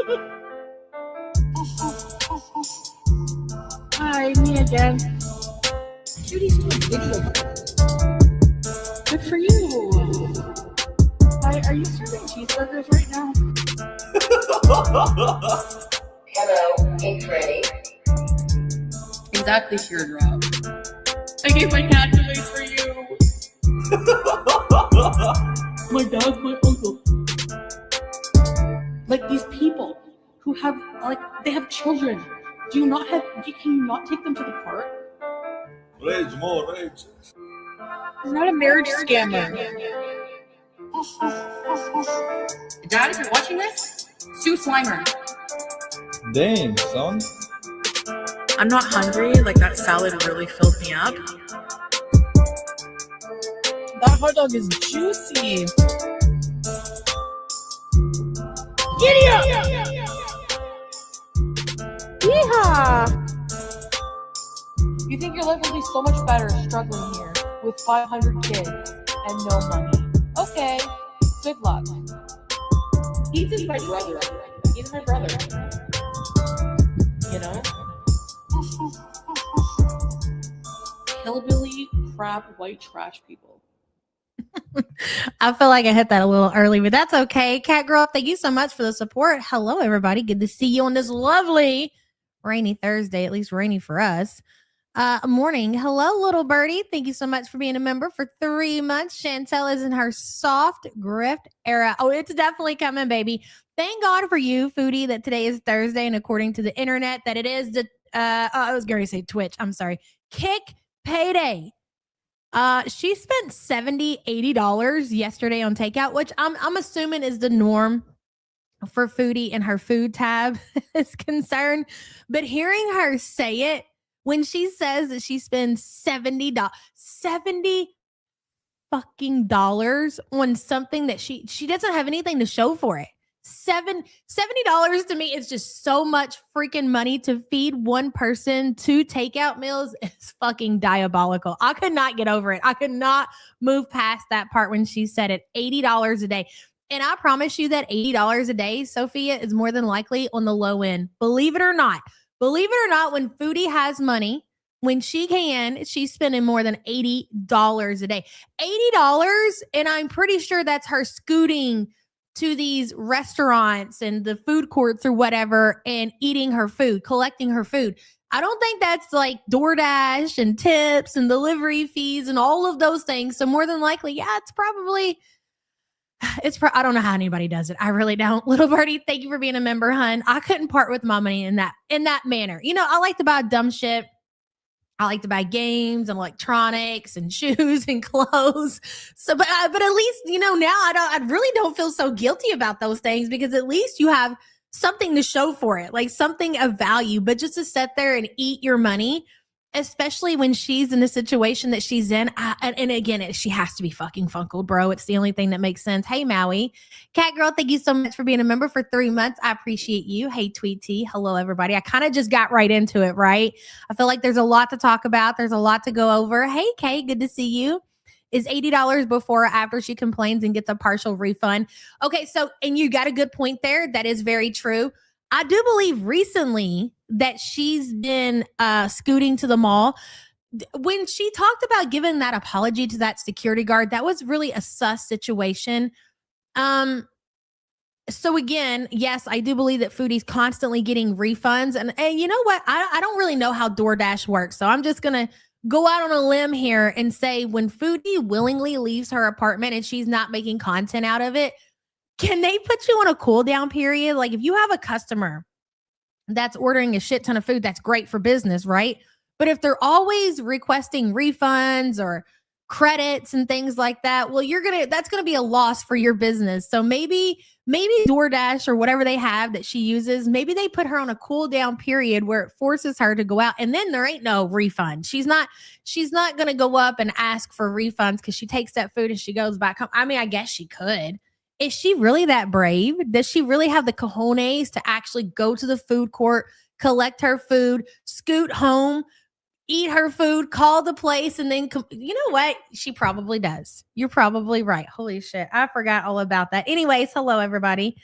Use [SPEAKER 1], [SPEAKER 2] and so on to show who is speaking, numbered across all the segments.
[SPEAKER 1] Hi, me again. Judy's doing video. Good for you. Hi, are you serving cheeseburgers right now?
[SPEAKER 2] Hello, it's ready.
[SPEAKER 1] Exactly, teardrop. I gave my cat to wait for you. My dog, my uncle. Like these people who have, they have children. Can you not take them to the park?
[SPEAKER 3] Rage, more rage.
[SPEAKER 1] He's not a marriage scammer. Dad, if you're watching this, sue Slimer.
[SPEAKER 3] Dang, son.
[SPEAKER 1] I'm not hungry. Like, that salad really filled me up. That hot dog is juicy. Giddy up! Yeehaw! You think your life will be so much better struggling here with 500 kids and no money. Okay, good luck. He's just my brother. He's my brother. You know? Hillbilly, crap, white trash people.
[SPEAKER 4] I feel like I hit that a little early, but that's okay. Cat Girl, thank you so much for the support. Hello, everybody. Good to see you on this lovely rainy Thursday, at least rainy for us. Morning. Hello, little birdie. Thank you so much for being a member for 3 months. Chantel is in her soft grift era. Oh, it's definitely coming, baby. Thank God for you, Foodie, that today is Thursday, and according to the internet, that it is the, I was going to say Twitch. I'm sorry. Kick payday. She spent $70, $80 yesterday on takeout, which I'm assuming is the norm for Foodie and her food tab is concerned. But hearing her say it, when she says that she spends $70 fucking dollars on something that she doesn't have anything to show for it. $70 to me is just so much freaking money to feed one person 2 takeout meals. Is fucking diabolical. I could not get over it. I could not move past that part when she said it. $80 a day. And I promise you that $80 a day, Sophia, is more than likely on the low end. Believe it or not, when Foodie has money, when she can, she's spending more than $80 a day. $80, and I'm pretty sure that's her scooting to these restaurants and the food courts or whatever and eating her food, collecting her food. I don't think that's like DoorDash and tips and delivery fees and all of those things. So more than likely, yeah, I don't know how anybody does it. I really don't. Little birdie, thank you for being a member, hun. I couldn't part with my money in that manner. You know, I like to buy dumb shit. I like to buy games and electronics and shoes and clothes. So, but at least, you know, now I really don't feel so guilty about those things because at least you have something to show for it, like something of value. But just to sit there and eat your money, especially when she's in the situation that she's in. And again, she has to be fucking funkled, bro. It's the only thing that makes sense. Hey, Maui. Cat Girl, thank you so much for being a member for 3 months. I appreciate you. Hey, Tweet T. Hello, everybody. I kind of just got right into it, right? I feel like there's a lot to talk about. There's a lot to go over. Hey, Kay, good to see you. Is $80 before or after she complains and gets a partial refund? Okay, so, and you got a good point there. That is very true. I do believe recently that she's been scooting to the mall. When she talked about giving that apology to that security guard, that was really a sus situation. So again, yes, I do believe that Foodie's constantly getting refunds. And you know what? I don't really know how DoorDash works. So I'm just going to go out on a limb here and say when Foodie willingly leaves her apartment and she's not making content out of it, can they put you on a cool down period? Like if you have a customer that's ordering a shit ton of food, that's great for business, right? But if they're always requesting refunds or credits and things like that, well, that's going to be a loss for your business. So maybe DoorDash or whatever they have that she uses, maybe they put her on a cool down period where it forces her to go out and then there ain't no refund. She's not going to go up and ask for refunds because she takes that food and she goes back home. I mean, I guess she could. Is she really that brave? Does she really have the cojones to actually go to the food court, collect her food, scoot home, eat her food, call the place, and then, you know what? She probably does. You're probably right. Holy shit. I forgot all about that. Anyways, hello, everybody.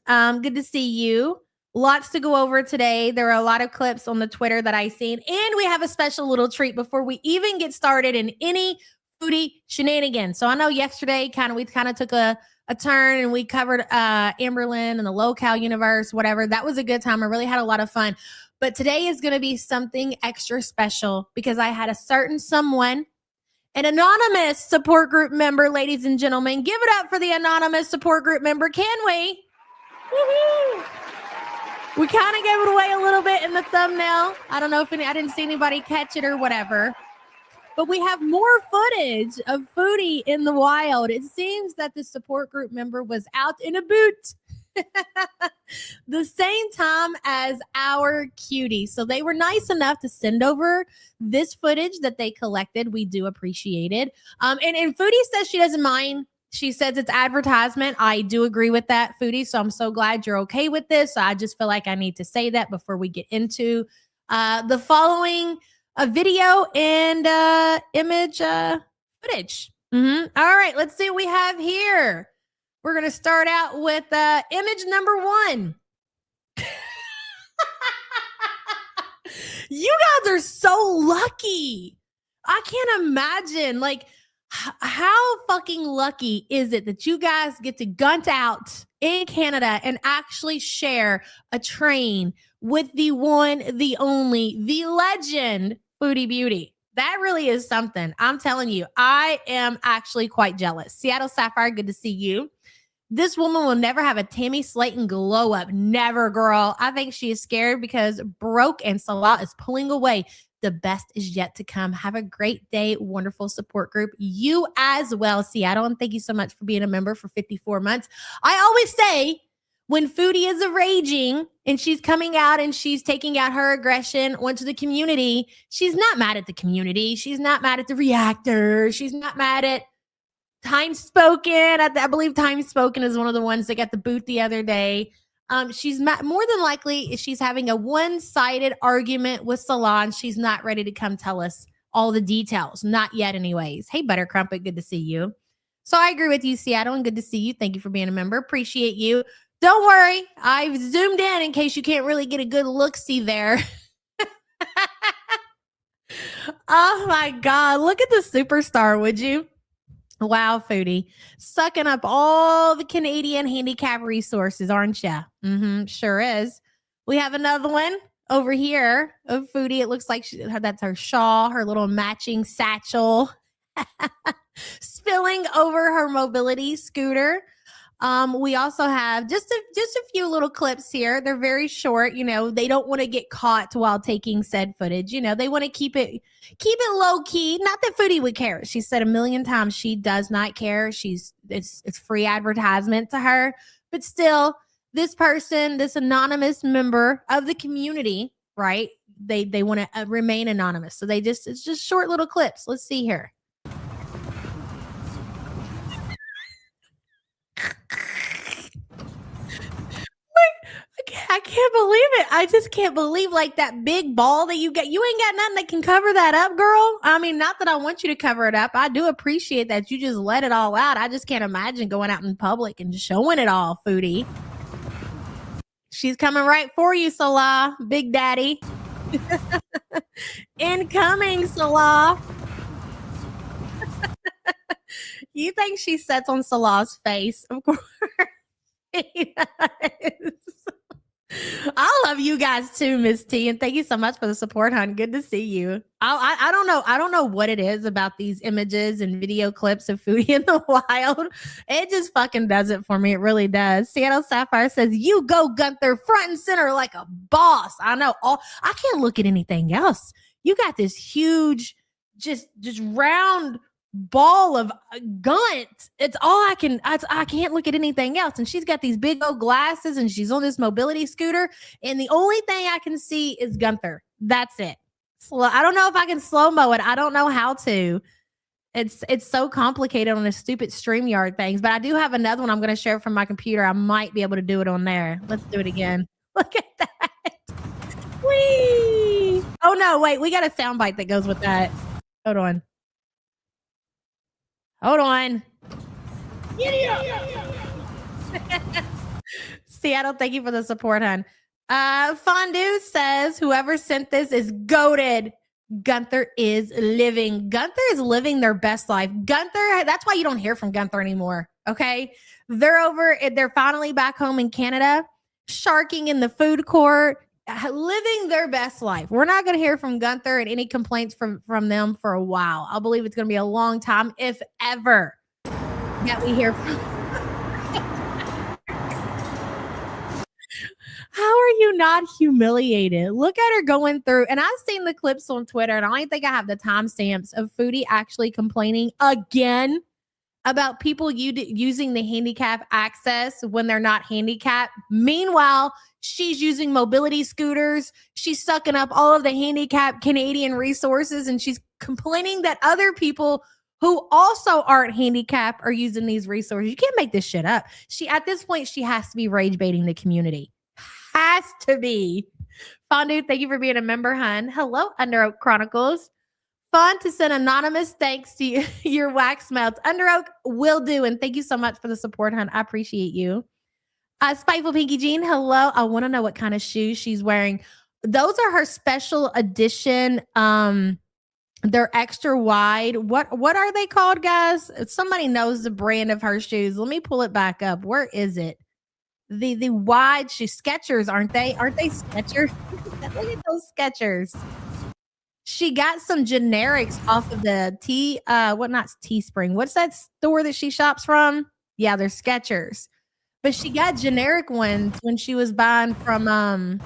[SPEAKER 4] Good to see you. Lots to go over today. There are a lot of clips on the Twitter that I seen, and we have a special little treat before we even get started in any foodie shenanigans. So I know yesterday we took a turn and we covered Amberlyn and the low-cal universe, whatever. That was a good time. I really had a lot of fun. But today is going to be something extra special because I had a certain someone, an anonymous support group member, ladies and gentlemen. Give it up for the anonymous support group member, can we? Woohoo! We kind of gave it away a little bit in the thumbnail. I don't know if I didn't see anybody catch it or whatever. But we have more footage of Foodie in the wild. It seems that the support group member was out in a boot the same time as our cutie. So they were nice enough to send over this footage that they collected. We do appreciate it. And Foodie says she doesn't mind. She says it's advertisement. I do agree with that, Foodie. So I'm so glad you're okay with this. So I just feel like I need to say that before we get into the following video and image footage. All right, let's see what we have here. We're going to start out with image number 1. You guys are so lucky. I can't imagine. Like, how fucking lucky is it that you guys get to gunt out in Canada and actually share a train with the one, the only, the legend, Foodie Beauty? That really is something. I'm telling you, I am actually quite jealous. Seattle Sapphire, good to see you. This woman will never have a Tammy Slayton glow up. Never, girl. I think she is scared because Broke and Salah is pulling away. The best is yet to come. Have a great day. Wonderful support group. You as well, Seattle. And thank you so much for being a member for 54 months. I always say when Foodie is raging and she's coming out and she's taking out her aggression onto the community, she's not mad at the community. She's not mad at the reactor. She's not mad at Time Spoken. I believe Time Spoken is one of the ones that got the boot the other day. She's more than likely she's having a one-sided argument with Salon. She's not ready to come tell us all the details. Not yet anyways. Hey, Butter Crumpet, good to see you. So I agree with you, Seattle, and good to see you. Thank you for being a member. Appreciate you. Don't worry. I've zoomed in case you can't really get a good look-see there. Oh, my God. Look at the superstar, would you? Wow, Foodie. Sucking up all the Canadian handicap resources, aren't you? Sure is. We have another one over here of Foodie. It looks like that's her shawl, her little matching satchel, spilling over her mobility scooter. We also have just a few little clips here. They're very short. You know, they don't want to get caught while taking said footage. You know, they want to keep it low key. Not that Foodie would care. She said a million times she does not care. It's free advertisement to her. But still, this person, this anonymous member of the community, right? They want to remain anonymous. So it's just short little clips. Let's see here. I can't believe it. I just can't believe like that big ball that you get. You ain't got nothing that can cover that up, girl. I mean, not that I want you to cover it up. I do appreciate that you just let it all out. I just can't imagine going out in public and showing it all, Foodie. She's coming right for you, Salah, Big Daddy. Incoming, Salah. You think she sets on Salah's face? Of course. He does. I love you guys too, Miss T, and thank you so much for the support, hon. Good to see you. I don't know what it is about these images and video clips of Foodie in the wild. It just fucking does it for me. It really does. Seattle Sapphire says, "You go, Gunther, front and center like a boss." I know. I can't look at anything else. You got this huge, just round ball of gunt. It's all I can't look at anything else. And she's got these big old glasses and she's on this mobility scooter. And the only thing I can see is Gunther. That's it. I don't know if I can slow-mo it. I don't know how to. It's so complicated on the stupid StreamYard things. But I do have another one I'm going to share from my computer. I might be able to do it on there. Let's do it again. Look at that. Whee! Oh, no, wait. We got a soundbite that goes with that. Hold on. Seattle, thank you for the support, hon. Fondue says whoever sent this is goated. Gunther is living. Gunther is living their best life. Gunther, that's why you don't hear from Gunther anymore. Okay. They're finally back home in Canada, sharking in the food court, living their best life. We're not going to hear from Gunther and any complaints from them for a while. I believe it's going to be a long time, if ever, that we hear from. How are you not humiliated? Look at her going through. And I've seen the clips on Twitter, and I don't think I have the timestamps of Foodie actually complaining again about people using the handicap access when they're not handicapped. Meanwhile, she's using mobility scooters. She's sucking up all of the handicapped Canadian resources, and she's complaining that other people who also aren't handicapped are using these resources. You can't make this shit up. At this point, she has to be rage baiting the community. Has to be. Fondue, thank you for being a member, hun. Hello, Under Oak Chronicles. Fun to send anonymous thanks to your wax melts. Under Oak will do. And thank you so much for the support, hun. I appreciate you. Spiteful Pinky Jean, hello. I want to know what kind of shoes she's wearing. Those are her special edition. They're extra wide. What are they called, guys? If somebody knows the brand of her shoes, let me pull it back up. Where is it? The wide shoes, Skechers, aren't they? Aren't they Skechers? Look at those Skechers. She got some generics off of the not Teespring. What's that store that she shops from? Yeah, they're Skechers. But she got generic ones when she was buying from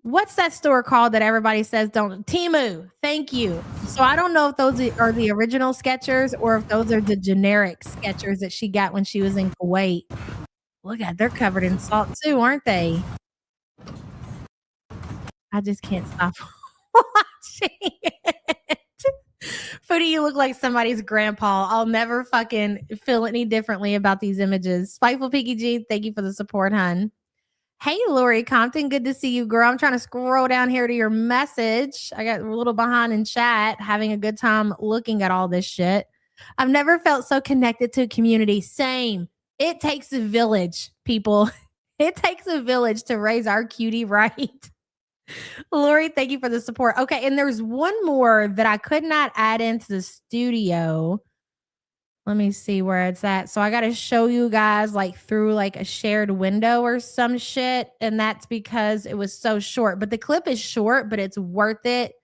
[SPEAKER 4] what's that store called that everybody says don't? Temu. Thank you. So I don't know if those are the original Skechers or if those are the generic Skechers that she got when she was in Kuwait. Look at, they're covered in salt too, aren't they? I just can't stop watching it. Foodie, you look like somebody's grandpa. I'll never fucking feel any differently about these images. Spiteful Pinky G, thank you for the support, hun. Hey, Lori Compton, good to see you, girl. I'm trying to scroll down here to your message. I got a little behind in chat, having a good time looking at all this shit. I've never felt so connected to a community. Same. It takes a village, people. It takes a village to raise our cutie right. Lori, thank you for the support. Okay, and there's one more that I could not add into the studio. Let me see where it's at. So I got to show you guys like through like a shared window or some shit. And that's because it was so short. But the clip is short, but it's worth it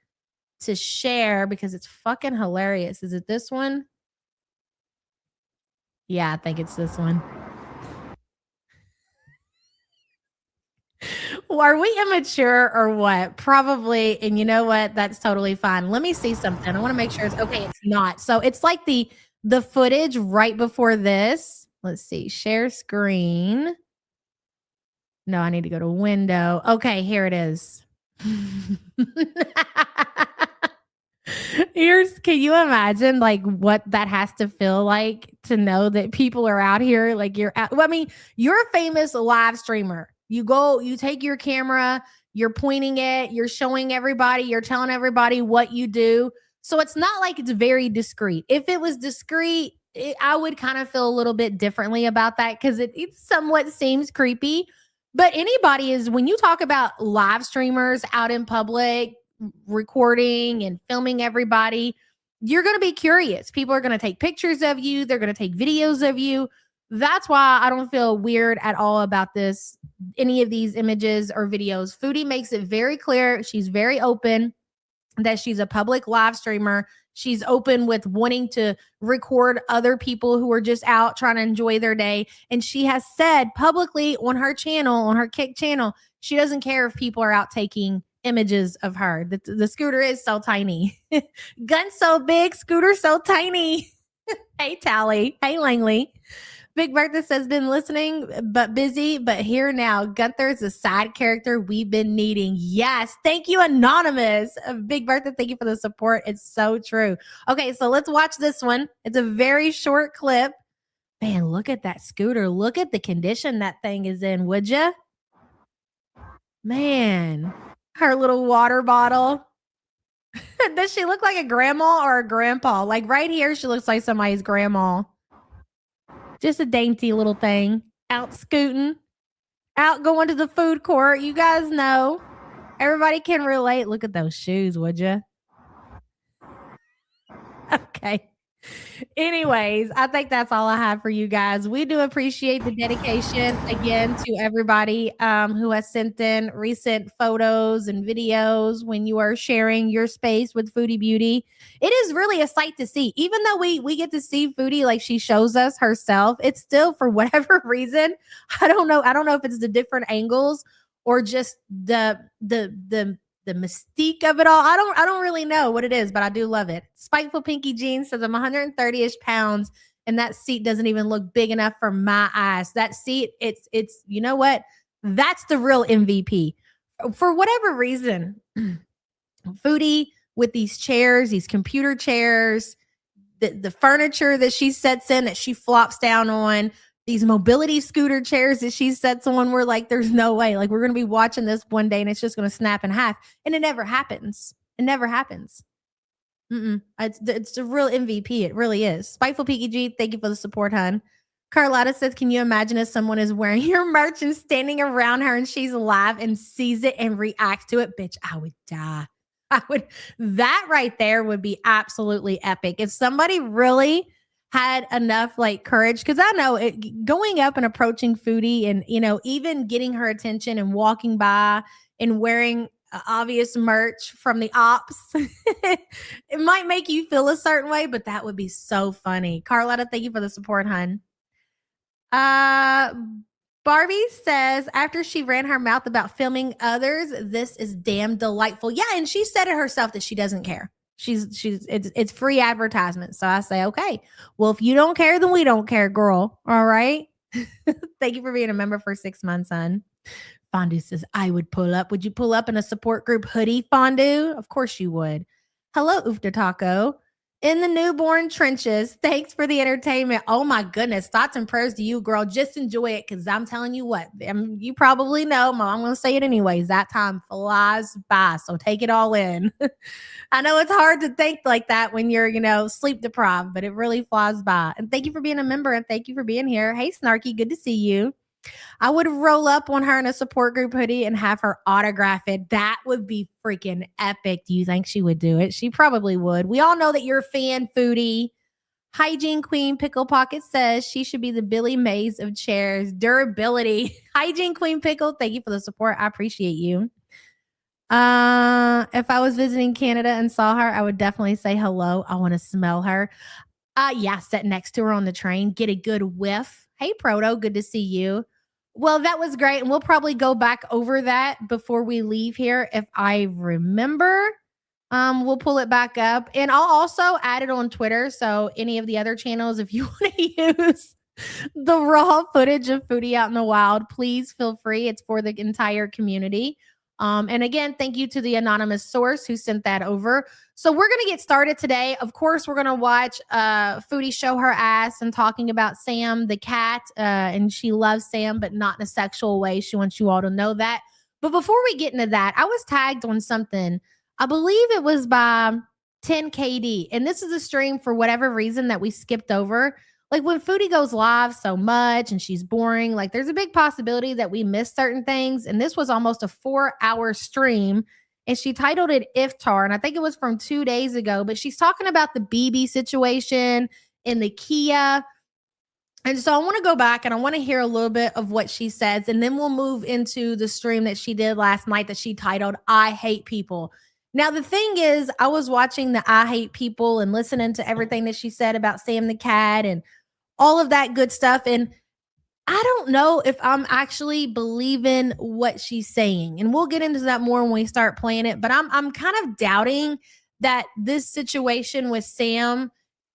[SPEAKER 4] to share because it's fucking hilarious. Is it this one? Yeah, I think it's this one. Well, are we immature or what? Probably. And you know what? That's totally fine. Let me see something. I want to make sure it's okay. It's not. So it's like the footage right before this. Let's see. Share screen. No, I need to go to window. Okay, here it is. Can you imagine like what that has to feel like to know that people are out here? Like you're a famous live streamer. You take your camera, you're pointing it, you're showing everybody, you're telling everybody what you do. So it's not like it's very discreet. If it was discreet, I would kind of feel a little bit differently about that because it somewhat seems creepy. But anybody is, when you talk about live streamers out in public, recording and filming everybody, you're going to be curious. People are going to take pictures of you. They're going to take videos of you. That's why I don't feel weird at all about this, any of these images or videos. Foodie makes it very clear. She's very open that she's a public live streamer. She's open with wanting to record other people who are just out trying to enjoy their day. And she has said publicly on her channel, on her Kick channel, she doesn't care if people are out taking images of her. The scooter is so tiny. Gun so big, scooter so tiny. Hey, Tally. Hey, Langley. Big Bertha says, been listening, but busy, but here now. Gunther is a side character we've been needing. Yes. Thank you, Anonymous. Big Bertha, thank you for the support. It's so true. Okay, so let's watch this one. It's a very short clip. Man, look at that scooter. Look at the condition that thing is in, would you? Man, her little water bottle. Does she look like a grandma or a grandpa? Like right here, she looks like somebody's grandma. Just a dainty little thing. Out scooting, out going to the food court. You guys know. Everybody can relate. Look at those shoes, would you? Okay. Anyways, I think that's all I have for you guys. We do appreciate the dedication again to everybody who has sent in recent photos and videos when you are sharing your space with Foodie Beauty. It is really a sight to see. Even though we get to see Foodie like she shows us herself, it's still for whatever reason. I don't know. I don't know if it's the different angles or just the mystique of it all. I don't really know what it is, but I do love it. Spiteful Pinky Jean says I'm 130-ish pounds and that seat doesn't even look big enough for my eyes. That seat, it's you know what? That's the real MVP. For whatever reason, Foodie with these chairs, these computer chairs, the furniture that she sets in that she flops down on, these mobility scooter chairs that she sets on, we're like, there's no way. Like, we're going to be watching this one day and it's just going to snap in half. And it never happens. It never happens. It's a real MVP. It really is. Spiteful PKG, thank you for the support, hun. Carlotta says, can you imagine if someone is wearing your merch and standing around her and she's live and sees it and reacts to it? Bitch, I would die. That right there would be absolutely epic. If somebody really had enough like courage, because I know going up and approaching Foodie and, you know, even getting her attention and walking by and wearing obvious merch from the ops, it might make you feel a certain way, but that would be so funny. Carlotta, thank you for the support, hun. Barbie says after she ran her mouth about filming others, this is damn delightful. Yeah, and she said it herself that she doesn't care. It's free advertisement. So I say, okay, well, if you don't care, then we don't care, girl. All right. Thank you for being a member for 6 months, son. Fondue says, I would pull up. Would you pull up in a support group hoodie, Fondue? Of course you would. Hello, Oofta Taco. In the newborn trenches. Thanks for the entertainment. Oh my goodness. Thoughts and prayers to you, girl. Just enjoy it because I'm telling you what. You probably know, Mom. I'm going to say it anyways. That time flies by. So take it all in. I know it's hard to think like that when you're, you know, sleep deprived, but it really flies by. And thank you for being a member and thank you for being here. Hey, Snarky. Good to see you. I would roll up on her in a support group hoodie and have her autograph it. That would be freaking epic. Do you think she would do it? She probably would. We all know that you're a fan, Foodie. Hygiene Queen Pickle Pocket says she should be the Billy Mays of chairs. Durability. Hygiene Queen Pickle, thank you for the support. I appreciate you. If I was visiting Canada and saw her, I would definitely say hello. I want to smell her. Yeah, sit next to her on the train, get a good whiff. Hey, Proto, good to see you. Well, that was great. And we'll probably go back over that before we leave here. If I remember, we'll pull it back up. And I'll also add it on Twitter. So any of the other channels, if you want to use the raw footage of Foodie out in the wild, please feel free. It's for the entire community. And again, thank you to the anonymous source who sent that over. So we're going to get started today. Of course, we're going to watch Foodie show her ass and talking about Sam the cat. And she loves Sam, but not in a sexual way. She wants you all to know that. But before we get into that, I was tagged on something. I believe it was by 10KD. And this is a stream for whatever reason that we skipped over. Like when Foodie goes live so much and she's boring, like there's a big possibility that we miss certain things. And this was almost a 4-hour stream. And she titled it Iftar. And I think it was from 2 days ago. But she's talking about the BB situation in the Kia. And so I want to go back and I want to hear a little bit of what she says. And then we'll move into the stream that she did last night that she titled I Hate People. Now, the thing is, I was watching the I Hate People and listening to everything that she said about Sam the cat and all of that good stuff. And I don't know if I'm actually believing what she's saying. And we'll get into that more when we start playing it. But I'm kind of doubting that this situation with Sam,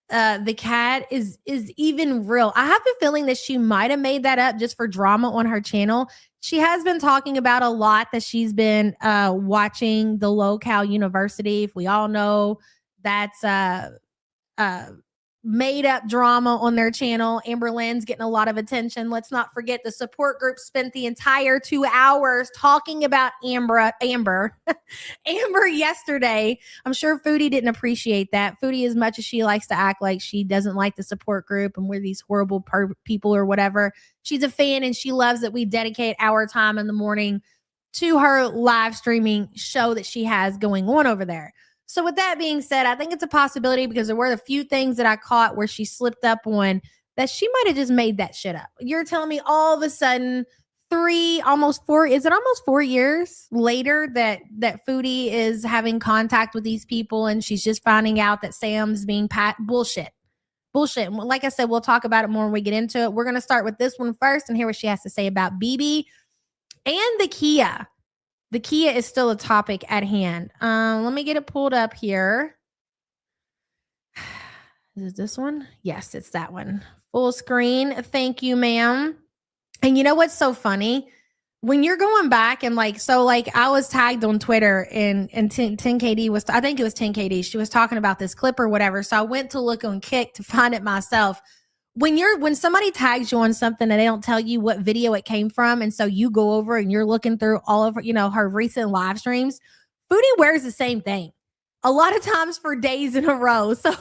[SPEAKER 4] the cat, is even real. I have a feeling that she might have made that up just for drama on her channel. She has been talking about a lot that she's been watching the Low Cal University. If we all know, that's made up drama on their channel. Amber Lynn's getting a lot of attention. Let's not forget the support group spent the entire 2 hours talking about Amber yesterday. I'm sure Foodie didn't appreciate that. Foodie, as much as she likes to act like she doesn't like the support group and we're these horrible people or whatever, she's a fan and she loves that we dedicate our time in the morning to her live streaming show that she has going on over there. So with that being said, I think it's a possibility because there were a few things that I caught where she slipped up on that she might have just made that shit up. You're telling me all of a sudden almost 4 years later that Foodie is having contact with these people and she's just finding out that Sam's being bullshit. Bullshit. Like I said, we'll talk about it more when we get into it. We're going to start with this one first and hear what she has to say about BB and the Kia. The Kia is still a topic at hand. Let me get it pulled up here. Is it this one? Yes, it's that one. Full screen. Thank you, ma'am. And you know what's so funny? When you're going back and I was tagged on Twitter and 10KD was, I think it was 10KD. She was talking about this clip or whatever. So I went to look on Kick to find it myself. When somebody tags you on something and they don't tell you what video it came from, and so you go over and you're looking through all of her recent live streams, Foodie wears the same thing a lot of times for days in a row. So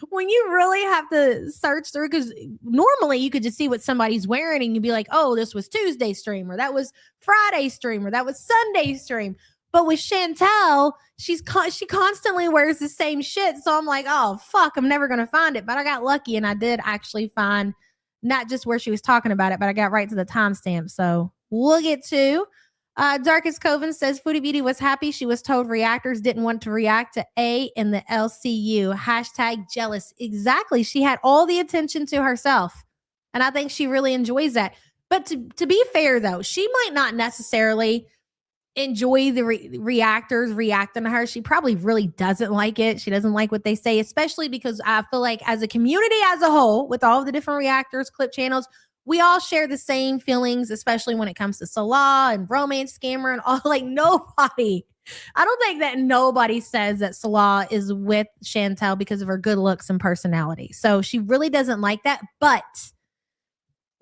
[SPEAKER 4] when you really have to search through, because normally you could just see what somebody's wearing and you'd be like, oh, this was Tuesday's stream, or that was Friday's stream, or that was Sunday's stream. But with Chantel, she constantly wears the same shit. So I'm like, oh, fuck, I'm never going to find it. But I got lucky and I did actually find not just where she was talking about it, but I got right to the timestamp. So we'll get to. Darkest Coven says Foodie Beauty was happy. She was told reactors didn't want to react to A in the LCU. Hashtag jealous. Exactly. She had all the attention to herself. And I think she really enjoys that. But to be fair, though, she might not necessarily enjoy the reactors reacting to her. She probably really doesn't like it. She doesn't like what they say, especially because I feel like as a community as a whole, with all of the different reactors, clip channels, we all share the same feelings, especially when it comes to Salah and romance scammer and all. Like I don't think that nobody says that Salah is with Chantel because of her good looks and personality. So she really doesn't like that. But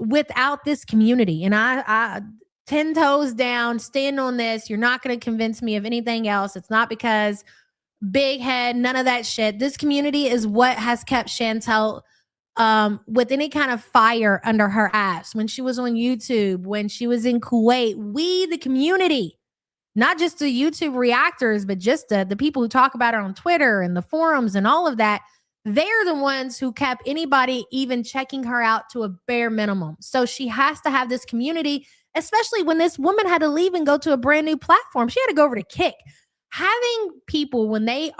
[SPEAKER 4] without this community, and I 10 toes down, stand on this. You're not going to convince me of anything else. It's not because big head, none of that shit. This community is what has kept Chantel with any kind of fire under her ass. When she was on YouTube, when she was in Kuwait, we, the community, not just the YouTube reactors, but just the people who talk about her on Twitter and the forums and all of that, they're the ones who kept anybody even checking her out to a bare minimum. So she has to have this community, especially when this woman had to leave and go to a brand new platform. She had to go over to Kick. Having people when they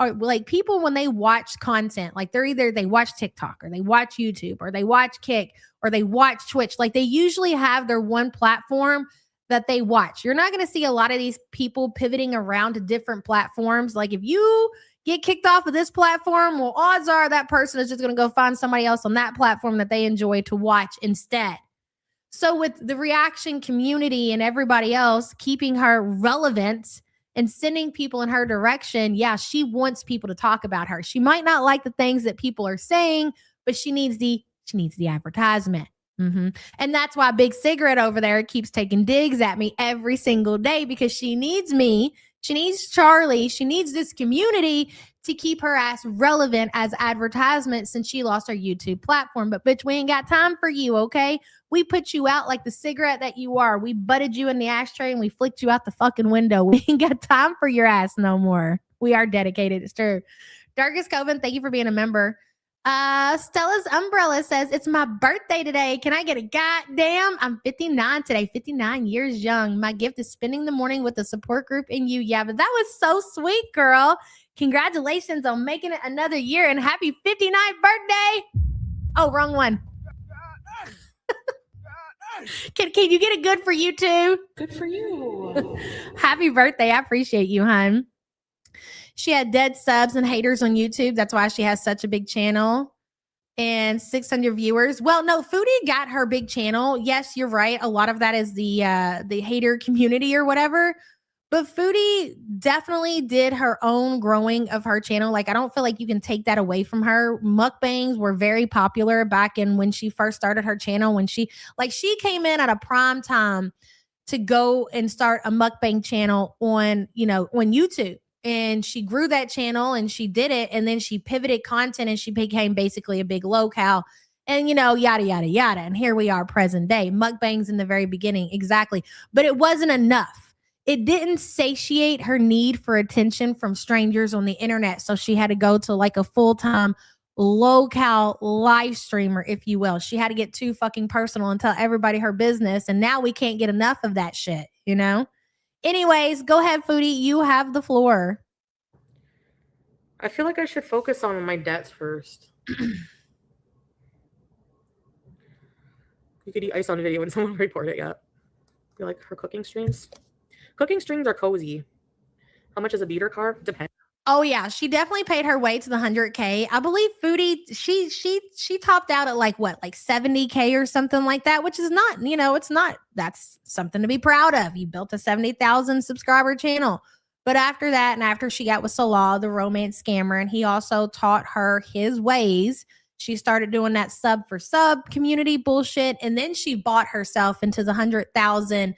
[SPEAKER 4] watch content, like they watch TikTok or they watch YouTube or they watch Kick or they watch Twitch, like they usually have their one platform that they watch. You're not going to see a lot of these people pivoting around to different platforms. Like if you get kicked off of this platform, well, odds are that person is just going to go find somebody else on that platform that they enjoy to watch instead. So with the reaction community and everybody else keeping her relevant and sending people in her direction, yeah, she wants people to talk about her. She might not like the things that people are saying, but she needs the advertisement. Mm-hmm. And that's why Big Cigarette over there keeps taking digs at me every single day, because she needs me. She needs Charlie. She needs this community to keep her ass relevant as advertisement since she lost her YouTube platform. But bitch, we ain't got time for you, okay? We put you out like the cigarette that you are. We butted you in the ashtray and we flicked you out the fucking window. We ain't got time for your ass no more. We are dedicated. It's true. Darkest Coven, thank you for being a member. Stella's Umbrella says, it's my birthday today. Can I get a goddamn? I'm 59 today, 59 years young. My gift is spending the morning with the support group and you. Yeah, but that was so sweet, girl. Congratulations on making it another year and happy 59th birthday. Oh, wrong one. Can you get it good for you too?
[SPEAKER 1] Good for you.
[SPEAKER 4] Happy birthday. I appreciate you, hon. She had dead subs and haters on YouTube. That's why she has such a big channel and 600 viewers. Well, no, Foodie got her big channel. Yes, you're right. A lot of that is the hater community or whatever. But Foodie definitely did her own growing of her channel. Like, I don't feel like you can take that away from her. Mukbangs were very popular back in when she first started her channel. When she came in at a prime time to go and start a mukbang channel on YouTube. And she grew that channel and she did it. And then she pivoted content and she became basically a big locale and, yada, yada, yada. And here we are present day. Mukbangs in the very beginning. Exactly. But it wasn't enough. It didn't satiate her need for attention from strangers on the internet. So she had to go to like a full-time local live streamer, if you will. She had to get too fucking personal and tell everybody her business. And now we can't get enough of that shit, Anyways, go ahead, Foodie. You have the floor.
[SPEAKER 1] I feel like I should focus on my debts first. You could eat ice on a video when someone report it yet. You like her cooking streams? Cooking streams are cozy. How much is a beater car? Depends.
[SPEAKER 4] Oh yeah, she definitely paid her way to the 100K. I believe Foodie, she topped out at like 70K or something like that, which is not, it's not, that's something to be proud of. You built a 70,000 subscriber channel. But after that, and after she got with Salah, the romance scammer, and he also taught her his ways, she started doing that sub for sub community bullshit. And then she bought herself into the 100,000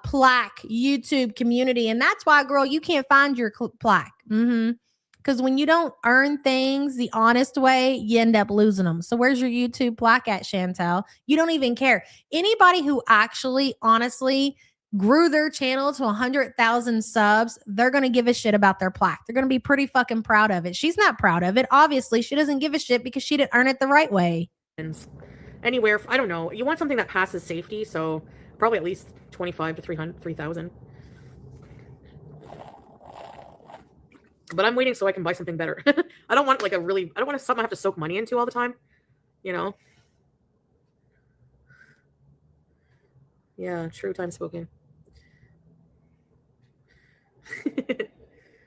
[SPEAKER 4] plaque YouTube community. And that's why, girl, you can't find your plaque. Because when you don't earn things the honest way, you end up losing them. So where's your YouTube plaque at, Chantel? You don't even care. Anybody who actually honestly grew their channel to 100,000 subs, they're going to give a shit about their plaque. They're going to be pretty fucking proud of it. She's not proud of it. Obviously, she doesn't give a shit because she didn't earn it the right way.
[SPEAKER 1] Anywhere, I don't know. You want something that passes safety, so probably at least 25 to 3,000. But I'm waiting so I can buy something better. I don't want I don't want something I have to soak money into all the time. Yeah, true time spoken.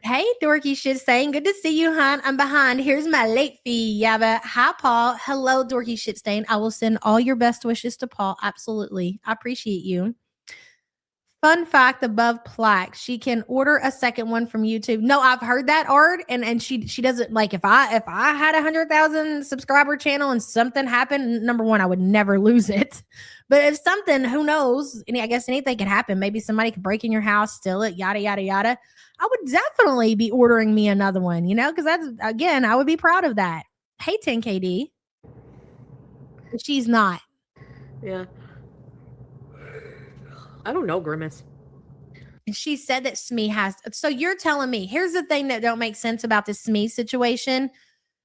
[SPEAKER 4] Hey, dorky shit stain. Good to see you, hon. I'm behind. Here's my late fee, yabba. Hi, Paul. Hello, dorky shit stain. I will send all your best wishes to Paul. Absolutely. I appreciate you. Fun fact above plaque, she can order a second one from YouTube. No, I've heard that, Art, and she doesn't like if I had 100,000 subscriber channel and something happened, number one, I would never lose it. But if something, who knows? I guess anything could happen. Maybe somebody could break in your house, steal it, yada yada yada. I would definitely be ordering me another one, because that's, again, I would be proud of that. Hey, 10KD. She's not.
[SPEAKER 1] Yeah. I don't know, Grimace.
[SPEAKER 4] And she said that Smee has. So you're telling me, here's the thing that don't make sense about this Smee situation.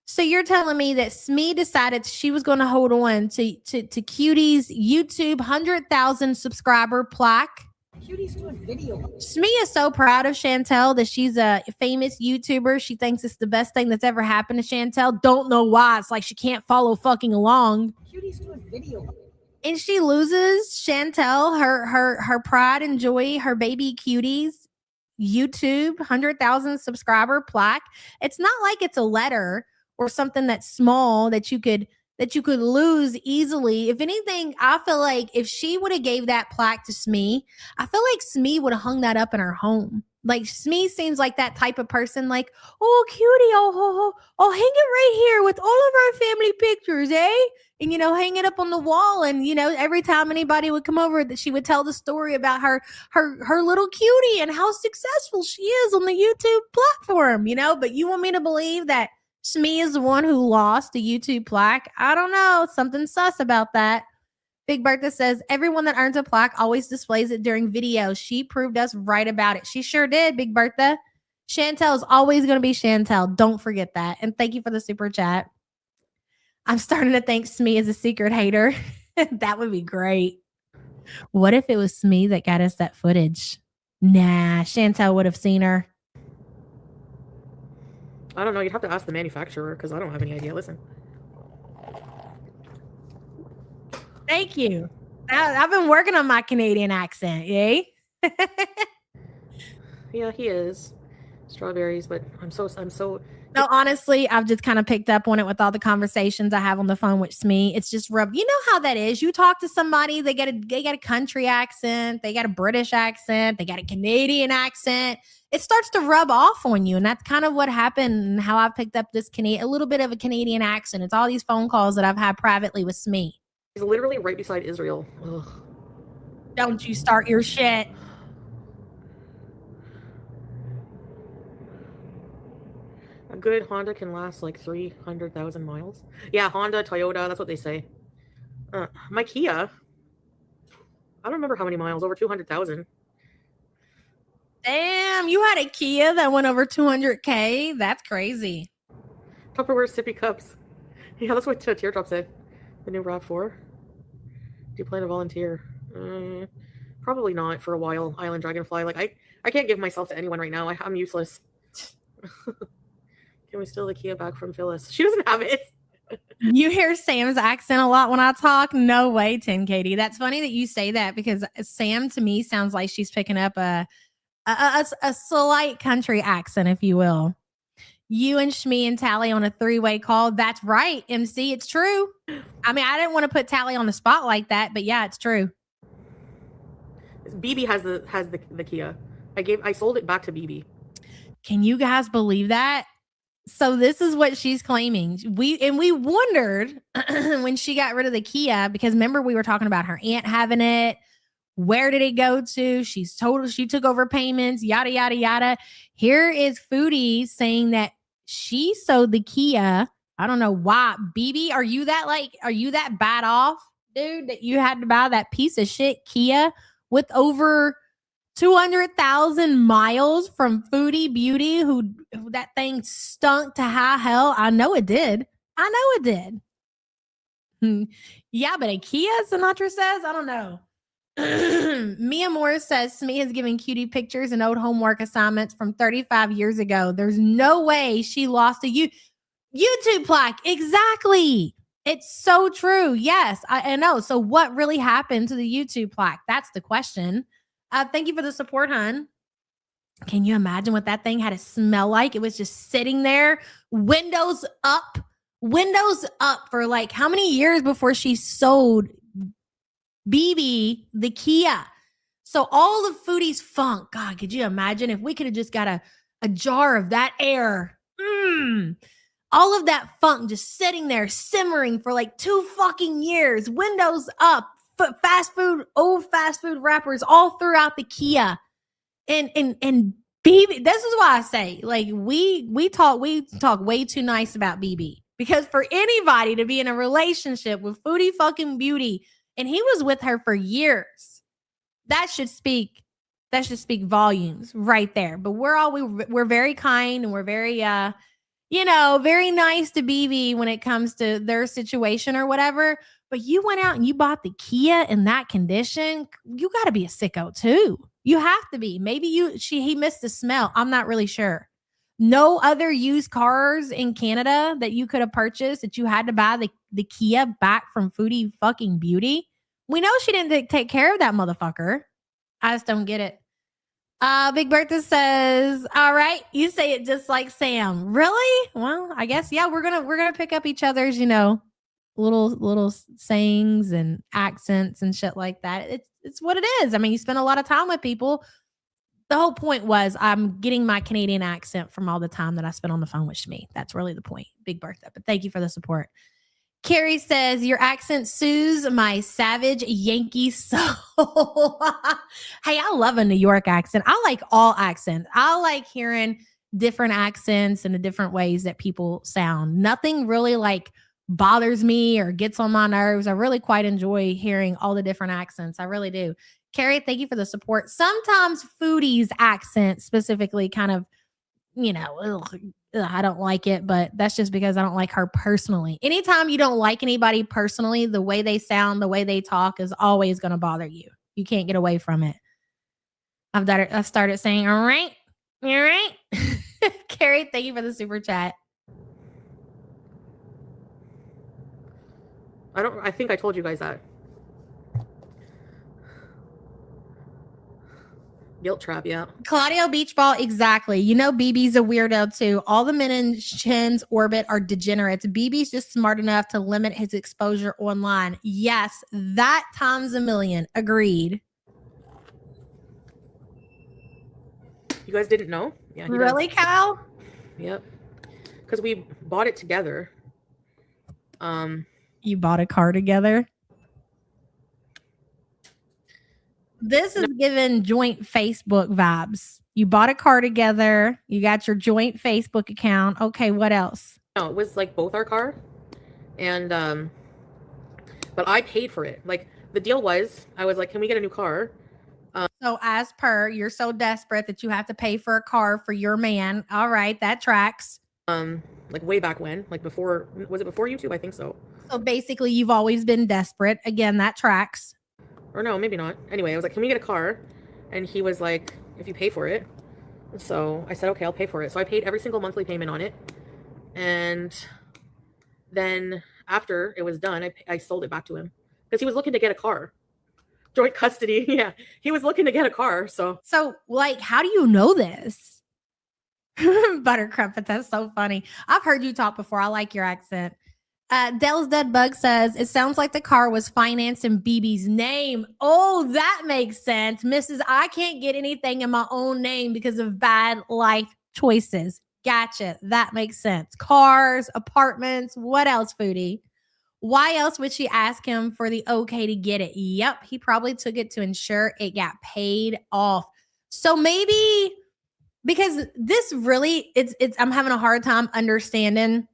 [SPEAKER 4] So you're telling me that Smee decided she was going to hold on to Cutie's YouTube 100,000 subscriber plaque.
[SPEAKER 5] Cutie's doing video.
[SPEAKER 4] Smee is so proud of Chantel that she's a famous YouTuber. She thinks it's the best thing that's ever happened to Chantel. Don't know why. It's like she can't follow fucking along.
[SPEAKER 5] Cutie's doing video.
[SPEAKER 4] And she loses Chantel, her pride and joy, her baby Cutie's YouTube 100,000 subscriber plaque. It's not like it's a letter or something that's small that you could lose easily. If anything, I feel like if she would have gave that plaque to Smee, I feel like Smee would have hung that up in her home. Like, Smee seems like that type of person, like, oh, Cutie, I'll hang it right here with all of our family pictures, eh? And, hang it up on the wall. And, every time anybody would come over, that she would tell the story about her little Cutie and how successful she is on the YouTube platform, But you want me to believe that Smee is the one who lost the YouTube plaque? I don't know. Something sus about that. Big Bertha says, everyone that earns a plaque always displays it during videos. She proved us right about it. She sure did, Big Bertha. Chantel is always going to be Chantel. Don't forget that. And thank you for the super chat. I'm starting to think Smee is a secret hater. That would be great. What if it was Smee that got us that footage? Nah, Chantel would have seen her.
[SPEAKER 1] I don't know. You'd have to ask the manufacturer because I don't have any idea. Listen.
[SPEAKER 4] Thank you. I've been working on my Canadian accent, yay?
[SPEAKER 1] Yeah, he is. Strawberries, but I'm so
[SPEAKER 4] No, honestly, I've just kind of picked up on it with all the conversations I have on the phone with Smee. It's just rub. You know how that is. You talk to somebody, they got a country accent, they got a British accent, they got a Canadian accent. It starts to rub off on you, and that's kind of what happened. And how I picked up this a little bit of a Canadian accent. It's all these phone calls that I've had privately with Smee.
[SPEAKER 6] He's literally right beside Israel. Ugh.
[SPEAKER 4] Don't you start your shit.
[SPEAKER 6] A good Honda can last like 300,000 miles. Yeah, Honda, Toyota, that's what they say. My Kia, I don't remember how many miles, over 200,000.
[SPEAKER 4] Damn, you had a Kia that went over 200K? That's crazy.
[SPEAKER 6] Tupperware sippy cups. Yeah, that's what Teardrop said. The new RAV4. Do you plan to volunteer? Probably not for a while, Island Dragonfly. Like, I can't give myself to anyone right now. I'm useless. Can we steal the Kia back from Phyllis? She doesn't have it.
[SPEAKER 4] You hear Sam's accent a lot when I talk. No way, 10 Katie. That's funny that you say that because Sam to me sounds like she's picking up a slight country accent, if you will. You and Shmee and Tally on a 3-way call. That's right, MC. It's true. I mean, I didn't want to put Tally on the spot like that, but yeah, it's true.
[SPEAKER 6] BB has the Kia. I sold it back to BB.
[SPEAKER 4] Can you guys believe that? So this is what she's claiming. We wondered when she got rid of the Kia, because remember we were talking about her aunt having it. Where did it go to? She took over payments, yada, yada, yada. Here is Foodie saying that she sold the Kia. I don't know why. BB, are you that bad off, dude, that you had to buy that piece of shit Kia with over 200,000 miles from Foodie Beauty, who that thing stunk to high hell? I know it did. Yeah, but a Kia, Sinatra says? I don't know. Mia Moore says Smee is giving cutie pictures and old homework assignments from 35 years ago. There's no way she lost a YouTube plaque. Exactly. It's so true. Yes, I know. So what really happened to the YouTube plaque? That's the question. Thank you for the support, hon. Can you imagine what that thing had to smell like? It was just sitting there, windows up for like how many years before she sold BB the Kia? So all the Foodie's funk. God, could you imagine if we could have just got a jar of that air? All of that funk just sitting there simmering for like 2 fucking years, windows up, old fast food wrappers all throughout the Kia. And BB, this is why I say, like, we talk way too nice about BB, because for anybody to be in a relationship with Foodie fucking Beauty, and he was with her for years, that should speak volumes right there. But we're very kind, and we're very very nice to BB when it comes to their situation or whatever. But you went out and you bought the Kia in that condition. You got to be a sicko too. You have to be. Maybe he missed the smell. I'm not really sure. No other used cars in Canada that you could have purchased that you had to buy the Kia back from Foodie fucking Beauty. We know she didn't take care of that motherfucker. I just don't get it. Big Bertha says, all right, you say it just like Sam. Really? Well, I guess, yeah, we're gonna pick up each other's, little sayings and accents and shit like that. It's what it is. I mean, you spend a lot of time with people. The whole point was I'm getting my Canadian accent from all the time that I spent on the phone with Shmee. That's really the point. Big Bertha. But thank you for the support. Carrie says, your accent soothes my savage Yankee soul. Hey, I love a New York accent. I like all accents. I like hearing different accents and the different ways that people sound. Nothing really like bothers me or gets on my nerves. I really quite enjoy hearing all the different accents. I really do. Carrie, thank you for the support. Sometimes Foodie's accent specifically kind of, I don't like it, but that's just because I don't like her personally. Anytime you don't like anybody personally, the way they sound, the way they talk is always going to bother you. You can't get away from it. I've started saying, all right. Carrie, thank you for the super chat.
[SPEAKER 6] I think I told you guys that. Guilt trap, yeah.
[SPEAKER 4] Claudio Beach Ball, exactly. You know, BB's a weirdo too. All the men in Chin's orbit are degenerates. BB's just smart enough to limit his exposure online. Yes, that times a million. Agreed.
[SPEAKER 6] You guys didn't know? Yeah, he
[SPEAKER 4] Really,
[SPEAKER 6] does.
[SPEAKER 4] Cal?
[SPEAKER 6] Yep. Because we bought it together.
[SPEAKER 4] You bought a car together? This is giving joint Facebook vibes. You bought a car together. You got your joint Facebook account. Okay, what else?
[SPEAKER 6] No, it was like both our car. And, but I paid for it. Like, the deal was, I was like, can we get a new car?
[SPEAKER 4] So as per, you're so desperate that you have to pay for a car for your man. All right, that tracks.
[SPEAKER 6] Like way back when, like before, was it before YouTube? I think so.
[SPEAKER 4] So basically, you've always been desperate. Again, that tracks.
[SPEAKER 6] Or no, maybe not. Anyway, I was like, can we get a car? And he was like, if you pay for it. So I said, okay, I'll pay for it. So I paid every single monthly payment on it. And then after it was done, I sold it back to him because he was looking to get a car. Joint custody. Yeah. He was looking to get a car. So
[SPEAKER 4] like, how do you know this? Buttercrumpet, that's so funny. I've heard you talk before. I like your accent. Dell's Dead Bug says, it sounds like the car was financed in BB's name. Oh, that makes sense. Mrs. I can't get anything in my own name because of bad life choices. Gotcha. That makes sense. Cars, apartments, what else, Foodie? Why else would she ask him for the okay to get it? Yep, he probably took it to ensure it got paid off. So maybe because this really, I'm having a hard time understanding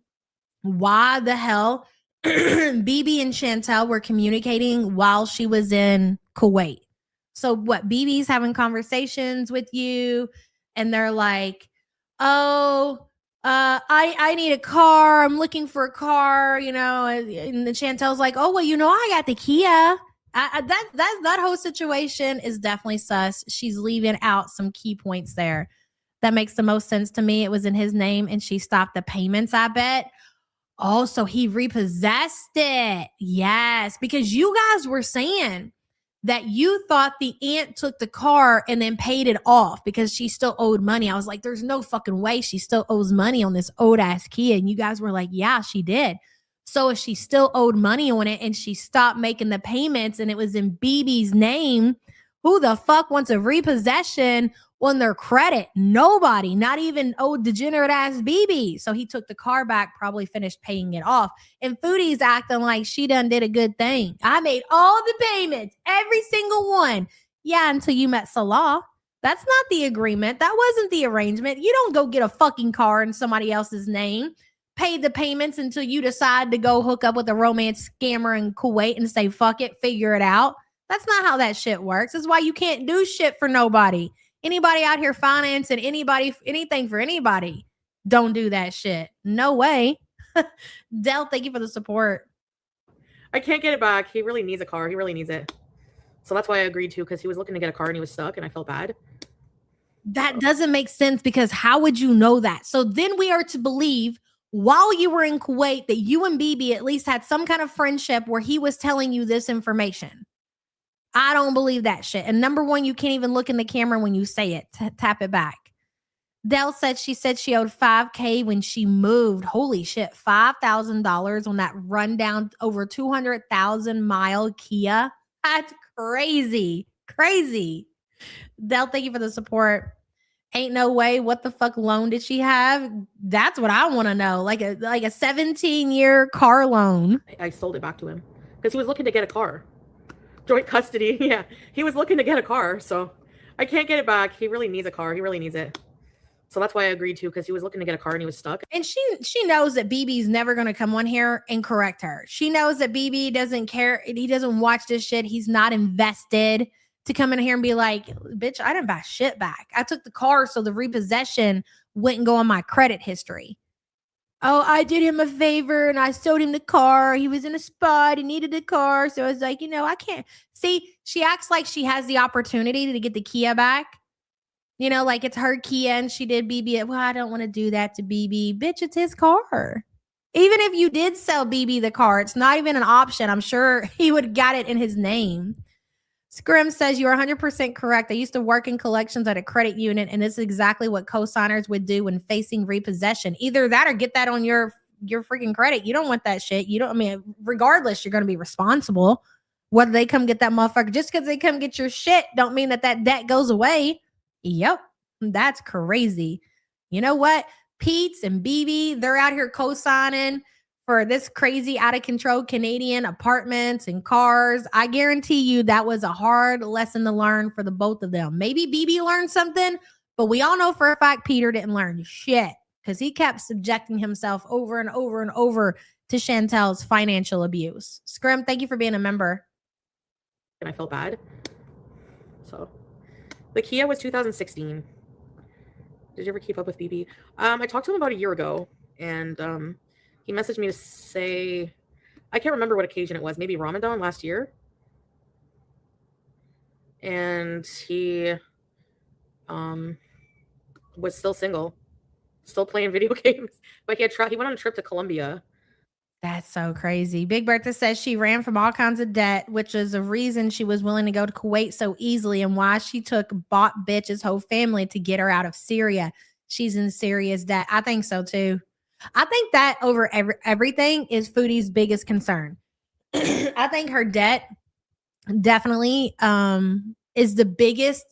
[SPEAKER 4] why the hell BB and Chantel were communicating while she was in Kuwait. So what, BB's having conversations with you and they're like, oh, I need a car. I'm looking for a car, you know, and the Chantel's like, oh, well, you know, I got the Kia. That whole situation is definitely sus. She's leaving out some key points there. That makes the most sense to me. It was in his name and she stopped the payments, I bet. Oh, so he repossessed it. Yes, because you guys were saying that you thought the aunt took the car and then paid it off because she still owed money. I was like, there's no fucking way she still owes money on this old ass Kia. And you guys were like, yeah, she did. So if she still owed money on it and she stopped making the payments and it was in BB's name, who the fuck wants a repossession on their credit? Nobody, not even old degenerate ass BB. So he took the car back, probably finished paying it off. And Foodie's acting like she done did a good thing. I made all the payments, every single one. Yeah, until you met Salah. That's not the agreement. That wasn't the arrangement. You don't go get a fucking car in somebody else's name, pay the payments until you decide to go hook up with a romance scammer in Kuwait and say, fuck it, figure it out. That's not how that shit works. That's why you can't do shit for nobody. Anybody out here financing anybody, anything for anybody, don't do that shit. No way. Del, thank you for the support.
[SPEAKER 6] I can't get it back. He really needs a car. He really needs it. So that's why I agreed to, because he was looking to get a car and he was stuck and I felt bad.
[SPEAKER 4] That doesn't make sense because how would you know that? So then we are to believe while you were in Kuwait that you and BB at least had some kind of friendship where he was telling you this information. I don't believe that shit. And number one, you can't even look in the camera when you say it. Tap it back. Dell said she owed $5,000 when she moved. Holy shit, $5,000 on that rundown over 200,000 mile Kia. That's crazy. Crazy. Dell, thank you for the support. Ain't no way. What the fuck loan did she have? That's what I want to know. Like a 17-year car loan.
[SPEAKER 6] I sold it back to him because he was looking to get a car. Joint custody. Yeah. He was looking to get a car. So I can't get it back. He really needs a car. He really needs it. So that's why I agreed to, because he was looking to get a car and he was stuck.
[SPEAKER 4] And she knows that BB's never going to come on here and correct her. She knows that BB doesn't care. He doesn't watch this shit. He's not invested to come in here and be like, bitch, I didn't buy shit back. I took the car so the repossession wouldn't go on my credit history. Oh, I did him a favor and I sold him the car. He was in a spot. He needed a car. So I was like, I can't. See, she acts like she has the opportunity to get the Kia back. Like it's her Kia and she did BB. Well, I don't want to do that to BB. Bitch, it's his car. Even if you did sell BB the car, it's not even an option. I'm sure he would have got it in his name. Scrim says you are 100% correct. I used to work in collections at a credit union, and this is exactly what co-signers would do when facing repossession. Either that or get that on your freaking credit. You don't want that shit. You don't, I mean, regardless, you're going to be responsible. Whether they come get that motherfucker, just because they come get your shit don't mean that debt goes away. Yep, that's crazy. You know what? Pete's and BB, they're out here co-signing for this crazy out of control Canadian apartments and cars. I guarantee you that was a hard lesson to learn for the both of them. Maybe BB learned something, but we all know for a fact Peter didn't learn shit because he kept subjecting himself over and over and over to Chantel's financial abuse. Scrim, thank you for being a member.
[SPEAKER 6] And I felt bad. So the Kia was 2016. Did you ever keep up with BB? I talked to him about a year ago, and he messaged me to say, I can't remember what occasion it was, maybe Ramadan last year. And he was still single, still playing video games. But he went on a trip to Colombia.
[SPEAKER 4] That's so crazy. Big Bertha says she ran from all kinds of debt, which is a reason she was willing to go to Kuwait so easily and why she bought bitch's whole family to get her out of Syria. She's in serious debt. I think so too. I think that over everything is Foodie's biggest concern. I think her debt definitely is the biggest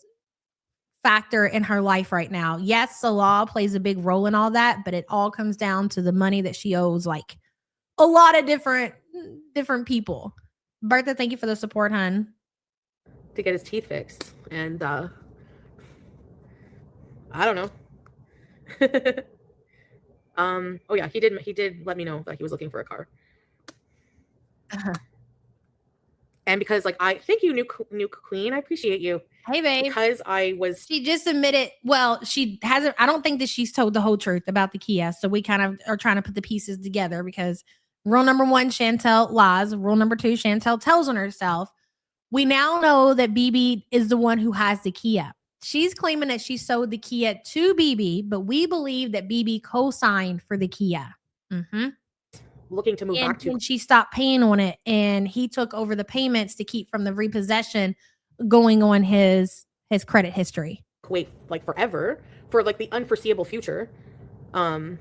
[SPEAKER 4] factor in her life right now. Yes, the law plays a big role in all that, but it all comes down to the money that she owes like a lot of different people. Bertha, thank you for the support, hun.
[SPEAKER 6] To get his teeth fixed. And I don't know. Oh yeah, he did let me know that he was looking for a car.
[SPEAKER 4] Uh-huh.
[SPEAKER 6] And because like I thank you, new queen, I appreciate you.
[SPEAKER 4] Hey babe.
[SPEAKER 6] Because
[SPEAKER 4] she just admitted, well, she hasn't, I don't think that she's told the whole truth about the Kia. So we kind of are trying to put the pieces together because rule number 1, Chantel lies. Rule number 2, Chantel tells on herself. We now know that BB is the one who has the Kia. She's claiming that she sold the Kia to BB, but we believe that BB co-signed for the Kia. Mm-hmm.
[SPEAKER 6] Looking to move back to.
[SPEAKER 4] And she stopped paying on it, and he took over the payments to keep from the repossession going on his credit history.
[SPEAKER 6] Kuwait like forever for like the unforeseeable future. I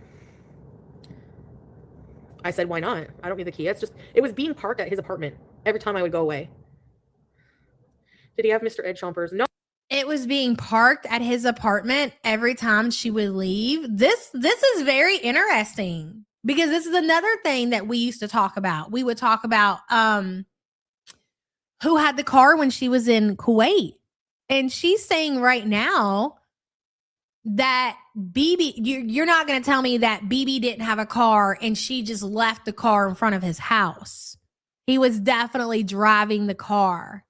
[SPEAKER 6] said, why not? I don't need the Kia. It was being parked at his apartment every time I would go away. Did he have Mr. Ed Chompers? No.
[SPEAKER 4] It was being parked at his apartment every time she would leave. This is very interesting because this is another thing that we used to talk about. We would talk about who had the car when she was in Kuwait. And she's saying right now that BB, you're not going to tell me that BB didn't have a car and she just left the car in front of his house. He was definitely driving the car.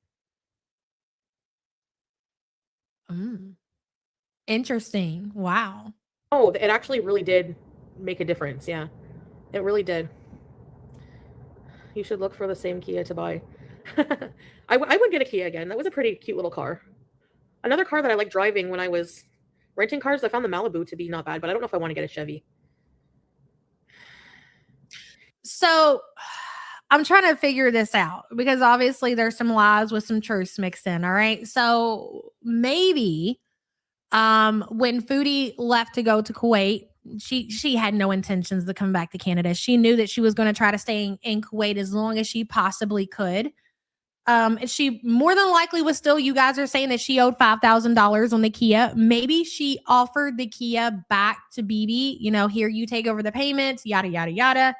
[SPEAKER 4] Interesting. Wow.
[SPEAKER 6] Oh, it actually really did make a difference. Yeah, it really did. You should look for the same Kia to buy. I would get a Kia again. That was a pretty cute little car. Another car that I like driving when I was renting cars, I found the Malibu to be not bad, but I don't know if I want to get a Chevy.
[SPEAKER 4] So I'm trying to figure this out because obviously there's some lies with some truths mixed in. All right. So maybe when Foodie left to go to Kuwait, she had no intentions to come back to Canada. She knew that she was going to try to stay in Kuwait as long as she possibly could. And she more than likely was still, you guys are saying that she owed $5,000 on the Kia. Maybe she offered the Kia back to BB, you know, here, you take over the payments, yada, yada, yada.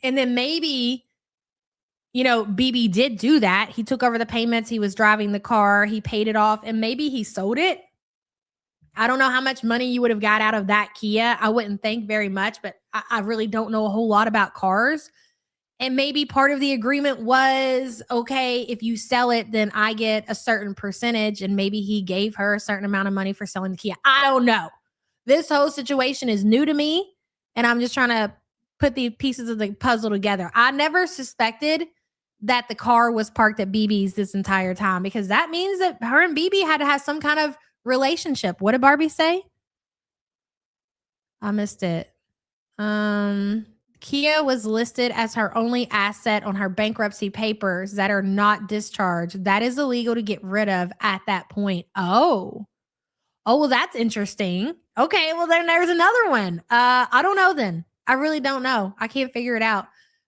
[SPEAKER 4] And then maybe, you know, BB did do that. He took over the payments. He was driving the car. He paid it off and maybe he sold it. I don't know how much money you would have got out of that Kia. I wouldn't think very much, but I really don't know a whole lot about cars. And maybe part of the agreement was, okay, if you sell it, then I get a certain percentage. And maybe he gave her a certain amount of money for selling the Kia. I don't know. This whole situation is new to me. And I'm just trying to put the pieces of the puzzle together. I never suspected that the car was parked at BB's this entire time because that means that her and BB had to have some kind of relationship. What did Barbie say? I missed it. Kia was listed as her only asset on her bankruptcy papers that are not discharged. That is illegal to get rid of at that point. Oh, well, that's interesting. Okay, well, then there's another one. I don't know then. I really don't know. I can't figure it out.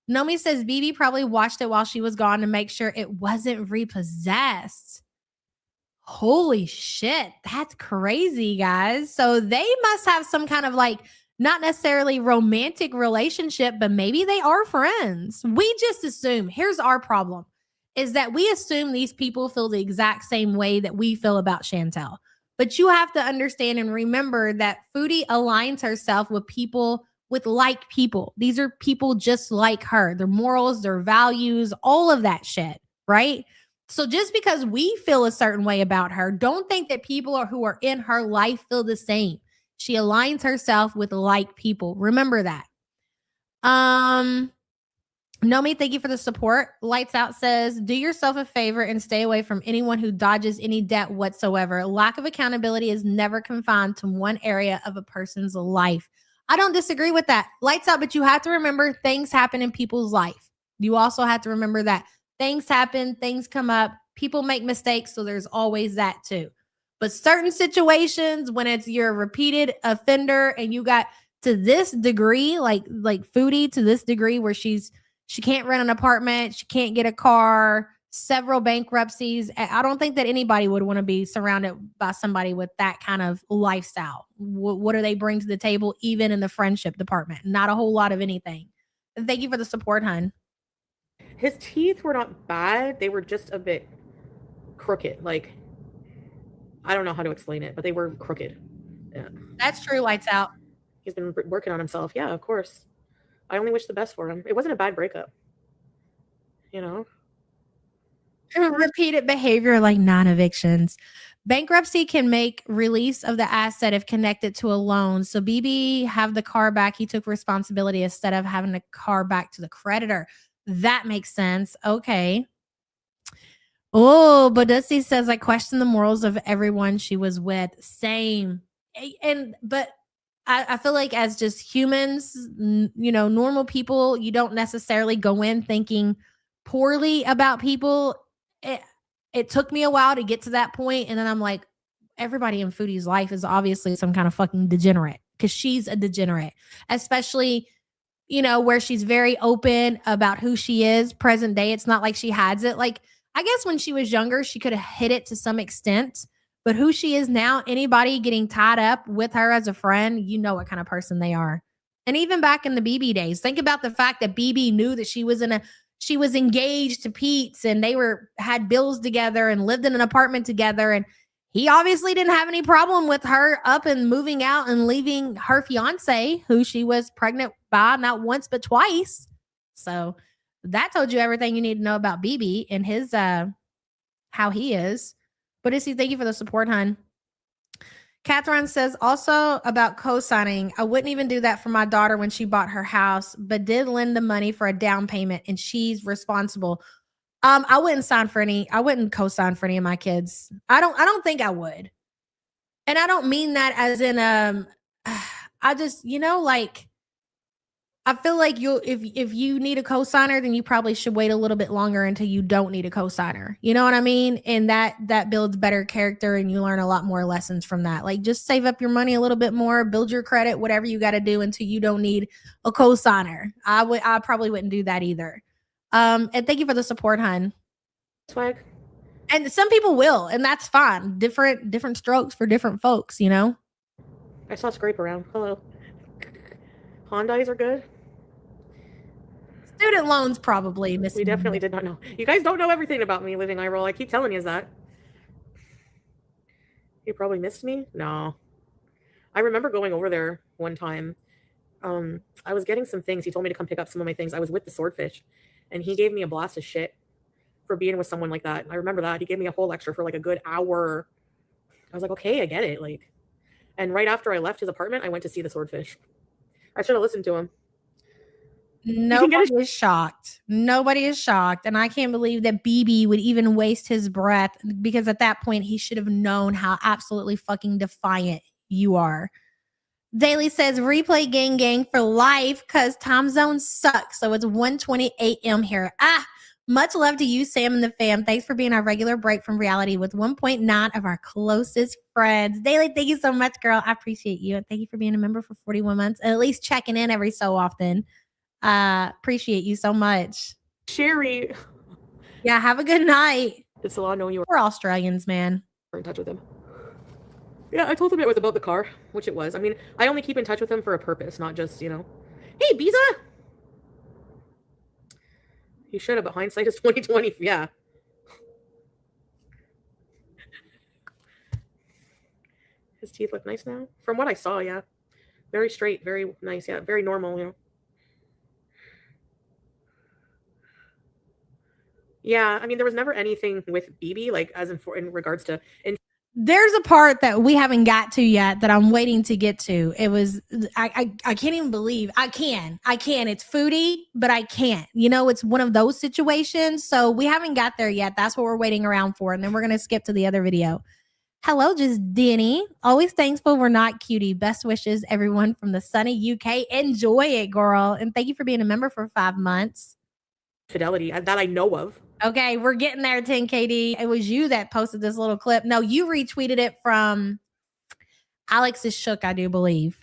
[SPEAKER 4] Nomi says BB probably watched it while she was gone to make sure it wasn't repossessed. Holy shit. That's crazy, guys. So they must have some kind of like, not necessarily romantic relationship, but maybe they are friends. We just assume. Here's our problem is that we assume these people feel the exact same way that we feel about Chantel. But you have to understand and remember that Foodie aligns herself with people, with like people. These are people just like her, their morals, their values, all of that shit, right? So just because we feel a certain way about her, don't think that people who are in her life feel the same. She aligns herself with like people. Remember that. Nomi, thank you for the support. Lights Out says, do yourself a favor and stay away from anyone who dodges any debt whatsoever. Lack of accountability is never confined to one area of a person's life. I don't disagree with that. Lights Out, but you have to remember things happen in people's life. You also have to remember that things happen, things come up, people make mistakes, so there's always that too. But certain situations, when it's your repeated offender and you got to this degree, like Foodie to this degree where she can't rent an apartment, she can't get a car, several bankruptcies. I don't think that anybody would want to be surrounded by somebody with that kind of lifestyle. What do they bring to the table, even in the friendship department? Not a whole lot of anything. Thank you for the support, hun.
[SPEAKER 6] His teeth were not bad. They were just a bit crooked. Like, I don't know how to explain it, but they were crooked. Yeah.
[SPEAKER 4] That's true, Lights Out.
[SPEAKER 6] He's been working on himself. Yeah, of course. I only wish the best for him. It wasn't a bad breakup. You know?
[SPEAKER 4] Repeated behavior like non-evictions. Bankruptcy can make release of the asset if connected to a loan. So BB have the car back. He took responsibility instead of having the car back to the creditor. That makes sense. Okay. Oh, Bodussi says, I question the morals of everyone she was with. Same. But I feel like as just humans, normal people, you don't necessarily go in thinking poorly about people. It took me a while to get to that point, and then I'm like, everybody in Foodie's life is obviously some kind of fucking degenerate because she's a degenerate, especially where she's very open about who she is present day. It's not like she hides it. Like, I guess when she was younger, she could have hid it to some extent, but who she is now, anybody getting tied up with her as a friend, you know what kind of person they are. And even back in the BB days, think about the fact that BB knew that she was engaged to Pete's and they had bills together and lived in an apartment together. And he obviously didn't have any problem with her up and moving out and leaving her fiance, who she was pregnant by not once, but twice. So that told you everything you need to know about BB and his, how he is. But Issy, thank you for the support, hun. Catherine says also about co-signing. I wouldn't even do that for my daughter when she bought her house, but did lend the money for a down payment and she's responsible. I wouldn't co-sign for any of my kids. I don't think I would. And I don't mean that as in, I just, I feel like if you need a cosigner, then you probably should wait a little bit longer until you don't need a cosigner. You know what I mean? And that builds better character and you learn a lot more lessons from that. Like, just save up your money a little bit more, build your credit, whatever you got to do until you don't need a cosigner. I probably wouldn't do that either. And thank you for the support, hun.
[SPEAKER 6] Swag.
[SPEAKER 4] And some people will, and that's fine. Different strokes for different folks,
[SPEAKER 6] I saw Scrape around. Hello. Hondas are good.
[SPEAKER 4] Student loans probably.
[SPEAKER 6] We definitely did not know. You guys don't know everything about me living iRoll. I keep telling you that. You probably missed me? No. I remember going over there one time. I was getting some things. He told me to come pick up some of my things. I was with the Swordfish, and he gave me a blast of shit for being with someone like that. I remember that. He gave me a whole lecture for like a good hour. I was like, okay, I get it. And right after I left his apartment, I went to see the Swordfish. I should have listened to him.
[SPEAKER 4] Nobody is shocked. Nobody is shocked. And I can't believe that BB would even waste his breath, because at that point he should have known how absolutely fucking defiant you are. Daily says replay gang for life because time zones suck. So it's 1:20 a.m. here. Much love to you, Sam and the fam. Thanks for being our regular break from reality with 1.9 of our closest friends. Daily, thank you so much, girl. I appreciate you. And thank you for being a member for 41 months and at least checking in every so often. Appreciate you so much.
[SPEAKER 6] Sherry.
[SPEAKER 4] Yeah, have a good night.
[SPEAKER 6] Did Salah know you
[SPEAKER 4] We're Australians, man.
[SPEAKER 6] were in touch with him? Yeah, I told him it was about the car, which it was. I mean, I only keep in touch with him for a purpose, not just, you know, hey, Biza! You should have, but hindsight is 2020. Yeah. His teeth look nice now. From what I saw, yeah. Very straight, very nice, yeah. Very normal, you know. Yeah, I mean, there was never anything with BB, like, as in regards to...
[SPEAKER 4] There's a part that we haven't got to yet that I'm waiting to get to. It was, I can't even believe, I can. It's Foodie, but I can't. You know, it's one of those situations. So we haven't got there yet. That's what we're waiting around for. And then we're going to skip to the other video. Hello, just Denny. Always thankful we're not cutie. Best wishes, everyone from the sunny UK. Enjoy it, girl. And thank you for being a member for 5 months.
[SPEAKER 6] Fidelity, that I know of.
[SPEAKER 4] Okay, we're getting there, 10KD. It was you that posted this little clip. No, you retweeted it from Alex is shook, I do believe.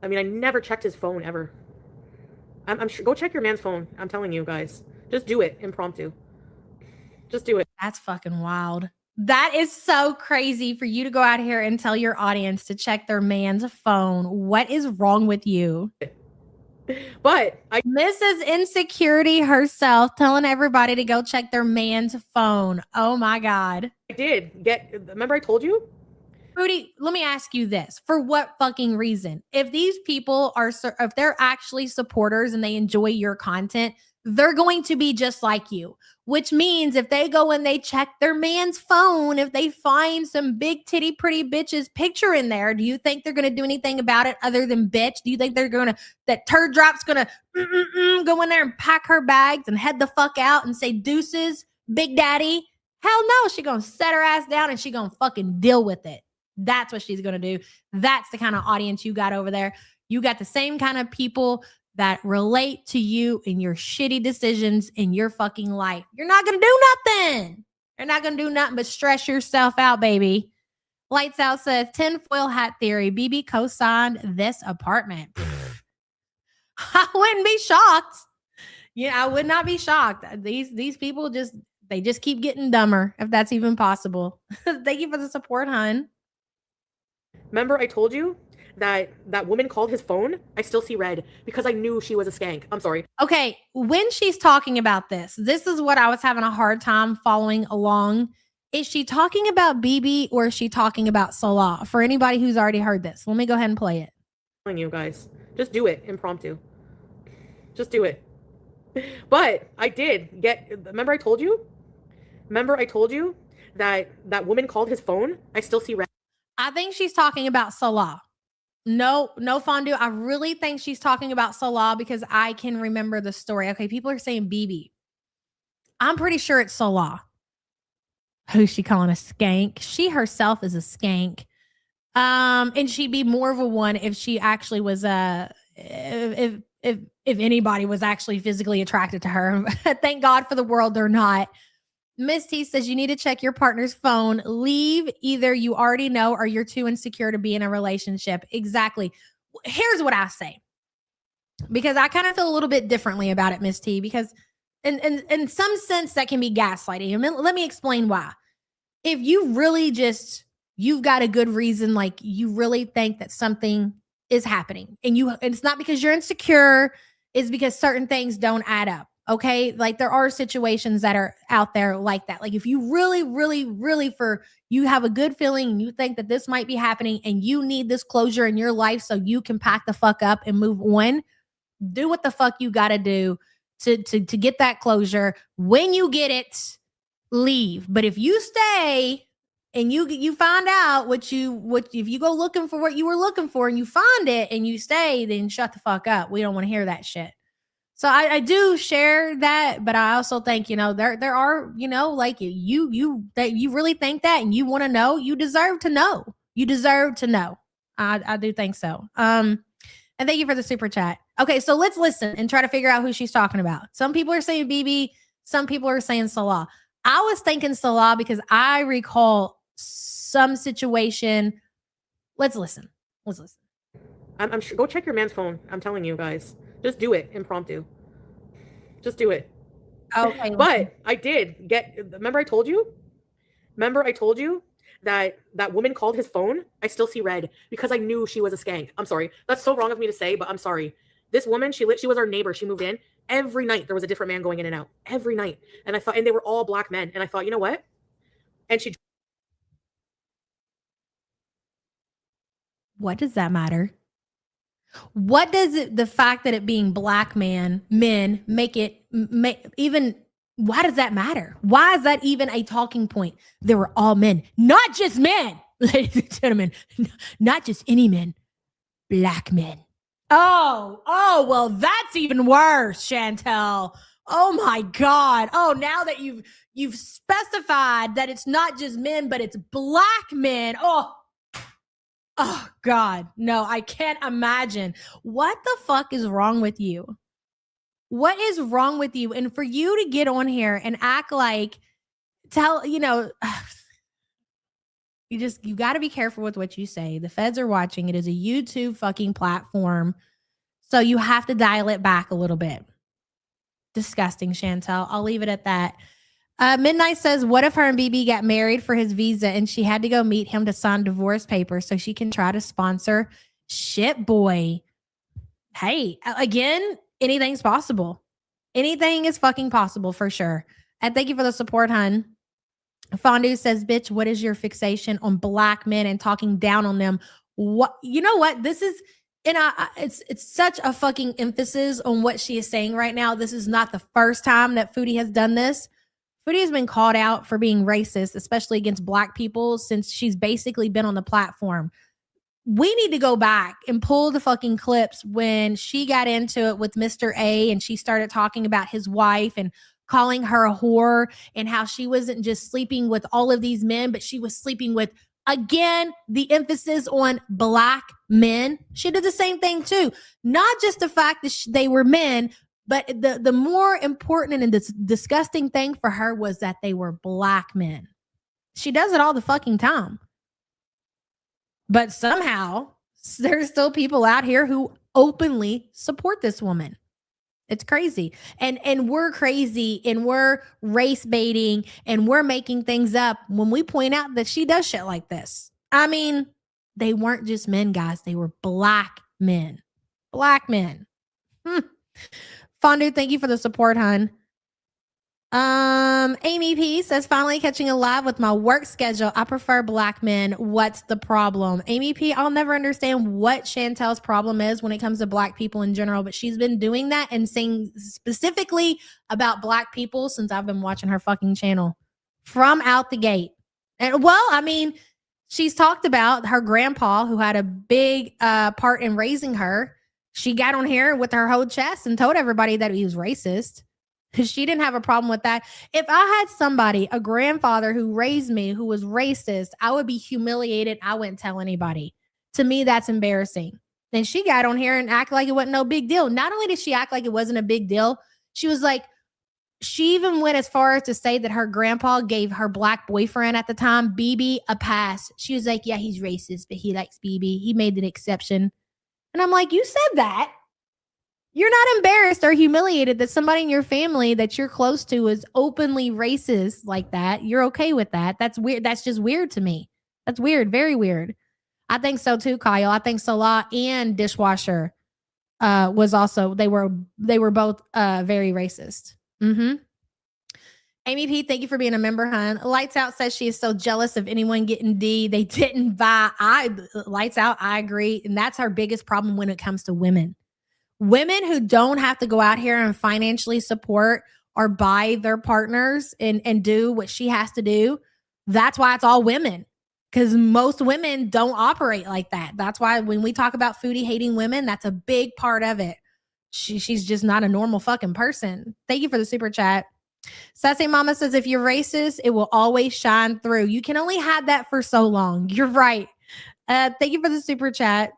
[SPEAKER 6] I mean, I never checked his phone ever. I'm sure. Go check your man's phone. I'm telling you guys. Just do it impromptu. Just do it.
[SPEAKER 4] That's fucking wild. That is so crazy for you to go out here and tell your audience to check their man's phone. What is wrong with you?
[SPEAKER 6] But
[SPEAKER 4] Mrs. Insecurity herself telling everybody to go check their man's phone. Oh my God.
[SPEAKER 6] I did remember I told you?
[SPEAKER 4] Foodie, let me ask you this. For what fucking reason? If these people are, if they're actually supporters and they enjoy your content, they're going to be just like you, which means if they go and they check their man's phone, if they find some big titty pretty bitch's picture in there, do you think they're going to do anything about it other than bitch? Do you think they're going to, that turd drop's going to go in there and pack her bags and head the fuck out and say deuces, big daddy? Hell no, she going to set her ass down and she going to fucking deal with it. That's what she's going to do. That's the kind of audience you got over there. You got the same kind of people that relate to you in your shitty decisions in your fucking life. You're not going to do nothing. You're not going to do nothing but stress yourself out, baby. Lights Out says, tinfoil hat theory. BB co-signed this apartment. I wouldn't be shocked. Yeah, I would not be shocked. These people just keep getting dumber, if that's even possible. Thank you for the support, hun.
[SPEAKER 6] Remember I told you that woman called his phone? I still see red because I knew she was a skank. I'm sorry.
[SPEAKER 4] Okay, when she's talking about this is what I was having a hard time following along. Is she talking about BB or is she talking about Salah? For anybody who's already heard this, let me go ahead and play it.
[SPEAKER 6] I'm telling you guys, just do it impromptu. Just do it. But I did remember I told you? Remember I told you that woman called his phone? I still see red.
[SPEAKER 4] I think she's talking about Salah. No fondue. I really think she's talking about Salah because I can remember the story. Okay, people are saying BB. I'm pretty sure it's Salah. Who's she calling a skank? She herself is a skank. And she'd be more of a one if she actually was if anybody was actually physically attracted to her. Thank God for the world they're not. Miss T says you need to check your partner's phone. Leave. Either you already know or you're too insecure to be in a relationship. Exactly. Here's what I say. Because I kind of feel a little bit differently about it, Miss T, because in some sense that can be gaslighting. I mean, let me explain why. If you really you've got a good reason, like you really think that something is happening and it's not because you're insecure, it's because certain things don't add up. Okay. Like there are situations that are out there like that. Like if you really, really, really you have a good feeling and you think that this might be happening and you need this closure in your life so you can pack the fuck up and move on, do what the fuck you got to do to get that closure. When you get it, leave. But if you stay and you find out if you go looking for what you were looking for and you find it and you stay, then shut the fuck up. We don't want to hear that shit. So I do share that, but I also think, there are, like you really think that and you want to know, you deserve to know. You deserve to know. I do think so. And thank you for the super chat. Okay, so let's listen and try to figure out who she's talking about. Some people are saying BB, some people are saying Salah. I was thinking Salah because I recall some situation. Let's listen.
[SPEAKER 6] I'm sure. Go check your man's phone. I'm telling you guys. Just do it impromptu. Just do it.
[SPEAKER 4] Okay.
[SPEAKER 6] But I did get. Remember I told you that that woman called his phone. I still see red because I knew she was a skank. I'm sorry. That's so wrong of me to say, but I'm sorry. This woman, she was our neighbor. She moved in. Every night there was a different man going in and out. Every night. And I thought, and they were all black men. And I thought, you know what? And she.
[SPEAKER 4] What does that matter? What does it, the fact that it being black men make it even, why does that matter? Why is that even a talking point? They were all men, not just men, ladies and gentlemen, not just any men, black men. Oh, well, that's even worse, Chantel. Oh my God. Oh, now that you've specified that it's not just men, but it's black men. Oh God, no, I can't imagine. What the fuck is wrong with you? What is wrong with you? And for you to get on here and act like, you got to be careful with what you say. The feds are watching. It is a YouTube fucking platform. So you have to dial it back a little bit. Disgusting, Chantel. I'll leave it at that. Midnight says, what if her and BB got married for his visa and she had to go meet him to sign divorce papers so she can try to sponsor Shit Boy? Hey, again, anything's possible. Anything is fucking possible for sure. And thank you for the support, hun. Fondue says, bitch, what is your fixation on black men and talking down on them? What, you know what? This is, and it's such a fucking emphasis on what she is saying right now. This is not the first time that Foodie has done this. Foodie has been called out for being racist, especially against black people, since she's basically been on the platform. We need to go back and pull the fucking clips when she got into it with Mr. A and she started talking about his wife and calling her a whore and how she wasn't just sleeping with all of these men, but she was sleeping with, again, the emphasis on black men. She did the same thing too. Not just the fact that they were men, but the more important and disgusting thing for her was that they were black men. She does it all the fucking time. But somehow there's still people out here who openly support this woman. It's crazy. And we're crazy and we're race baiting and we're making things up when we point out that she does shit like this. I mean, they weren't just men, guys. They were black men. Black men. Fondue, thank you for the support, hun. Amy P says, finally catching a live with my work schedule. I prefer black men. What's the problem? Amy P, I'll never understand what Chantel's problem is when it comes to black people in general, but she's been doing that and saying specifically about black people since I've been watching her fucking channel from out the gate. And well, I mean, she's talked about her grandpa who had a big part in raising her. She got on here with her whole chest and told everybody that he was racist. She didn't have a problem with that. If I had somebody, a grandfather who raised me, who was racist, I would be humiliated. I wouldn't tell anybody. To me, that's embarrassing. And she got on here and acted like it wasn't no big deal. Not only did she act like it wasn't a big deal, she was like, she even went as far as to say that her grandpa gave her black boyfriend at the time, BB, a pass. She was like, yeah, he's racist, but he likes BB. He made an exception. And I'm like, you said that? You're not embarrassed or humiliated that somebody in your family that you're close to is openly racist like that. You're okay with that. That's weird. That's just weird to me. That's weird. Very weird. I think so too, Kyle. I think Salah and Dishwasher was also, they were both very racist. Amy P, thank you for being a member, hun. Lights Out says she is so jealous of anyone getting D. They didn't buy. Lights Out, I agree. And that's our biggest problem when it comes to women. Women who don't have to go out here and financially support or buy their partners and do what she has to do. That's why it's all women, because most women don't operate like that. That's why when we talk about Foodie hating women, that's a big part of it. She's just not a normal fucking person. Thank you for the super chat. Sassy Mama says, if you're racist, it will always shine through. You can only hide that for so long. You're right. Thank you for the super chat.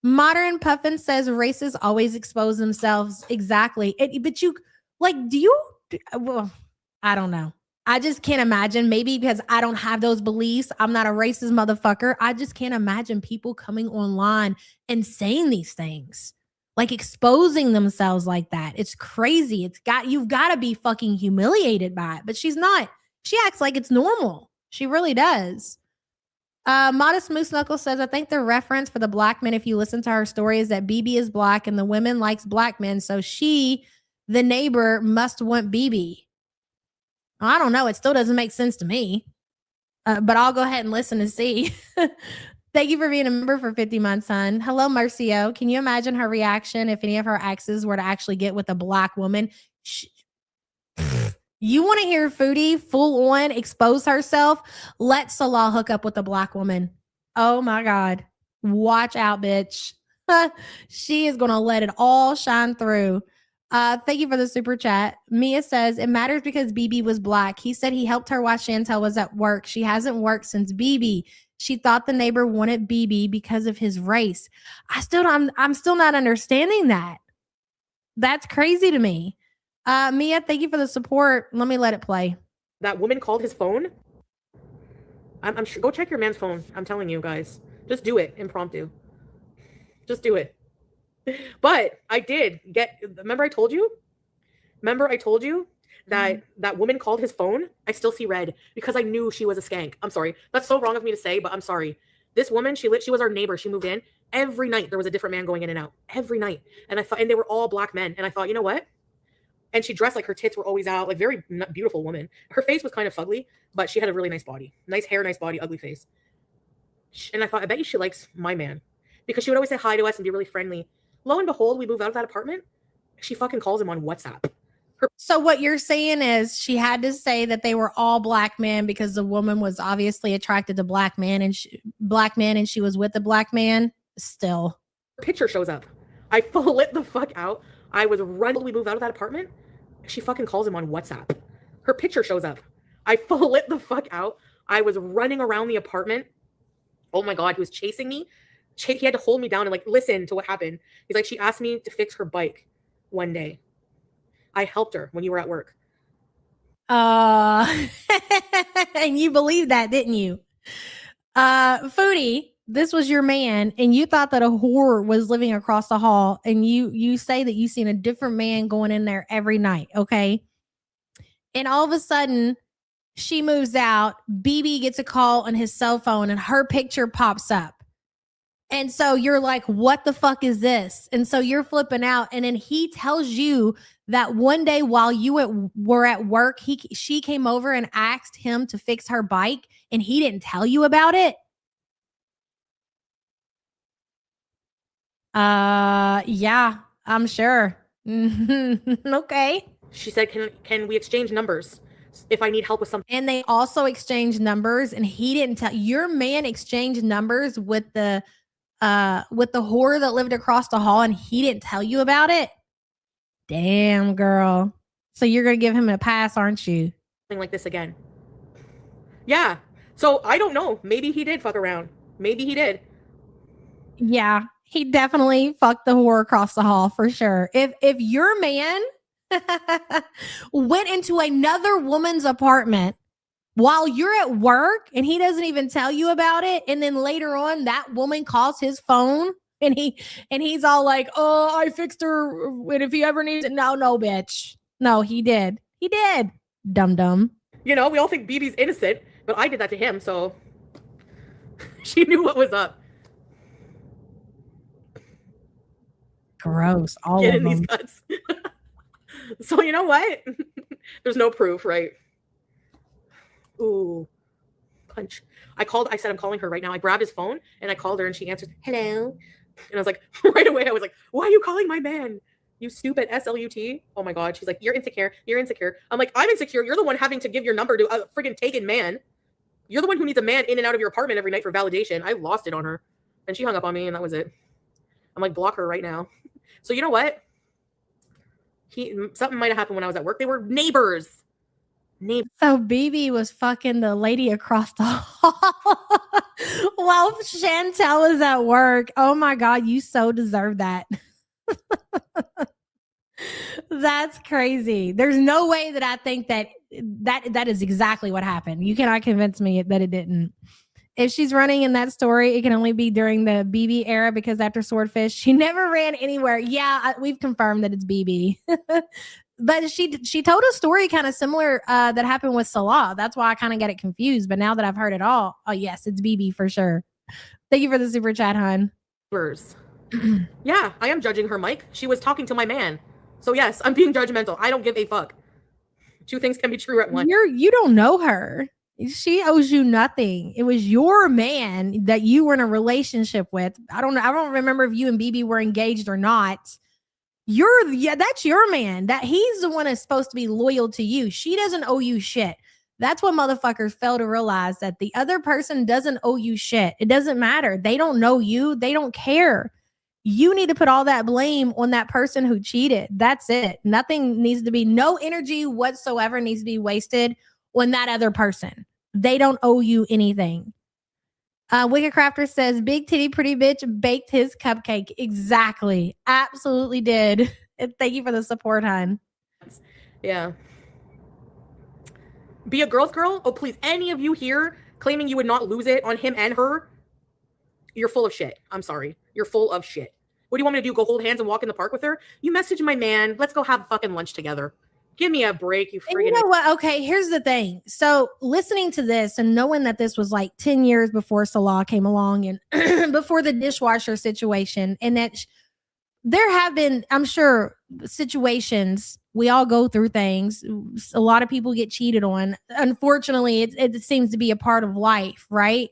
[SPEAKER 4] Modern Puffin says racists always expose themselves. Exactly. But you, like, well, I don't know. I just can't imagine. Maybe because I don't have those beliefs. I'm not a racist motherfucker. I just can't imagine people coming online and saying these things, like exposing themselves like that. It's crazy. You've got to be fucking humiliated by it. But she's not. She acts like it's normal. She really does. Modest Moose Knuckles says, I think the reference for the black men, if you listen to her story, is that BB is black and the women likes black men. So she, the neighbor, must want BB. I don't know. It still doesn't make sense to me. But I'll go ahead and listen and see. Thank you for being a member for 50 months, hon. Hello, Mercio. Can you imagine her reaction if any of her exes were to actually get with a black woman? You want to hear Foodie full on expose herself? Let Salah hook up with a black woman. Oh my God. Watch out, bitch. She is going to let it all shine through. Thank you for the super chat. Mia says, it matters because BB was black. He said he helped her while Chantel was at work. She hasn't worked since BB. She thought the neighbor wanted BB because of his race. I'm still not understanding that. That's crazy to me. Mia, thank you for the support. Let me let it play.
[SPEAKER 6] That woman called his phone. I'm sure. Go check your man's phone. I'm telling you guys. Just do it. Impromptu. Just do it. But I did get. Remember I told you that that woman called his phone. I still see red because I knew she was a skank. I'm sorry. That's so wrong of me to say, but I'm sorry. This woman, she was our neighbor. She moved in. Every night there was a different man going in and out. Every night. And they were all black men. And I thought, you know what? And she dressed like her tits were always out, like very beautiful woman. Her face was kind of fugly, but she had a really nice body. Nice hair, nice body, ugly face. And I thought, I bet you she likes my man. Because she would always say hi to us and be really friendly. Lo and behold, we move out of that apartment. She fucking calls him on WhatsApp.
[SPEAKER 4] So what you're saying is she had to say that they were all black men because the woman was obviously attracted to black men and she was with the black man still.
[SPEAKER 6] Her picture shows up. I flipped the fuck out. I was running. We move out of that apartment. She fucking calls him on WhatsApp. Her picture shows up. I flipped the fuck out. I was running around the apartment. Oh my God, he was chasing me. He had to hold me down and like listen to what happened. He's like, she asked me to fix her bike one day. I helped her when you were at work.
[SPEAKER 4] And you believed that, didn't you? Foodie, this was your man, and you thought that a whore was living across the hall, and you say that you seen a different man going in there every night, okay? And all of a sudden, she moves out. BB gets a call on his cell phone, and her picture pops up. And so you're like, what the fuck is this? And so you're flipping out. And then he tells you that one day while you were at work, she came over and asked him to fix her bike, and he didn't tell you about it. Yeah, I'm sure. Okay.
[SPEAKER 6] She said, can we exchange numbers if I need help with something?
[SPEAKER 4] And they also exchanged numbers, and he didn't tell your man exchanged numbers with the whore that lived across the hall, and he didn't tell you about it. Damn, girl. So you're gonna give him a pass, aren't you?
[SPEAKER 6] Something like this again. Yeah. So I don't know. Maybe he did fuck around. Maybe he did.
[SPEAKER 4] Yeah, he definitely fucked the whore across the hall for sure. If your man went into another woman's apartment while you're at work and he doesn't even tell you about it, and then later on that woman calls his phone and he's all like, oh, I fixed her, and if he ever needs it, no, bitch. No, he did. Dum.
[SPEAKER 6] You know, we all think BB's innocent, but I did that to him, so she knew what was up.
[SPEAKER 4] Gross. All
[SPEAKER 6] Get
[SPEAKER 4] of
[SPEAKER 6] in these
[SPEAKER 4] them.
[SPEAKER 6] cuts. So you know what? There's no proof, right? Ooh, punch. I said, I'm calling her right now. I grabbed his phone and I called her and she answered, hello. And I was like, right away, I was like, why are you calling my man? You stupid SLUT. Oh my God. She's like, you're insecure. I'm like, I'm insecure. You're the one having to give your number to a friggin' taken man. You're the one who needs a man in and out of your apartment every night for validation. I lost it on her. And she hung up on me and that was it. I'm like, block her right now. So you know what? Something might have happened when I was at work. They were neighbors.
[SPEAKER 4] So BB was fucking the lady across the hall. While Chantel is at work. Oh my God, you so deserve that. That's crazy. There's no way that I think that is exactly what happened. You cannot convince me that it didn't. If she's running in that story, it can only be during the BB era because after Swordfish, she never ran anywhere. Yeah, we've confirmed that it's BB. But she told a story kind of similar that happened with Salah. That's why I kind of got it confused. But now that I've heard it all, oh yes, it's BB for sure. Thank you for the super chat, hon.
[SPEAKER 6] Yeah, I am judging her, Mike. She was talking to my man. So yes, I'm being judgmental. I don't give a fuck. Two things can be true at once.
[SPEAKER 4] You don't know her. She owes you nothing. It was your man that you were in a relationship with. I don't know. I don't remember if you and BB were engaged or not. That's your man. That he's the one that's supposed to be loyal to you. She doesn't owe you shit. That's what motherfuckers fail to realize, that the other person doesn't owe you shit. It doesn't matter. They don't know you. They don't care. You need to put all that blame on that person who cheated. That's it. Nothing needs to be, no energy whatsoever needs to be wasted on that other person. They don't owe you anything. Wicked Crafter says, big titty pretty bitch baked his cupcake. Exactly. Absolutely did. And thank you for the support, hon.
[SPEAKER 6] Yeah. Be a girl's girl? Oh, please. Any of you here claiming you would not lose it on him and her? You're full of shit. I'm sorry. You're full of shit. What do you want me to do? Go hold hands and walk in the park with her? You message my man. Let's go have fucking lunch together. Give me a break, you freaking.
[SPEAKER 4] You know what? Okay, here's the thing. So listening to this and knowing that this was like 10 years before Salah came along and before the dishwasher situation, and that there have been, I'm sure, situations. We all go through things. A lot of people get cheated on. Unfortunately, it seems to be a part of life, right?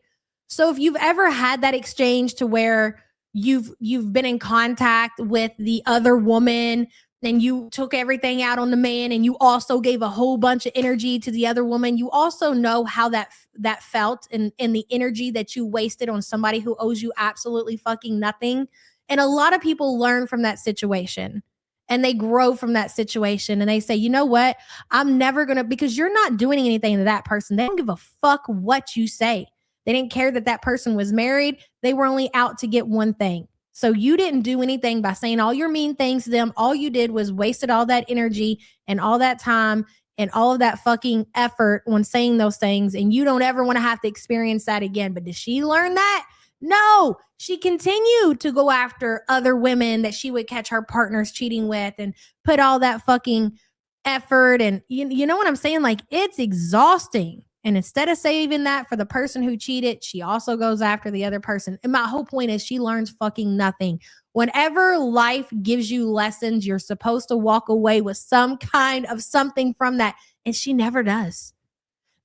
[SPEAKER 4] So if you've ever had that exchange to where you've been in contact with the other woman and you took everything out on the man and you also gave a whole bunch of energy to the other woman, you also know how that felt and the energy that you wasted on somebody who owes you absolutely fucking nothing. And a lot of people learn from that situation and they grow from that situation and they say, you know what? I'm never going to, because you're not doing anything to that person. They don't give a fuck what you say. They didn't care that that person was married. They were only out to get one thing. So you didn't do anything by saying all your mean things to them. All you did was wasted all that energy and all that time and all of that fucking effort on saying those things. And you don't ever want to have to experience that again. But did she learn that? No, she continued to go after other women that she would catch her partners cheating with and put all that fucking effort. And you know what I'm saying? Like, it's exhausting. And instead of saving that for the person who cheated, she also goes after the other person. And my whole point is she learns fucking nothing. Whenever life gives you lessons, you're supposed to walk away with some kind of something from that. And she never does.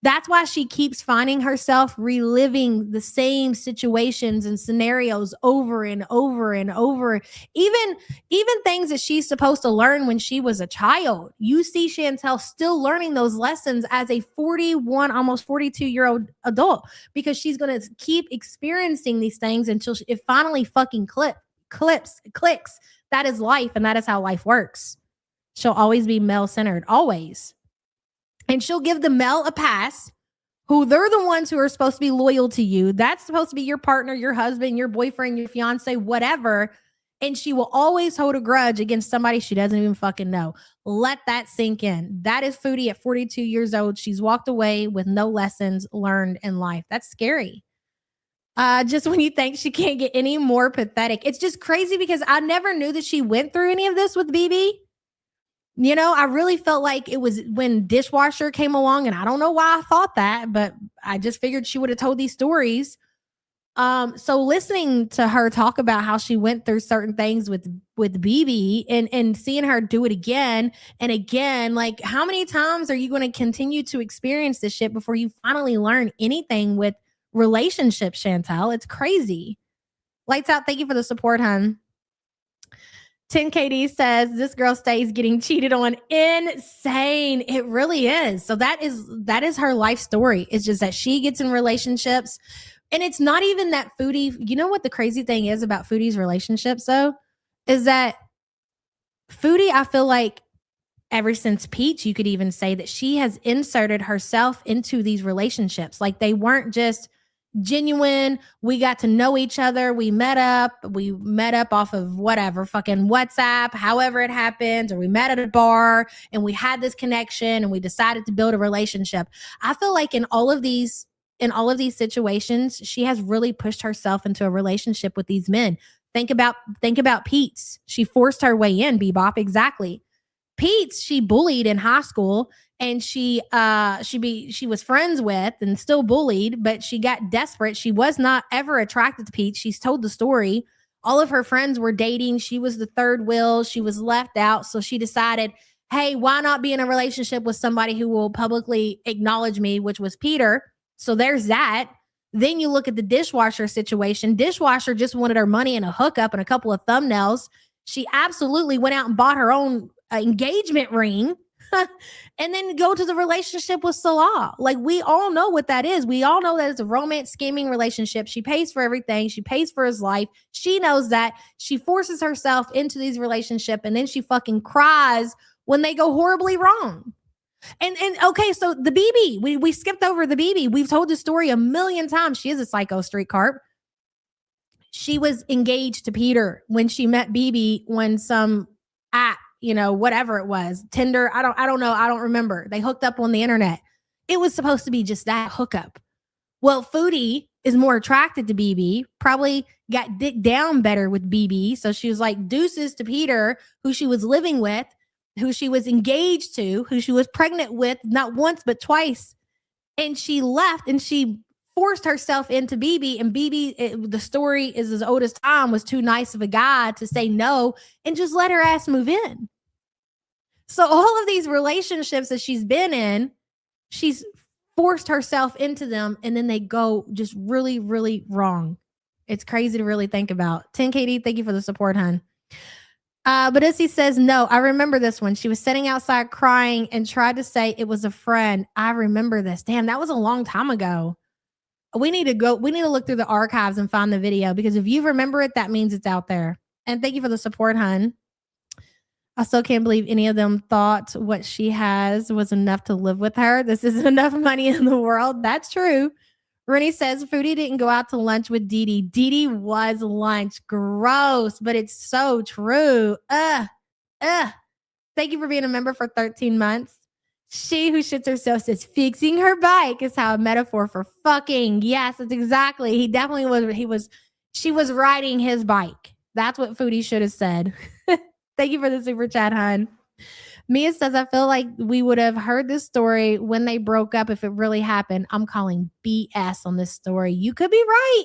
[SPEAKER 4] That's why she keeps finding herself reliving the same situations and scenarios over and over and over. Even things that she's supposed to learn when she was a child. You see Chantel still learning those lessons as a 41, almost 42-year-old adult, because she's going to keep experiencing these things until it finally fucking clicks. That is life, and that is how life works. She'll always be male-centered, always. And she'll give the male a pass, who they're the ones who are supposed to be loyal to you. That's supposed to be your partner, your husband, your boyfriend, your fiance, whatever. And she will always hold a grudge against somebody she doesn't even fucking know. Let that sink in. That is Foodie at 42 years old. She's walked away with no lessons learned in life. That's scary. Just when you think she can't get any more pathetic. It's just crazy because I never knew that she went through any of this with BB. You know, I really felt like it was when Dishwasher came along, and I don't know why I thought that, but I just figured she would have told these stories. So listening to her talk about how she went through certain things with BB and seeing her do it again and again, like, how many times are you going to continue to experience this shit before you finally learn anything with relationships, Chantel? It's crazy. Lights out. Thank you for the support, hon. 10KD says this girl stays getting cheated on. Insane. It really is. So that is her life story. It's just that she gets in relationships, and it's not even that Foodie. You know what the crazy thing is about Foodie's relationships though, is that Foodie, I feel like ever since Peach, you could even say that she has inserted herself into these relationships. Like, they weren't just, genuine. We got to know each other. We met up off of whatever, fucking WhatsApp, however it happens, or we met at a bar and we had this connection and we decided to build a relationship. I feel like in all of these situations, she has really pushed herself into a relationship with these men. Think about Pete's. She forced her way in, Bebop. Exactly. Pete's, she bullied in high school, and she was friends with and still bullied, but she got desperate. She was not ever attracted to Pete. She's told the story. All of her friends were dating. She was the third wheel. She was left out. So she decided, hey, why not be in a relationship with somebody who will publicly acknowledge me, which was Peter. So there's that. Then you look at the dishwasher situation. Dishwasher just wanted her money and a hookup and a couple of thumbnails. She absolutely went out and bought her own engagement ring and then go to the relationship with Salah. Like, we all know what that is. We all know that it's a romance scheming relationship. She pays for everything. She pays for his life. She knows that. She forces herself into these relationships, and then she fucking cries when they go horribly wrong. And okay, so the BB, we skipped over the BB. We've told the story a million times. She is a psycho street carp. She was engaged to Peter when she met BB when some app, whatever it was, Tinder. I don't know. I don't remember. They hooked up on the internet. It was supposed to be just that hookup. Well, Foodie is more attracted to BB, probably got dick down better with BB. So she was like deuces to Peter, who she was living with, who she was engaged to, who she was pregnant with, not once, but twice. And she left and she forced herself into BB. And BB, the story is as old as time, was too nice of a guy to say no and just let her ass move in. So all of these relationships that she's been in, she's forced herself into them, and then they go just really, really wrong. It's crazy to really think about. 10KD, thank you for the support, hun. But as he says, no, I remember this one. She was sitting outside crying and tried to say it was a friend. I remember this. Damn, that was a long time ago. We need to look through the archives and find the video, because if you remember it, that means it's out there. And thank you for the support, hun. I still can't believe any of them thought what she has was enough to live with her. This isn't enough money in the world. That's true. Rennie says Foodie didn't go out to lunch with Dee Dee. Dee Dee was lunch. Gross, but it's so true. Thank you for being a member for 13 months. She who shits herself says fixing her bike is how a metaphor for fucking. Yes, that's exactly. He definitely was. She was riding his bike. That's what Foodie should have said. Thank you for the super chat, hun. Mia says, I feel like we would have heard this story when they broke up if it really happened. I'm calling BS on this story. You could be right.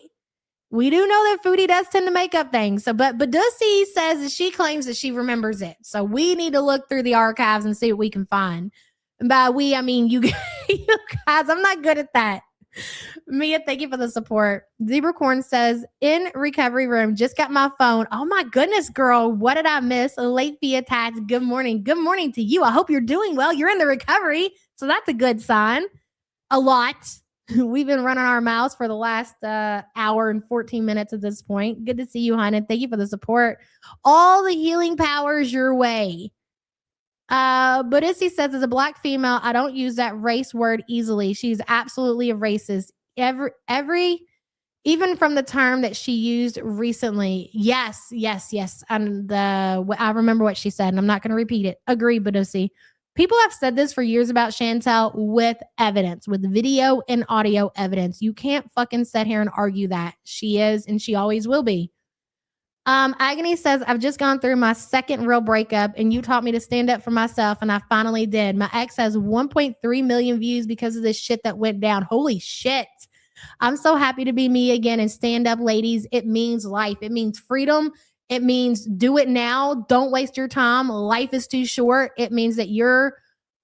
[SPEAKER 4] We do know that Foodie does tend to make up things. So, but Dussy says that she claims that she remembers it. So we need to look through the archives and see what we can find. And by we, I mean you, you guys. I'm not good at that. Mia, thank you for the support. Zebracorn says, in recovery room, just got my phone. Oh my goodness, girl. What did I miss? A late fee attached. Good morning. Good morning to you. I hope you're doing well. You're in the recovery. So that's a good sign. A lot. We've been running our mouths for the last hour and 14 minutes at this point. Good to see you, hon. And thank you for the support. All the healing powers your way. But as he says, as a Black female, I don't use that race word easily. She's absolutely a racist. Even from the term that she used recently. Yes. And I remember what she said, and I'm not going to repeat it. Agree, Badusi. People have said this for years about Chantel with evidence, with video and audio evidence. You can't fucking sit here and argue that. She is, and she always will be. Agony says, I've just gone through my second real breakup, and you taught me to stand up for myself, and I finally did. My ex has 1.3 million views because of this shit that went down. Holy shit. I'm so happy to be me again and stand up, ladies. It means life. It means freedom. It means do it now. Don't waste your time. Life is too short. It means that your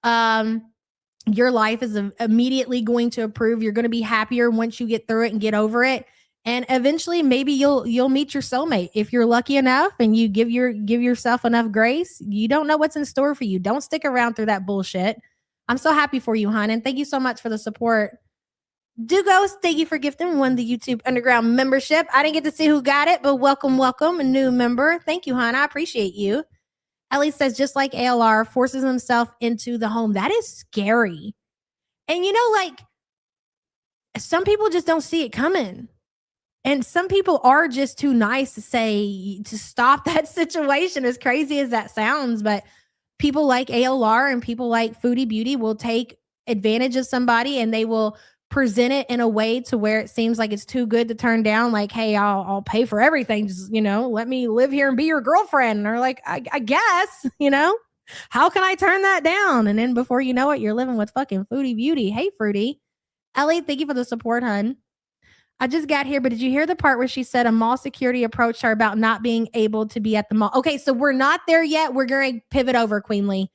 [SPEAKER 4] life is immediately going to improve. You're going to be happier once you get through it and get over it. And eventually, maybe you'll meet your soulmate if you're lucky enough and you give yourself enough grace. You don't know what's in store for you. Don't stick around through that bullshit. I'm so happy for you, hon, and thank you so much for the support. Dugos, thank you for gifting one the YouTube Underground membership. I didn't get to see who got it, but welcome, a new member. Thank you, hon. I appreciate you. Ellie says, just like ALR forces himself into the home. That is scary. And some people just don't see it coming. And some people are just too nice to stop that situation, as crazy as that sounds. But people like ALR and people like Foodie Beauty will take advantage of somebody, and they will present it in a way to where it seems like it's too good to turn down. Like, hey, I'll pay for everything. Just, let me live here and be your girlfriend. And they're like, I guess, how can I turn that down? And then before you know it, you're living with fucking Foodie Beauty. Hey, Fruity. Ellie, thank you for the support, hun. I just got here, but did you hear the part where she said a mall security approached her about not being able to be at the mall? Okay, so we're not there yet. We're going to pivot over, Queenly.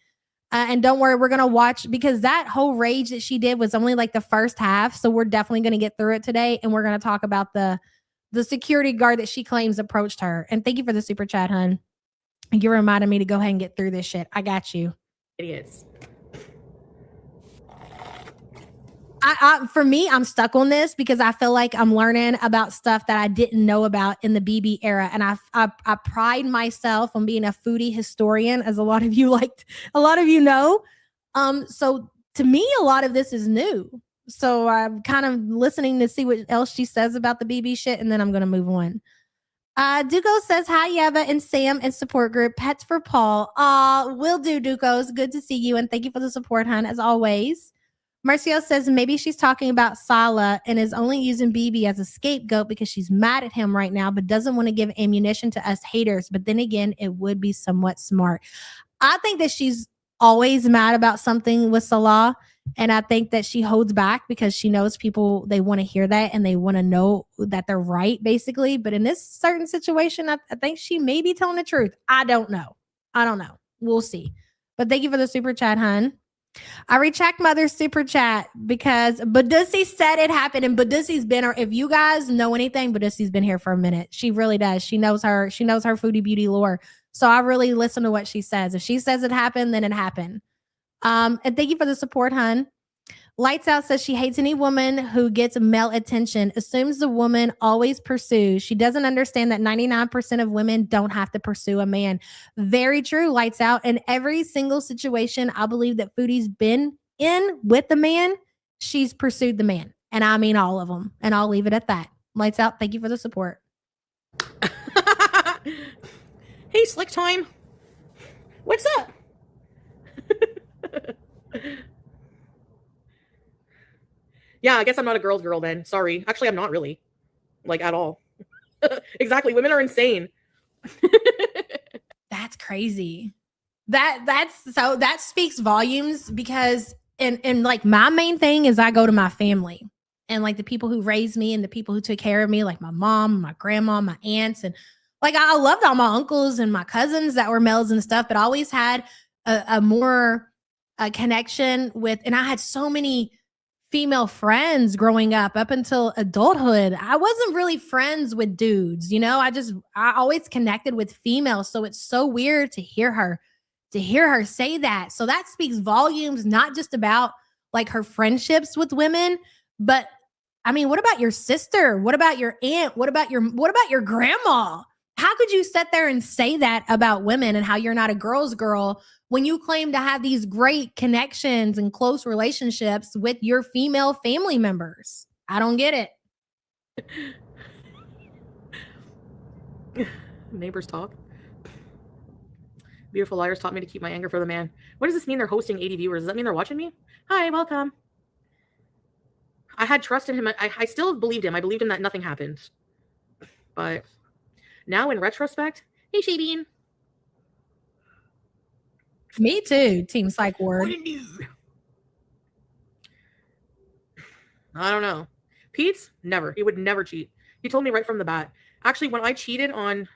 [SPEAKER 4] And don't worry, we're going to watch, because that whole rage that she did was only like the first half. So we're definitely going to get through it today. And we're going to talk about the security guard that she claims approached her. And thank you for the super chat, hun. You reminded me to go ahead and get through this shit. I got you.
[SPEAKER 6] Idiots.
[SPEAKER 4] For me, I'm stuck on this because I feel like I'm learning about stuff that I didn't know about in the BB era. And I pride myself on being a foodie historian, as a lot of you know. So to me, a lot of this is new. So I'm kind of listening to see what else she says about the BB shit, and then I'm going to move on. Duco says, hi, Yeva and Sam and support group. Pets for Paul. Will do, Ducos. Good to see you. And thank you for the support, hun, as always. Marcio says maybe she's talking about Sala and is only using BB as a scapegoat because she's mad at him right now, but doesn't want to give ammunition to us haters. But then again, it would be somewhat smart. I think that she's always mad about something with Salah. And I think that she holds back because she knows people, they want to hear that and they want to know that they're right, basically. But in this certain situation, I think she may be telling the truth. I don't know. We'll see. But thank you for the super chat, hun. I rechecked Mother's super chat because Badusi said it happened, and Badusi's been, or if you guys know anything, Badusi's been here for a minute. She really does. She knows her Foodie Beauty lore. So I really listen to what she says. If she says it happened, then it happened. And thank you for the support, hun. Lights Out says she hates any woman who gets male attention, assumes the woman always pursues. She doesn't understand that 99% of women don't have to pursue a man. Very true, Lights Out. In every single situation I believe that Foodie's been in with the man, she's pursued the man. And I mean all of them. And I'll leave it at that. Lights Out, thank you for the support.
[SPEAKER 6] Hey, Slick Time. What's up? Yeah, I guess I'm not a girl's girl then. Sorry. Actually, I'm not really. Like, at all. Exactly. Women are insane.
[SPEAKER 4] That's crazy. That speaks volumes because and like my main thing is I go to my family and like the people who raised me and the people who took care of me, like my mom, my grandma, my aunts, and like I loved all my uncles and my cousins that were males and stuff, but I always had a more connection with, and I had so many female friends growing up until adulthood. I wasn't really friends with dudes, I always connected with females. So it's so weird to hear her say that. So that speaks volumes, not just about like her friendships with women, but I mean, what about your sister? What about your aunt? What about your grandma? How could you sit there and say that about women and how you're not a girl's girl when you claim to have these great connections and close relationships with your female family members? I don't get
[SPEAKER 6] it. Neighbors talk. Beautiful Liars taught me to keep my anger for the man. What does this mean? They're hosting 80 viewers. Does that mean they're watching me? Hi, welcome. I had trust in him. I still believed him. I believed him that nothing happened. But now in retrospect, hey, Shadeen.
[SPEAKER 4] Me too, Team Psych Ward.
[SPEAKER 6] I don't know. Pete's never. He would never cheat. He told me right from the bat. Actually, when I cheated on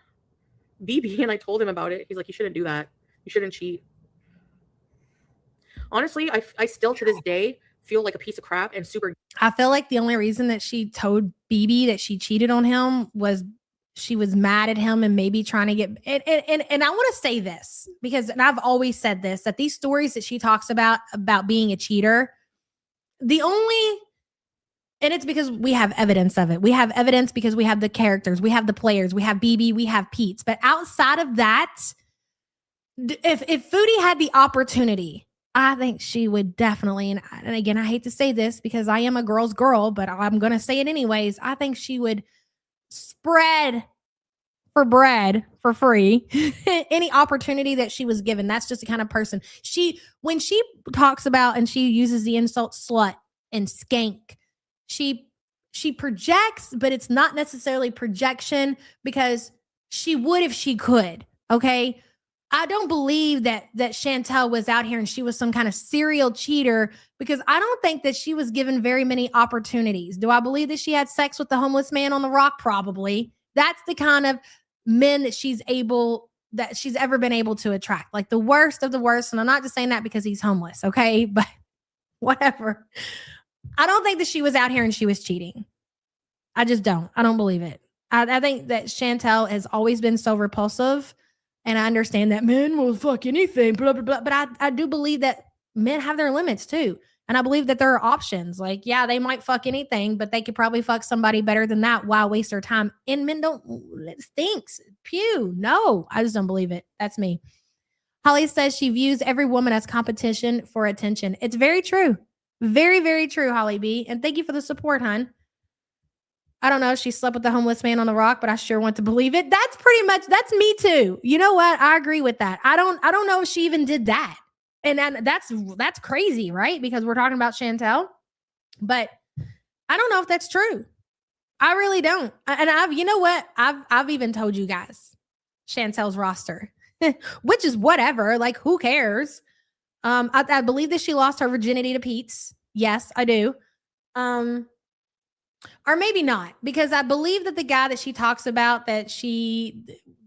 [SPEAKER 6] BB and I told him about it, he's like, you shouldn't do that. You shouldn't cheat. Honestly, I still to this day feel like a piece of crap and super.
[SPEAKER 4] I feel like the only reason that she told BB that she cheated on him was she was mad at him and maybe trying to get and I want to say this because, and I've always said this, that these stories that she talks about being a cheater, and it's because we have evidence of it. We have evidence because we have the characters, we have the players, we have BB, we have Pete's. But outside of that, if Foodie had the opportunity I think she would definitely, and again, I hate to say this because I am a girl's girl, but I'm going to say it anyways. I think she would spread for bread for free any opportunity that she was given. That's just the kind of person when she talks about and she uses the insult slut and skank, she projects, but it's not necessarily projection because she would if she could. Okay. I don't believe that Chantel was out here and she was some kind of serial cheater because I don't think that she was given very many opportunities. Do I believe that she had sex with the homeless man on the rock? Probably. That's the kind of men that she's ever been able to attract. Like the worst of the worst. And I'm not just saying that because he's homeless. Okay. But whatever. I don't think that she was out here and she was cheating. I just don't. I don't believe it. I think that Chantel has always been so repulsive. And I understand that men will fuck anything, blah, blah, blah. But I do believe that men have their limits too. And I believe that there are options. Like, yeah, they might fuck anything, but they could probably fuck somebody better than that. Why waste their time? And men don't, it stinks. Pew. No, I just don't believe it. That's me. Holly says she views every woman as competition for attention. It's very true. Very, very true, Holly B. And thank you for the support, hon. I don't know if she slept with the homeless man on the rock, but I sure want to believe it. That's me too. You know what? I agree with that. I don't know if she even did that. And that's crazy, right? Because we're talking about Chantel. But I don't know if that's true. I really don't. And you know what? I've even told you guys Chantel's roster, which is whatever. Like, who cares? I believe that she lost her virginity to Pete's. Yes, I do. Or maybe not, because I believe that the guy that she talks about that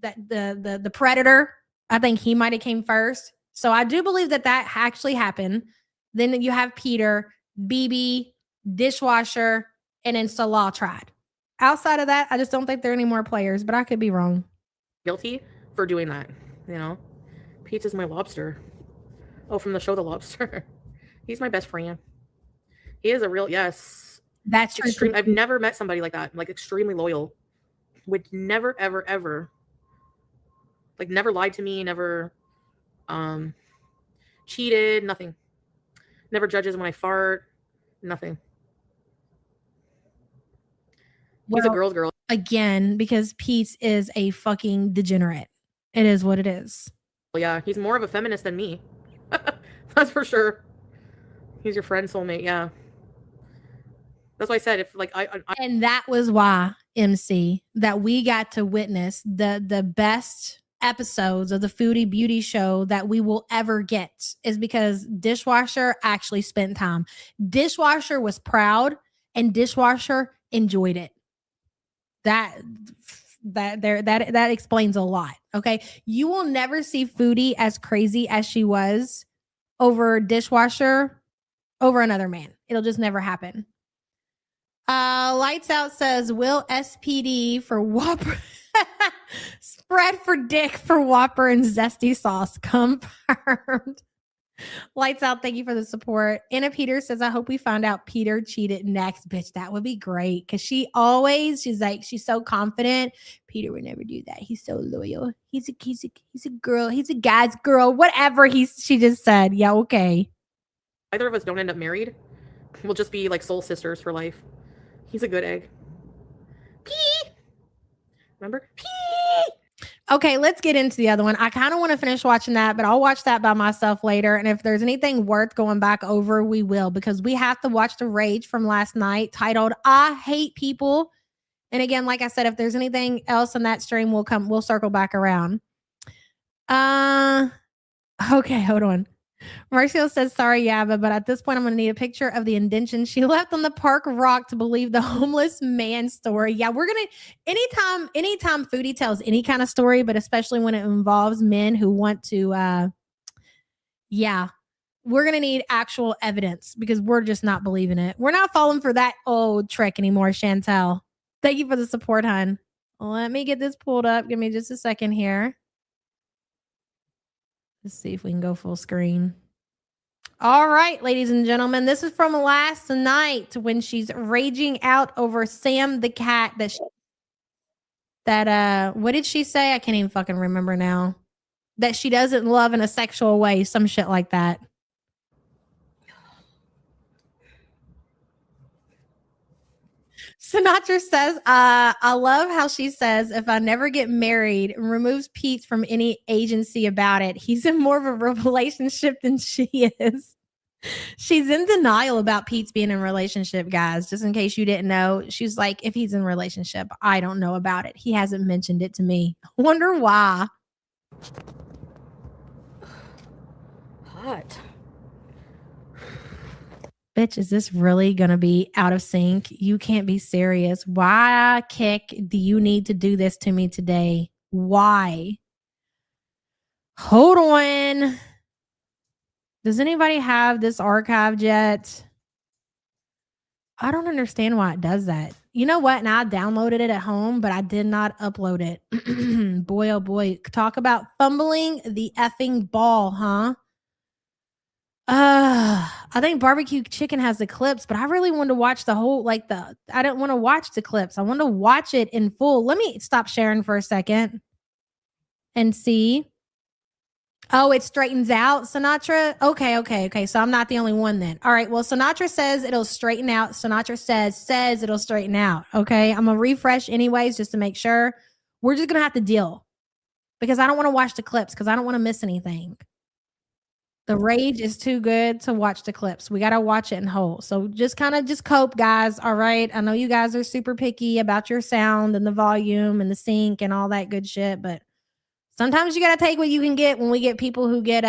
[SPEAKER 4] the predator, I think he might have came first. So I do believe that actually happened. Then you have Peter, BB, dishwasher, and then Salah tried. Outside of that, I just don't think there are any more players, but I could be wrong.
[SPEAKER 6] Guilty for doing that, you know? Pete's is my lobster. Oh, from the show The Lobster. He's my best friend. He is a real, yes.
[SPEAKER 4] That's
[SPEAKER 6] extreme. I've never met somebody like that. Like extremely loyal. Would never, ever, ever. Like never lied to me. Never cheated. Nothing. Never judges when I fart. Nothing. He's a girl's girl.
[SPEAKER 4] Again, because Pete is a fucking degenerate. It is what it is.
[SPEAKER 6] Well, yeah, he's more of a feminist than me. That's for sure. He's your friend, soulmate. Yeah. That's why I said if like I
[SPEAKER 4] and that was why, MC, that we got to witness the best episodes of the Foodie Beauty show that we will ever get is because Dishwasher actually spent time. Dishwasher was proud and Dishwasher enjoyed it. That explains a lot. Okay. You will never see Foodie as crazy as she was over Dishwasher over another man. It'll just never happen. Lights Out says, will SPD for Whopper spread for dick for Whopper and zesty sauce confirmed. Lights Out, thank you for the support. Anna Peter says, I hope we find out Peter cheated next. Bitch, that would be great. Because she's so confident. Peter would never do that. He's so loyal. He's a girl. He's a guy's girl. Whatever she just said. Yeah, okay.
[SPEAKER 6] Either of us don't end up married. We'll just be like soul sisters for life. He's a good egg. Pee! Remember? Pee!
[SPEAKER 4] Okay, let's get into the other one. I kind of want to finish watching that, but I'll watch that by myself later. And if there's anything worth going back over, we will, because we have to watch the rage from last night titled I Hate People. And again, like I said, if there's anything else in that stream, we'll circle back around. Okay, hold on. Marcio says, sorry, Yaba, but at this point, I'm going to need a picture of the indention she left on the park rock to believe the homeless man story. Yeah, we're going to, anytime Foodie tells any kind of story, but especially when it involves men who want to, we're going to need actual evidence because we're just not believing it. We're not falling for that old trick anymore, Chantel. Thank you for the support, hon. Let me get this pulled up. Give me just a second here. Let's see if we can go full screen. All right, ladies and gentlemen, this is from last night when she's raging out over Sam the cat what did she say? I can't even fucking remember now. That she doesn't love in a sexual way, some shit like that. Sinatra says, I love how she says, if I never get married, removes Pete from any agency about it. He's in more of a relationship than she is. She's in denial about Pete's being in a relationship, guys. Just in case you didn't know, she's like, if he's in a relationship, I don't know about it. He hasn't mentioned it to me. Wonder why.
[SPEAKER 6] Hot.
[SPEAKER 4] Bitch, is this really going to be out of sync? You can't be serious. Why, Kick, do you need to do this to me today? Why? Hold on. Does anybody have this archived yet? I don't understand why it does that. You know what? Now I downloaded it at home, but I did not upload it. Boy, oh boy. Talk about fumbling the effing ball, huh? I think barbecue chicken has the clips, but I really want to watch the whole, I didn't want to watch the clips. I want to watch it in full. Let me stop sharing for a second and see. Oh, it straightens out, Sinatra? Okay. So I'm not the only one then. All right. Well, Sinatra says it'll straighten out. Sinatra says it'll straighten out. Okay. I'm going to refresh anyways, just to make sure. We're just going to have to deal because I don't want to watch the clips because I don't want to miss anything. The rage is too good to watch the clips. We got to watch it in whole. So just cope, guys. All right. I know you guys are super picky about your sound and the volume and the sync and all that good shit, but sometimes you got to take what you can get when we get people who get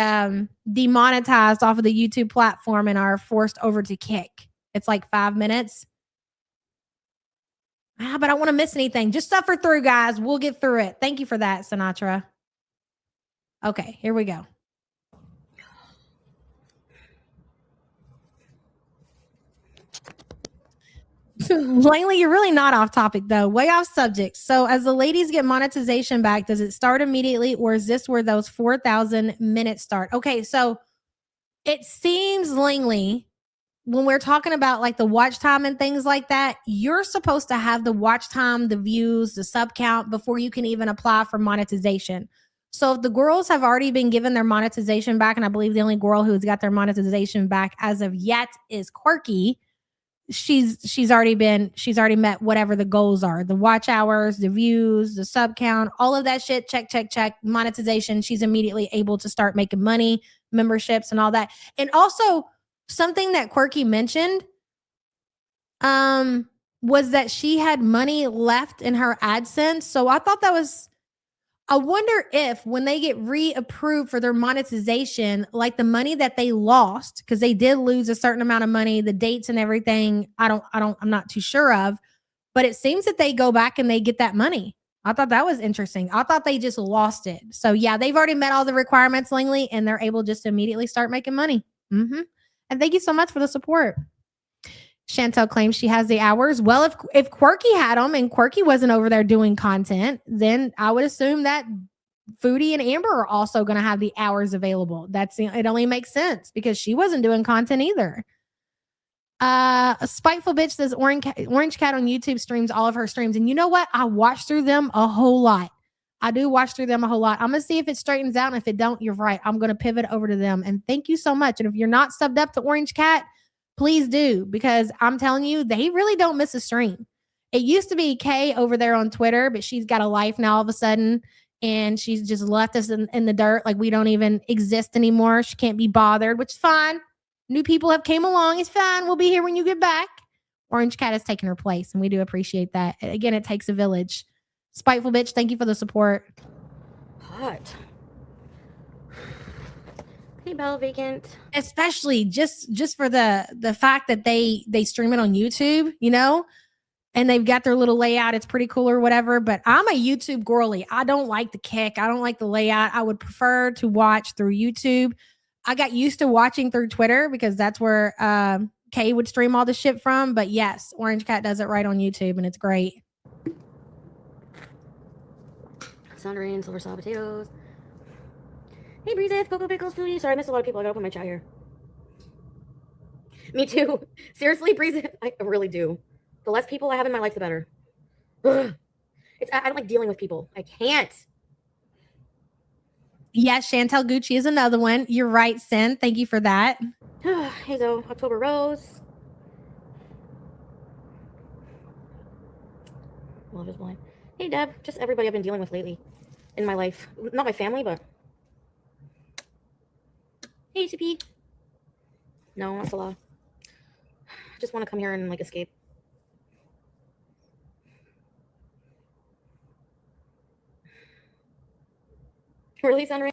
[SPEAKER 4] demonetized off of the YouTube platform and are forced over to Kick. It's like 5 minutes. But I don't want to miss anything. Just suffer through, guys. We'll get through it. Thank you for that, Sinatra. Okay, here we go. Langley, you're really not off topic though. Way off subject. So as the ladies get monetization back, does it start immediately or is this where those 4,000 minutes start? Okay, so it seems, Langley, when we're talking about like the watch time and things like that, you're supposed to have the watch time, the views, the sub count before you can even apply for monetization. So if the girls have already been given their monetization back, and I believe the only girl who's got their monetization back as of yet is Quirky, she's already met whatever the goals are, the watch hours, the views, the sub count, all of that shit. Check monetization. She's immediately able to start making money, memberships and all that. And also something that Quirky mentioned was that she had money left in her AdSense. So I thought I wonder if when they get reapproved for their monetization, like the money that they lost, because they did lose a certain amount of money, the dates and everything, I'm not too sure of, but it seems that they go back and they get that money. I thought that was interesting. I thought they just lost it. So yeah, they've already met all the requirements, Langley, and they're able just to immediately start making money. And thank you so much for the support. Chantel claims she has the hours. Well, if Quirky had them and Quirky wasn't over there doing content, then I would assume that Foodie and Amber are also going to have the hours available. It only makes sense because she wasn't doing content either. A spiteful bitch says Orange Cat on YouTube streams all of her streams. And you know what? I watch through them a whole lot. I do watch through them a whole lot. I'm going to see if it straightens out. And if it don't, you're right. I'm going to pivot over to them. And thank you so much. And if you're not subbed up to Orange Cat, please do, because I'm telling you, they really don't miss a stream. It used to be Kay over there on Twitter, but she's got a life now all of a sudden, and she's just left us in the dirt like we don't even exist anymore. She can't be bothered, which is fine. New people have came along. It's fine. We'll be here when you get back. Orange Cat has taken her place, and we do appreciate that. Again, it takes a village. Spiteful bitch, thank you for the support.
[SPEAKER 6] Hot. Hey, Bell Vacant.
[SPEAKER 4] Especially just for the fact that they stream it on YouTube, you know, and they've got their little layout. It's pretty cool or whatever. But I'm a YouTube girly. I don't like the Kick. I don't like the layout. I would prefer to watch through YouTube. I got used to watching through Twitter because that's where Kay would stream all the shit from. But yes, Orange Cat does it right on YouTube, and it's great.
[SPEAKER 6] Sandrine, silver saw potatoes. Hey, Breezes, Cocoa Pickles, Foodie. Sorry, I missed a lot of people. I gotta open my chat here. Me too. Seriously, Breezes, I really do. The less people I have in my life, the better. Ugh. I don't like dealing with people. I can't.
[SPEAKER 4] Yes, Chantel Gucci is another one. You're right, Sin. Thank you for that.
[SPEAKER 6] Hey, Zo, October Rose. Love is blind. Hey, Deb. Just everybody I've been dealing with lately in my life. Not my family, but... Hey, CP. No, that's a lot. I just want to come here and, like, escape. Really, Sunray?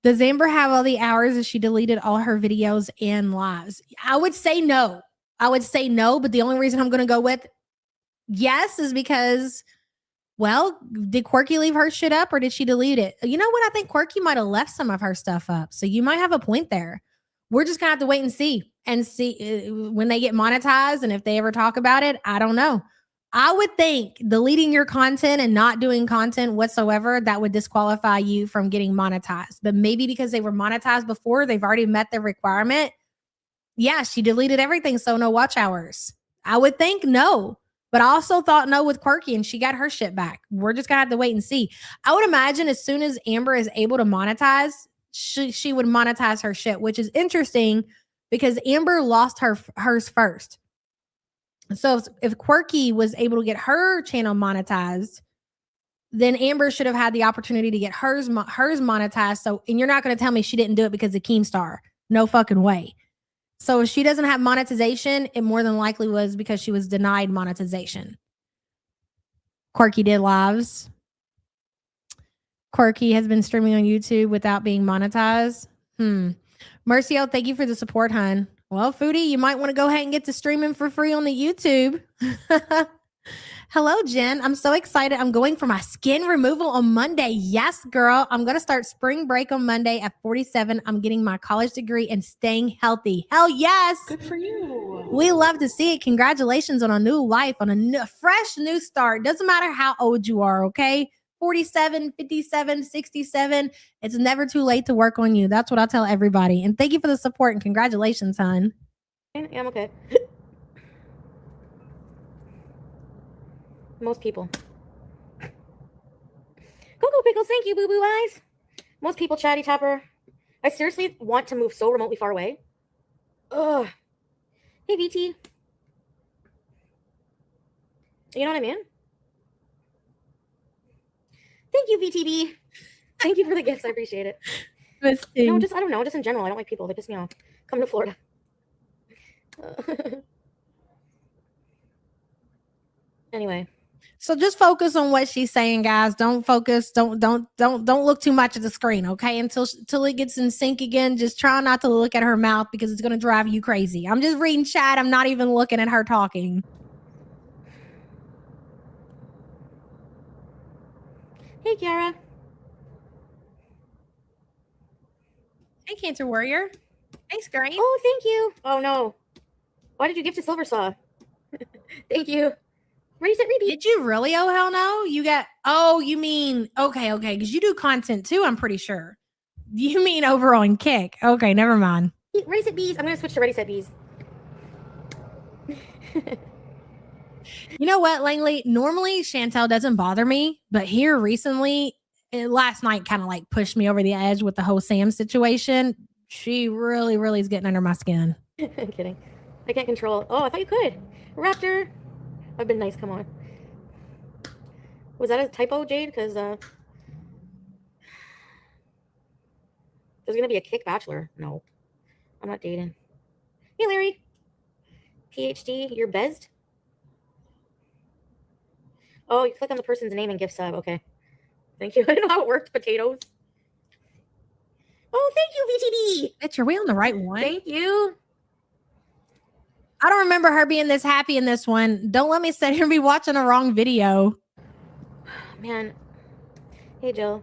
[SPEAKER 4] Does Amber have all the hours that she deleted all her videos and lives? I would say no. I would say no, but the only reason I'm going to go with yes is because, well, did Quirky leave her shit up or did she delete it? You know what? I think Quirky might have left some of her stuff up. So you might have a point there. We're just going to have to wait and see when they get monetized. And if they ever talk about it, I don't know. I would think deleting your content and not doing content whatsoever, that would disqualify you from getting monetized. But maybe because they were monetized before, they've already met the requirement. Yeah, she deleted everything, so no watch hours. I would think no. But I also thought no with Quirky, and she got her shit back. We're just going to have to wait and see. I would imagine as soon as Amber is able to monetize, she would monetize her shit, which is interesting because Amber lost hers first. So if Quirky was able to get her channel monetized, then Amber should have had the opportunity to get hers monetized. So, and you're not going to tell me she didn't do it because of Keemstar. No fucking way. So if she doesn't have monetization, it more than likely was because she was denied monetization. Quirky did lives. Quirky has been streaming on YouTube without being monetized. Mercio, thank you for the support, hun. Well, Foodie, you might want to go ahead and get to streaming for free on the YouTube. Hello, Jen. I'm so excited. I'm going for my skin removal on Monday. Yes, girl. I'm going to start spring break on Monday at 47. I'm getting my college degree and staying healthy. Hell yes.
[SPEAKER 1] Good for you.
[SPEAKER 4] We love to see it. Congratulations on a new life, on a fresh new start. Doesn't matter how old you are, okay? 47, 57, 67. It's never too late to work on you. That's what I tell everybody. And thank you for the support and congratulations, hon.
[SPEAKER 6] Yeah, I'm okay. Most people. Go Pickles, thank you, boo-boo eyes. Most people, Chatty Topper. I seriously want to move so remotely far away. Ugh. Hey, VT. You know what I mean? Thank you, VTB. Thank you for the gifts. I appreciate it. No, just, I don't know. Just in general, I don't like people. They piss me off. Come to Florida. Anyway.
[SPEAKER 4] So just focus on what she's saying, guys. Don't focus. Don't look too much at the screen, okay? Until it gets in sync again. Just try not to look at her mouth because it's going to drive you crazy. I'm just reading chat. I'm not even looking at her talking.
[SPEAKER 6] Hey, Kiara.
[SPEAKER 4] Hey, Cancer Warrior. Thanks, Granny.
[SPEAKER 6] Oh, thank you. Oh, no. Why did you gift a Silver Saw? Thank you. Reset repeat.
[SPEAKER 4] Did you really? Oh, hell no. You got, oh, you mean, okay. Because you do content too, I'm pretty sure. You mean over on Kick. Okay, never mind.
[SPEAKER 6] Ready Set Bees. I'm going to switch to Ready Set Bees.
[SPEAKER 4] You know what, Langley? Normally, Chantel doesn't bother me, but here recently, last night kind of like pushed me over the edge with the whole Sam situation. She really is getting under my skin.
[SPEAKER 6] I'm kidding. I can't control. Oh, I thought you could. Raptor. I've been nice. Come on. Was that a typo, Jade? Because there's going to be a Kick Bachelor. No. I'm not dating. Hey, Larry. PhD, you're bezzed? Oh, you click on the person's name and gift sub. Okay. Thank you. I didn't know how it worked. Potatoes. Oh, thank you, VTB.
[SPEAKER 4] Bitch, are we on the right one?
[SPEAKER 6] Thank you.
[SPEAKER 4] I don't remember her being this happy in this one. Don't let me sit here and be watching a wrong video.
[SPEAKER 6] Man. Hey, Jill.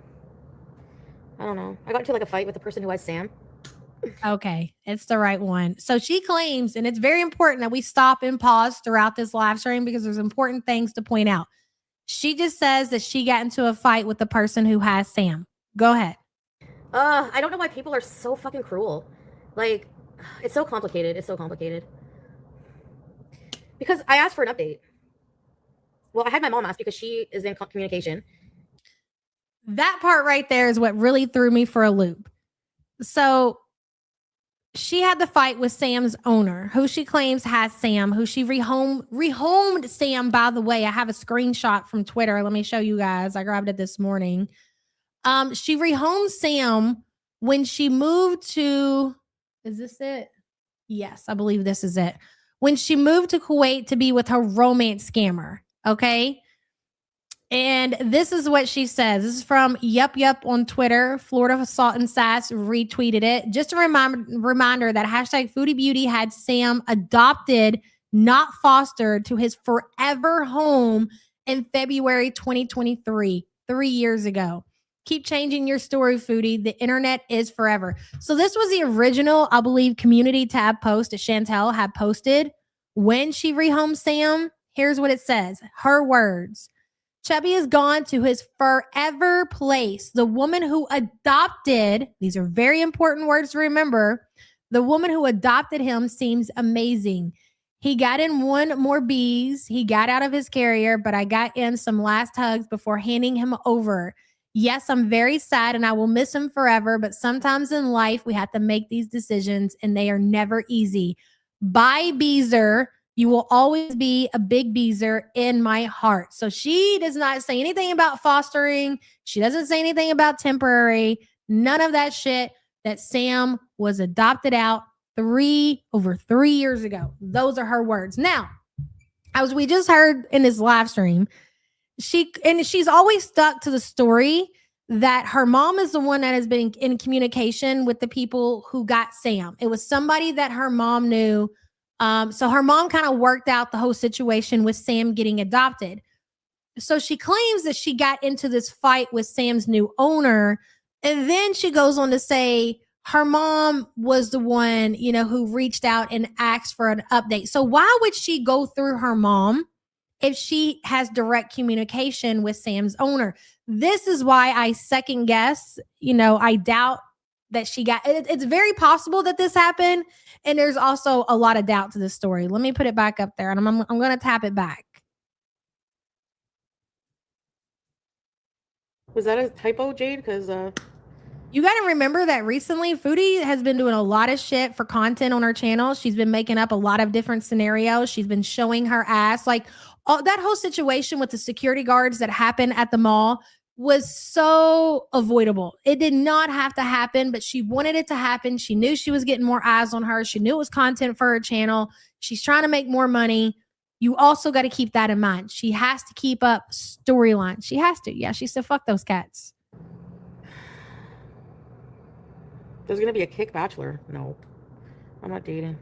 [SPEAKER 6] I don't know. I got into like a fight with the person who has Sam.
[SPEAKER 4] Okay, it's the right one. So she claims, and it's very important that we stop and pause throughout this live stream because there's important things to point out. She just says that she got into a fight with the person who has Sam. Go ahead.
[SPEAKER 6] I don't know why people are so fucking cruel. Like, it's so complicated. It's so complicated. Because I asked for an update. Well, I had my mom ask because she is in communication.
[SPEAKER 4] That part right there is what really threw me for a loop. So she had the fight with Sam's owner, who she claims has Sam, who she rehomed Sam, by the way. I have a screenshot from Twitter. Let me show you guys. I grabbed it this morning. She rehomed Sam when she moved to, is this it? Yes, I believe this is it. When she moved to Kuwait to be with her romance scammer. Okay. And this is what she says. This is from Yup on Twitter. Florida Salt and Sass retweeted it. Just a reminder that hashtag Foodie Beauty had Sam adopted, not fostered, to his forever home in February 2023, 3 years ago. Keep changing your story, Foodie. The internet is forever. So this was the original, I believe, community tab post that Chantel had posted when she rehomed Sam. Here's what it says. Her words. Chubby has gone to his forever place. The woman who adopted, these are very important words to remember. The woman who adopted him seems amazing. He got in one more bees. He got out of his carrier, but I got in some last hugs before handing him over. Yes, I'm very sad and I will miss him forever, but sometimes in life we have to make these decisions and they are never easy. Bye, Beezer. You will always be a big Beezer in my heart. So she does not say anything about fostering. She doesn't say anything about temporary. None of that shit. That Sam was adopted out over 3 years ago. Those are her words. Now, as we just heard in this live stream, she's always stuck to the story that her mom is the one that has been in communication with the people who got Sam. It was somebody that her mom knew. So her mom kind of worked out the whole situation with Sam getting adopted. So she claims that she got into this fight with Sam's new owner. And then she goes on to say her mom was the one, who reached out and asked for an update. So why would she go through her mom if she has direct communication with Sam's owner? This is why I second guess, I doubt that she got it. It's very possible that this happened. And there's also a lot of doubt to this story. Let me put it back up there and I'm going to tap it back.
[SPEAKER 6] Was that a typo, Jade? Because
[SPEAKER 4] you got to remember that recently Foodie has been doing a lot of shit for content on her channel. She's been making up a lot of different scenarios. She's been showing her ass. Like that whole situation with the security guards that happened at the mall was so avoidable. It did not have to happen, but she wanted it to happen. She knew she was getting more eyes on her. She knew it was content for her channel. She's trying to make more money. You also got to keep that in mind. She has to keep up storyline. She has to. Yeah, she said, fuck those cats.
[SPEAKER 6] There's going to be a kick bachelor. No, I'm not dating.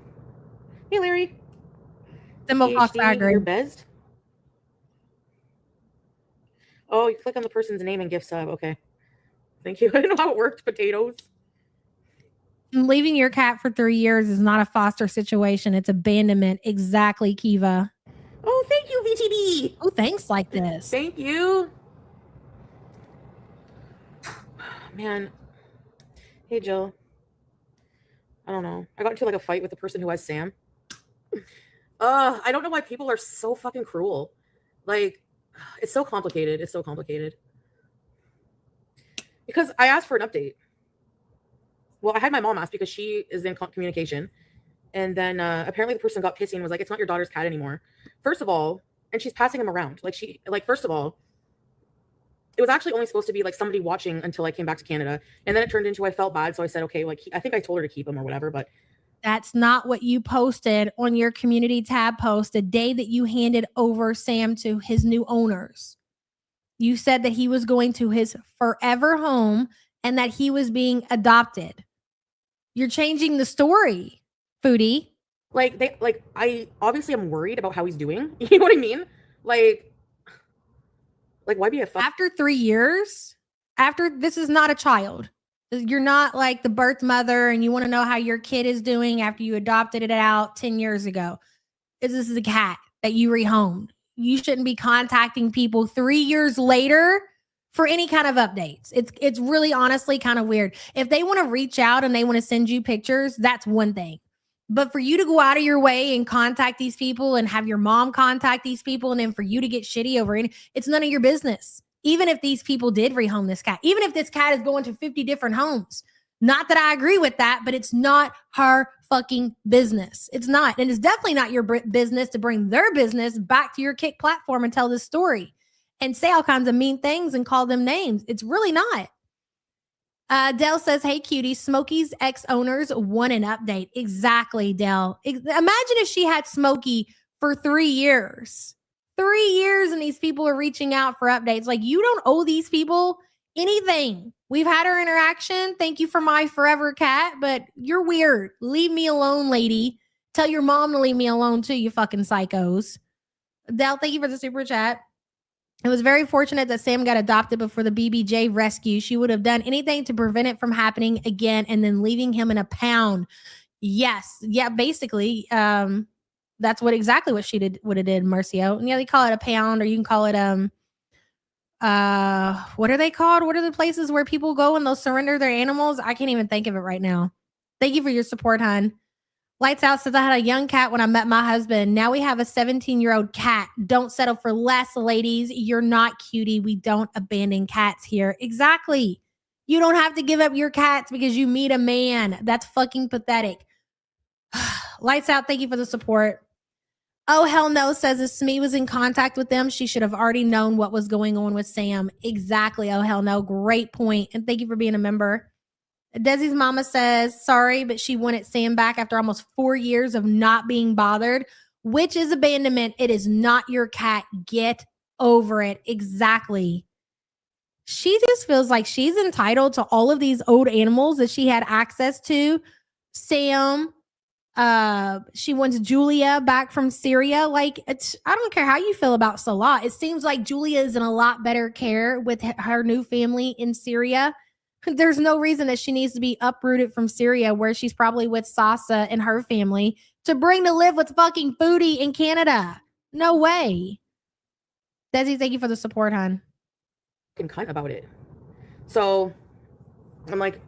[SPEAKER 6] Hey, Larry. You're best. Oh, you click on the person's name and gift sub. Okay. Thank you. I didn't know how it worked. Potatoes.
[SPEAKER 4] Leaving your cat for 3 years is not a foster situation. It's abandonment. Exactly, Kiva.
[SPEAKER 6] Oh, thank you, VTB.
[SPEAKER 4] Oh, thanks like this.
[SPEAKER 6] Thank you. Man. Hey, Jill. I don't know. I got into like a fight with the person who has Sam. I don't know why people are so fucking cruel. Like, it's so complicated. It's so complicated. Because I asked for an update. Well, I had my mom ask because she is in communication. And then apparently the person got pissy and was like, it's not your daughter's cat anymore. First of all, and she's passing him around. First of all, it was actually only supposed to be like somebody watching until I came back to Canada. And then it turned into I felt bad. So I said, okay, I think I told her to keep him or whatever, but
[SPEAKER 4] that's not what you posted on your community tab post the day that you handed over Sam to his new owners. You said that he was going to his forever home and that he was being adopted. You're changing the story, Foodie.
[SPEAKER 6] I obviously am worried about how he's doing. You know what I mean? Like why be a fuck?
[SPEAKER 4] After 3 years, this is not a child. You're not like the birth mother and you want to know how your kid is doing after you adopted it out 10 years ago. This is a cat that you rehomed. You shouldn't be contacting people 3 years later for any kind of updates. It's really honestly kind of weird. If they want to reach out and they want to send you pictures, that's one thing. But for you to go out of your way and contact these people and have your mom contact these people and then for you to get shitty over it, it's none of your business. Even if these people did rehome this cat, even if this cat is going to 50 different homes, Not that I agree with that, but it's not her fucking business. It's not. And it's definitely not your business to bring their business back to your Kick platform and tell this story and say all kinds of mean things and call them names. It's really not. Dell says, hey, cutie, Smokey's ex-owners want an update. Exactly, Dell. Imagine if she had Smokey for 3 years. 3 years and these people are reaching out for updates. Like, you don't owe these people anything. We've had our interaction. Thank you for my forever cat, but you're weird. Leave me alone, lady. Tell your mom to leave me alone too, you fucking psychos. Dell, thank you for the super chat. It was very fortunate that Sam got adopted before the BBJ rescue. She would have done anything to prevent it from happening again and then leaving him in a pound. Yes. Yeah, basically. That's exactly what she would have did, Marcio. And yeah, they call it a pound, or you can call it what are they called? What are the places where people go and they'll surrender their animals? I can't even think of it right now. Thank you for your support, hon. Lights Out says, I had a young cat when I met my husband. Now we have a 17-year-old cat. Don't settle for less, ladies. You're not cutie. We don't abandon cats here. Exactly. You don't have to give up your cats because you meet a man. That's fucking pathetic. Lights Out, thank you for the support. Oh, hell no, says if Smee was in contact with them, she should have already known what was going on with Sam. Exactly. Oh, hell no. Great point. And thank you for being a member. Desi's mama says, sorry, but she wanted Sam back after almost 4 years of not being bothered, which is abandonment. It is not your cat. Get over it. Exactly. She just feels like she's entitled to all of these old animals that she had access to. Sam, she wants Julia back from Syria. Like, I don't care how you feel about Salah. It seems like Julia is in a lot better care with her new family in Syria. There's no reason that she needs to be uprooted from Syria, where she's probably with Sasa and her family, to bring to live with fucking Foodie in Canada. No way. Desi, thank you for the support, hon.
[SPEAKER 6] Cunt about it. So I'm like,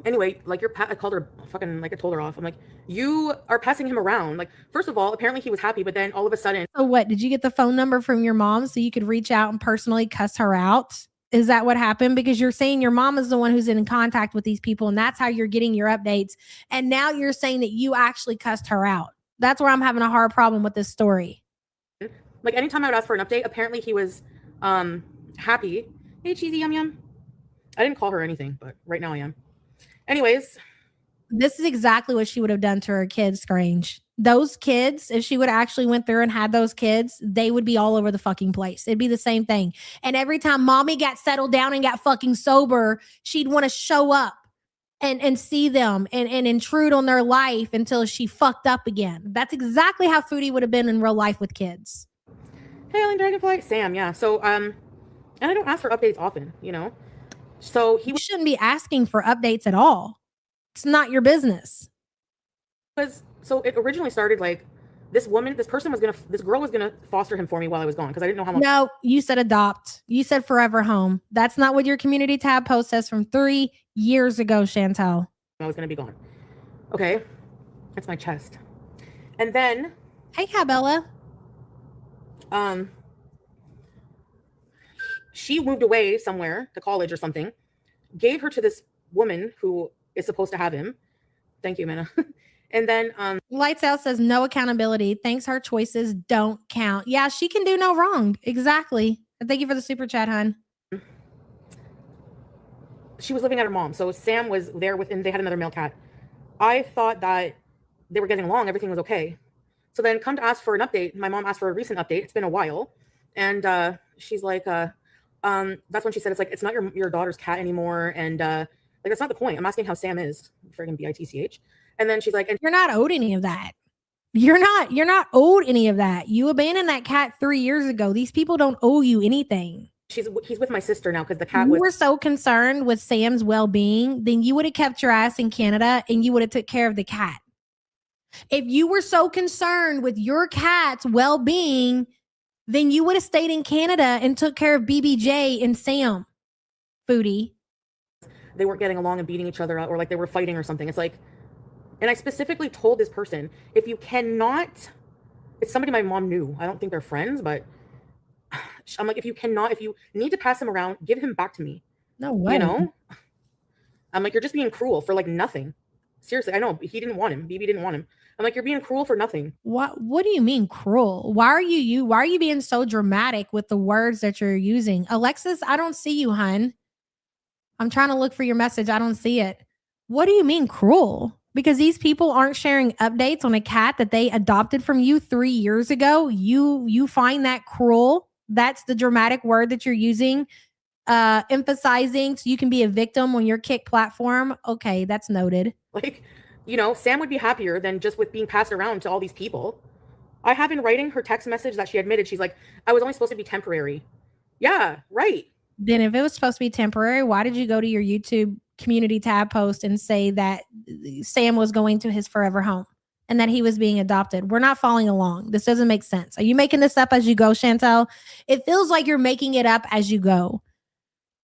[SPEAKER 6] anyway, like I called her fucking, like I told her off. I'm like, you are passing him around. Like, first of all, apparently he was happy, but then all of a sudden.
[SPEAKER 4] So what? Did you get the phone number from your mom so you could reach out and personally cuss her out? Is that what happened? Because you're saying your mom is the one who's in contact with these people, and that's how you're getting your updates. And now you're saying that you actually cussed her out. That's where I'm having a hard problem with this story.
[SPEAKER 6] Like, anytime I would ask for an update, apparently he was happy. Hey, cheesy yum yum. I didn't call her anything, but right now I am. Anyways.
[SPEAKER 4] This is exactly what she would have done to her kids, Strange. Those kids, if she would have actually went through and had those kids, they would be all over the fucking place. It'd be the same thing. And every time mommy got settled down and got fucking sober, she'd want to show up and see them and intrude on their life until she fucked up again. That's exactly how Foodie would have been in real life with kids.
[SPEAKER 6] Hey, Ellen Dragonfly. Sam, yeah. So, and I don't ask for updates often, you know? So
[SPEAKER 4] you shouldn't be asking for updates at all. It's not your business.
[SPEAKER 6] So it originally started like this girl was gonna foster him for me while I was gone, because I didn't know how much.
[SPEAKER 4] No, you said adopt. You said forever home. That's not what your community tab post says from 3 years ago, Chantel.
[SPEAKER 6] I was gonna be gone. Okay, that's my chest. And then,
[SPEAKER 4] hey, Cabela.
[SPEAKER 6] She moved away somewhere to college or something. Gave her to this woman who is supposed to have him. Thank you, Minna. And then
[SPEAKER 4] Lights Out says no accountability. Thanks, her choices don't count. Yeah, she can do no wrong. Exactly. Thank you for the super chat, hon.
[SPEAKER 6] She was living at her mom. So Sam was there and they had another male cat. I thought that they were getting along. Everything was okay. So then come to ask for an update. My mom asked for a recent update. It's been a while. And she's like, that's when she said, it's like, it's not your daughter's cat anymore. And like, that's not the point. I'm asking how Sam is. Friggin' BITCH. And then she's like, and
[SPEAKER 4] you're not owed any of that. You're not owed any of that. You abandoned that cat 3 years ago. These people don't owe you anything.
[SPEAKER 6] He's with my sister now because the cat
[SPEAKER 4] you were so concerned with Sam's well-being, then you would have kept your ass in Canada and you would have took care of the cat. If you were so concerned with your cat's well-being, then you would have stayed in Canada and took care of BBJ and Sam. Foodie.
[SPEAKER 6] They weren't getting along and beating each other up, or like they were fighting or something. It's like, and I specifically told this person, if you cannot, it's somebody my mom knew. I don't think they're friends, but I'm like, if you need to pass him around, give him back to me.
[SPEAKER 4] No way.
[SPEAKER 6] You know? I'm like, you're just being cruel for like nothing. Seriously, I know he didn't want him. BB didn't want him. I'm like, you're being cruel for nothing.
[SPEAKER 4] What do you mean cruel? Why are you being so dramatic with the words that you're using? Alexis, I don't see you, hun. I'm trying to look for your message. I don't see it. What do you mean cruel? Because these people aren't sharing updates on a cat that they adopted from you 3 years ago. You find that cruel? That's the dramatic word that you're using, emphasizing so you can be a victim on your kick platform. Okay, that's noted.
[SPEAKER 6] Like, you know, Sam would be happier than just with being passed around to all these people. I have in writing her text message that she admitted. She's like, I was only supposed to be temporary. Yeah, right.
[SPEAKER 4] Then if it was supposed to be temporary, why did you go to your YouTube community tab post and say that Sam was going to his forever home and that he was being adopted? We're not following along. This doesn't make sense. Are you making this up as you go, Chantel? It feels like you're making it up as you go.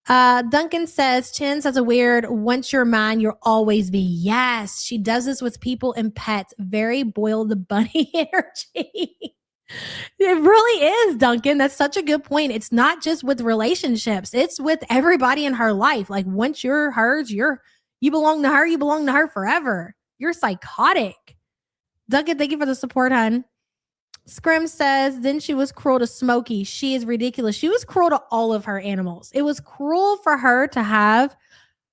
[SPEAKER 4] Duncan says, Chins has a weird, once you're mine, you'll always be. Yes, she does this with people and pets. Very Boil the Bunny energy. It really is, Duncan. That's such a good point. It's not just with relationships. It's with everybody in her life. Like once you're hers, you belong to her. You belong to her forever. You're psychotic. Duncan, thank you for the support, hun. Scrim says, then she was cruel to Smokey. She is ridiculous. She was cruel to all of her animals. It was cruel for her to have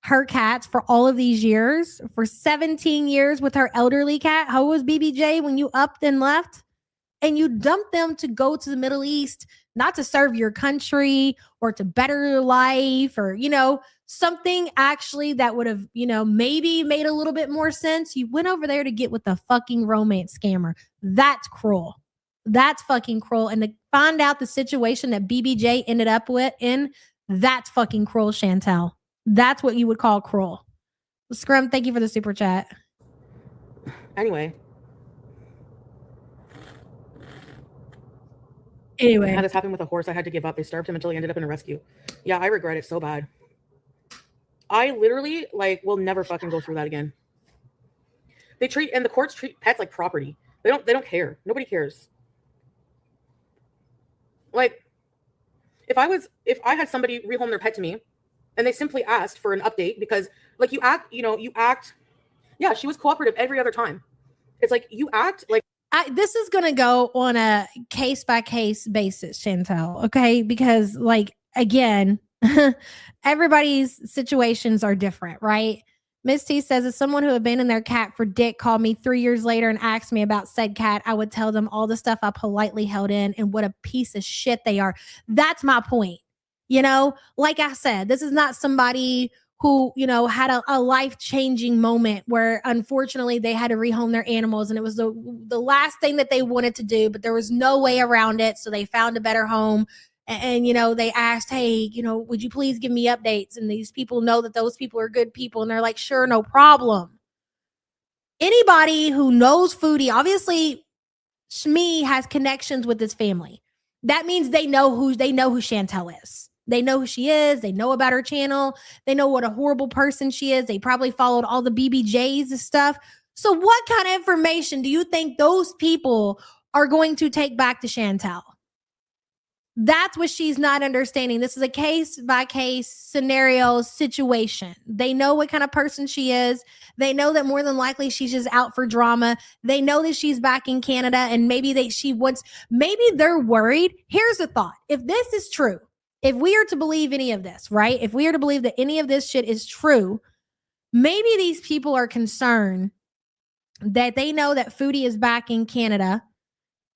[SPEAKER 4] her cats for all of these years, for 17 years with her elderly cat. How was BBJ when you upped and left? And you dumped them to go to the Middle East, not to serve your country or to better your life or, something actually that would have, maybe made a little bit more sense. You went over there to get with the fucking romance scammer. That's cruel. That's fucking cruel. And to find out the situation that BBJ ended up that's fucking cruel, Chantel. That's what you would call cruel. Scrum, thank you for the super chat.
[SPEAKER 6] Anyway,
[SPEAKER 4] I
[SPEAKER 6] had this happen with a horse. I had to give up. They starved him until he ended up in a rescue. Yeah, I regret it so bad. I literally will never fucking go through that again. The courts treat pets like property. They don't care. Nobody cares. Like, if I had somebody rehome their pet to me and they simply asked for an update because you act, yeah, she was cooperative every other time. It's like you act like.
[SPEAKER 4] This is going to go on a case by case basis, Chantel. Okay. Because again, everybody's situations are different, right? Miss T says, if someone who abandoned their cat for dick called me 3 years later and asked me about said cat, I would tell them all the stuff I politely held in and what a piece of shit they are. That's my point. Like I said, this is not somebody who, had a life-changing moment where unfortunately they had to rehome their animals and it was the last thing that they wanted to do, but there was no way around it. So they found a better home. And, they asked, hey, would you please give me updates? And these people know that those people are good people. And they're like, sure, no problem. Anybody who knows Foodie, obviously, Shmi has connections with this family. That means they know who Chantel is. They know who she is. They know about her channel. They know what a horrible person she is. They probably followed all the BBJs and stuff. So what kind of information do you think those people are going to take back to Chantel? That's what she's not understanding. This is a case by case scenario situation. They know what kind of person she is. They know that more than likely she's just out for drama. They know that she's back in Canada and maybe they're worried. Here's a thought. If this is true, if we are to believe any of this, right? If we are to believe that any of this shit is true, maybe these people are concerned that they know that Foodie is back in Canada.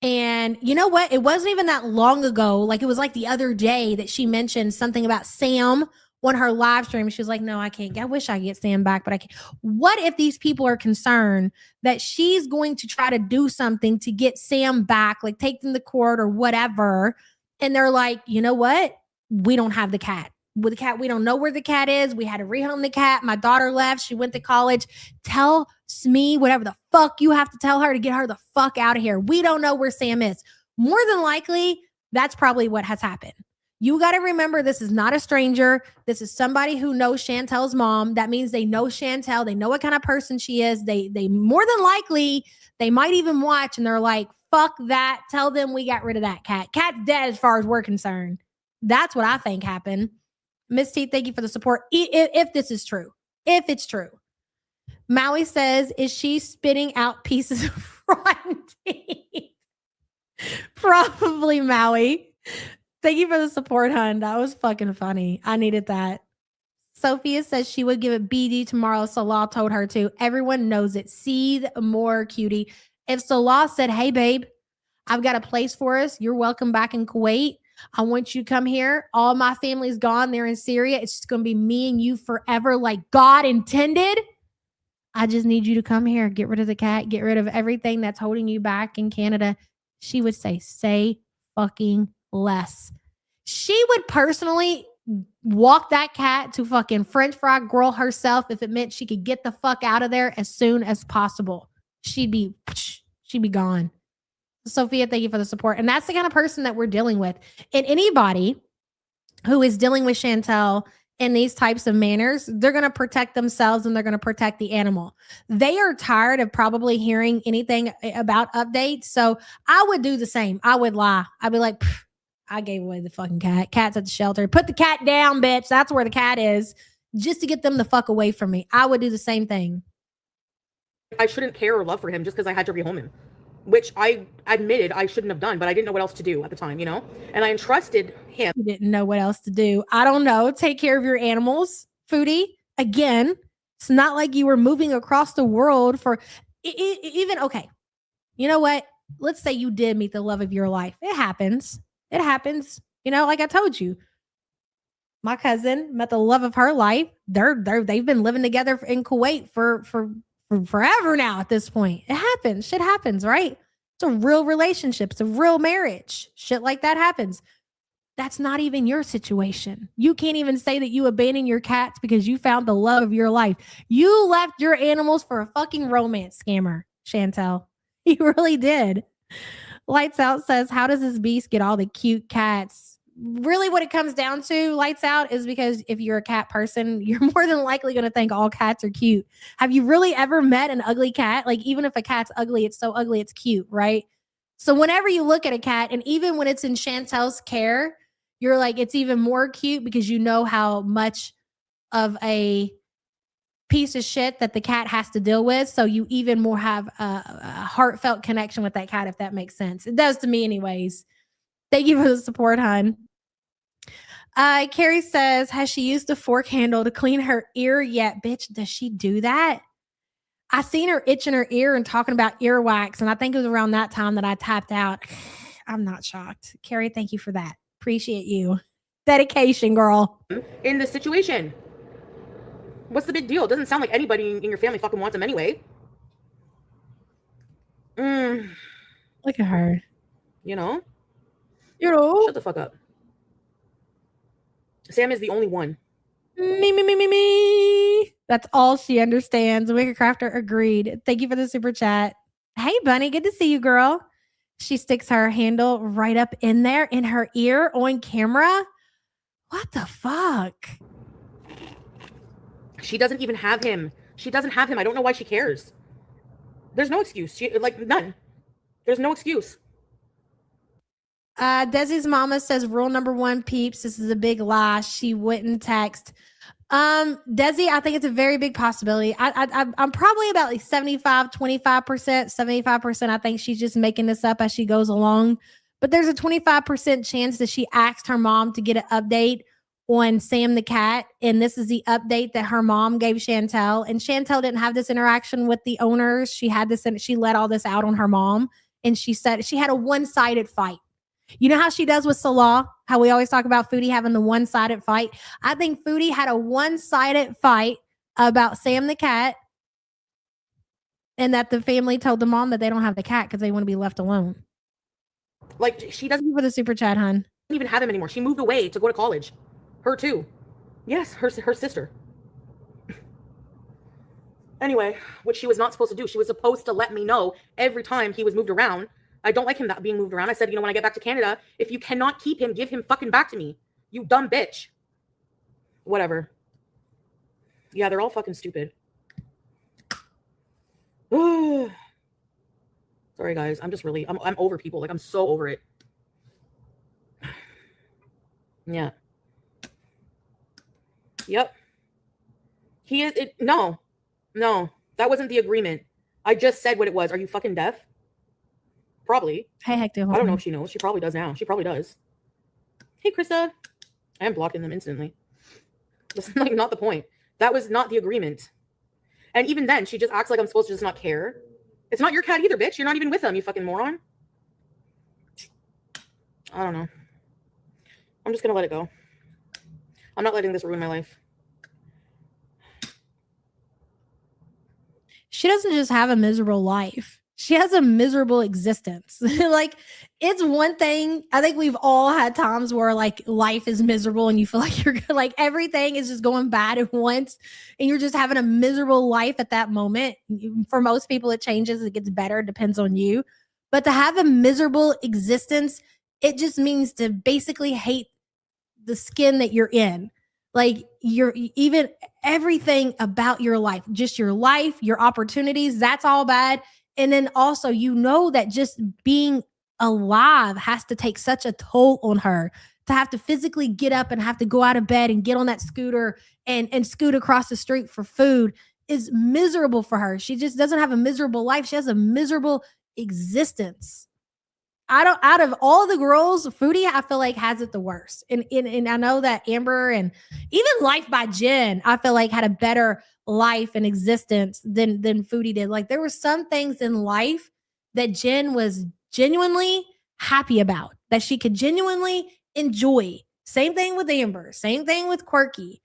[SPEAKER 4] And you know what? It wasn't even that long ago. It was the other day that she mentioned something about Sam on her live stream. She was like, no, I can't. I wish I could get Sam back, but I can't. What if these people are concerned that she's going to try to do something to get Sam back, take them to court or whatever? And they're like, you know what? We don't have the cat. With the cat, we don't know where the cat is. We had to rehome the cat. My daughter left. She went to college. Tell Smee whatever the fuck you have to tell her to get her the fuck out of here. We don't know where Sam is. More than likely, that's probably what has happened. You got to remember, this is not a stranger. This is somebody who knows Chantel's mom. That means they know Chantel. They know what kind of person she is. They more than likely, they might even watch and they're like, fuck that. Tell them we got rid of that cat. Cat's dead as far as we're concerned. That's what I think happened. Miss T, thank you for the support. If this is true, if it's true. Maui says, is she spitting out pieces of rotten teeth? Probably, Maui. Thank you for the support, hun. That was fucking funny. I needed that. Sophia says she would give it BD tomorrow. Salah told her to. Everyone knows it. Seethe more, cutie. If Salah said, hey, babe, I've got a place for us. You're welcome back in Kuwait. I want you to come here. All my family's gone. They're in Syria. It's just going to be me and you forever like God intended. I just need you to come here. Get rid of the cat. Get rid of everything that's holding you back in Canada. She would say fucking less. She would personally walk that cat to fucking French fry grill herself if it meant she could get the fuck out of there as soon as possible. She'd be gone. Sophia, thank you for the support. And that's the kind of person that we're dealing with. And anybody who is dealing with Chantel in these types of manners, they're going to protect themselves and they're going to protect the animal. They are tired of probably hearing anything about updates. So I would do the same. I would lie. I'd be like, I gave away the fucking cat. Cat's at the shelter. Put the cat down, bitch. That's where the cat is. Just to get them the fuck away from me. I would do the same thing.
[SPEAKER 6] I shouldn't care or love for him just because I had to rehome him, which I admitted I shouldn't have done, but I didn't know what else to do at the time, you know? And I entrusted him.
[SPEAKER 4] You didn't know what else to do. I don't know. Take care of your animals, Foodie. Again, it's not like you were moving across the world for even, okay. You know what? Let's say you did meet the love of your life. It happens. It happens. You know, like I told you, my cousin met the love of her life. They've been living together in Kuwait for forever now at this point. It happens. Shit happens, right? It's a real relationship. It's a real marriage. Shit like that happens. That's not even your situation. You can't even say that you abandoned your cats because you found the love of your life. You left your animals for a fucking romance scammer, Chantel. You really did. Lights Out says, how does this beast get all the cute cats? Really what it comes down to, Lights Out, is because if you're a cat person, you're more than likely going to think all cats are cute. Have you really ever met an ugly cat? Like, even if a cat's ugly, it's so ugly, it's cute, right? So whenever you look at a cat, and even when it's in Chantel's care, you're like, it's even more cute because you know how much of a piece of shit that the cat has to deal with. So you even more have a heartfelt connection with that cat, if that makes sense. It does to me anyways. Thank you for the support, hon. Carrie says, has she used a fork handle to clean her ear yet? Bitch, does she do that? I seen her itching her ear and talking about earwax, and I think it was around that time that I tapped out. I'm not shocked. Carrie, thank you for that. Appreciate you. Dedication, girl.
[SPEAKER 6] In this situation. What's the big deal? It doesn't sound like anybody in your family fucking wants him anyway.
[SPEAKER 4] Look at her.
[SPEAKER 6] You know?
[SPEAKER 4] You
[SPEAKER 6] Shut the fuck up. Sam is the only one.
[SPEAKER 4] Me. That's all she understands. Wicked Crafter agreed. Thank you for the super chat. Hey, Bunny. Good to see you, girl. She sticks her handle right up in there in her ear on camera. What the fuck?
[SPEAKER 6] She doesn't even have him. She doesn't have him. I don't know why she cares. There's no excuse. None. There's no excuse.
[SPEAKER 4] Desi's mama says rule number 1, peeps. This is a big lie. She wouldn't text. Desi, I think it's a very big possibility. I'm probably about like 75, 25%, 75%. I think she's just making this up as she goes along. But there's a 25% chance that she asked her mom to get an update on Sam the cat. And this is the update that her mom gave Chantel. And Chantel didn't have this interaction with the owners. She had this, and she let all this out on her mom. And she said she had a one-sided fight. You know how she does with Salah? How we always talk about Foodie having the one-sided fight? I think Foodie had a one-sided fight about Sam the cat, and that the family told the mom that they don't have the cat because they want to be left alone.
[SPEAKER 6] Like, she doesn't
[SPEAKER 4] For the super chat, hun.
[SPEAKER 6] even have him anymore. She moved away to go to college. Her too. Yes, her sister. Anyway, what she was not supposed to do, she was supposed to let me know every time he was moved around. I don't like him not being moved around. I said, you know, when I get back to Canada, if you cannot keep him, give him fucking back to me. You dumb bitch. Whatever. Yeah, they're all fucking stupid. Sorry, guys. I'm just really, I'm over people. Like, I'm so over it. Yeah. Yep. No, that wasn't the agreement. I just said what it was. Are you fucking deaf? Probably.
[SPEAKER 4] Hey, Hector.
[SPEAKER 6] I don't know if she knows. She probably does now. She probably does. Hey, Krista. I am blocking them instantly. That's like not the point. That was not the agreement. And even then, she just acts like I'm supposed to just not care. It's not your cat either, bitch. You're not even with them, you fucking moron. I don't know. I'm just gonna let it go. I'm not letting this ruin my life.
[SPEAKER 4] She doesn't just have a miserable life. She has a miserable existence. Like, it's one thing. I think we've all had times where like life is miserable and you feel like you're like everything is just going bad at once and you're just having a miserable life at that moment. For most people, it changes. It gets better. It depends on you. But to have a miserable existence, it just means to basically hate the skin that you're in. Like, you're even everything about your life, just your life, your opportunities, that's all bad. And then also, you know that just being alive has to take such a toll on her, to have to physically get up and have to go out of bed and get on that scooter and scoot across the street for food is miserable for her. She just doesn't have a miserable life. She has a miserable existence. Out of all the girls, Foodie, I feel like has it the worst. And I know that Amber and even Life by Jen, I feel like had a better life and existence than Foodie did. Like, there were some things in life that Jen was genuinely happy about, that she could genuinely enjoy. Same thing with Amber, same thing with Quirky.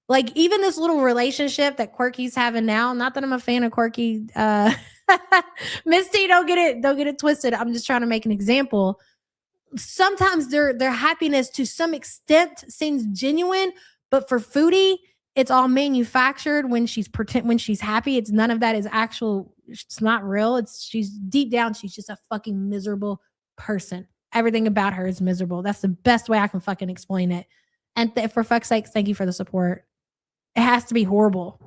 [SPEAKER 4] Like, even this little relationship that Quirky's having now, not that I'm a fan of Quirky, Misty, don't get it twisted. I'm just trying to make an example. Sometimes their happiness to some extent seems genuine, but for Foodie, it's all manufactured. When she's happy, it's none of that is actual. It's not real. She's deep down, she's just a fucking miserable person. Everything about her is miserable. That's the best way I can fucking explain it. And for fuck's sake, thank you for the support. It has to be horrible.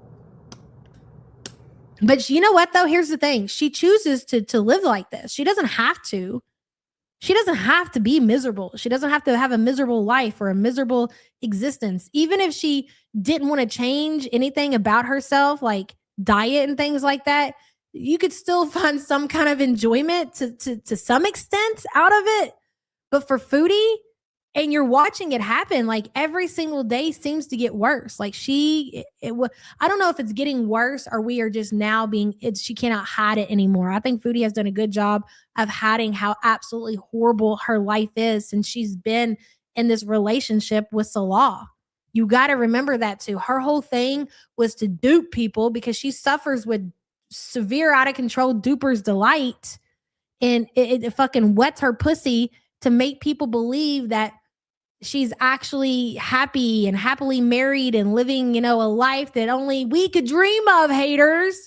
[SPEAKER 4] But you know what, though? Here's the thing. She chooses to live like this. She doesn't have to. She doesn't have to be miserable. She doesn't have to have a miserable life or a miserable existence. Even if she didn't want to change anything about herself, like diet and things like that, you could still find some kind of enjoyment to some extent out of it. But for Foodie, and you're watching it happen, like every single day seems to get worse. Like I don't know if it's getting worse or we are just now she cannot hide it anymore. I think Foodie has done a good job of hiding how absolutely horrible her life is since she's been in this relationship with Salah. You got to remember that too. Her whole thing was to dupe people because she suffers with severe out of control duper's delight. And it fucking wets her pussy to make people believe that she's actually happy and happily married and living, a life that only we could dream of, haters.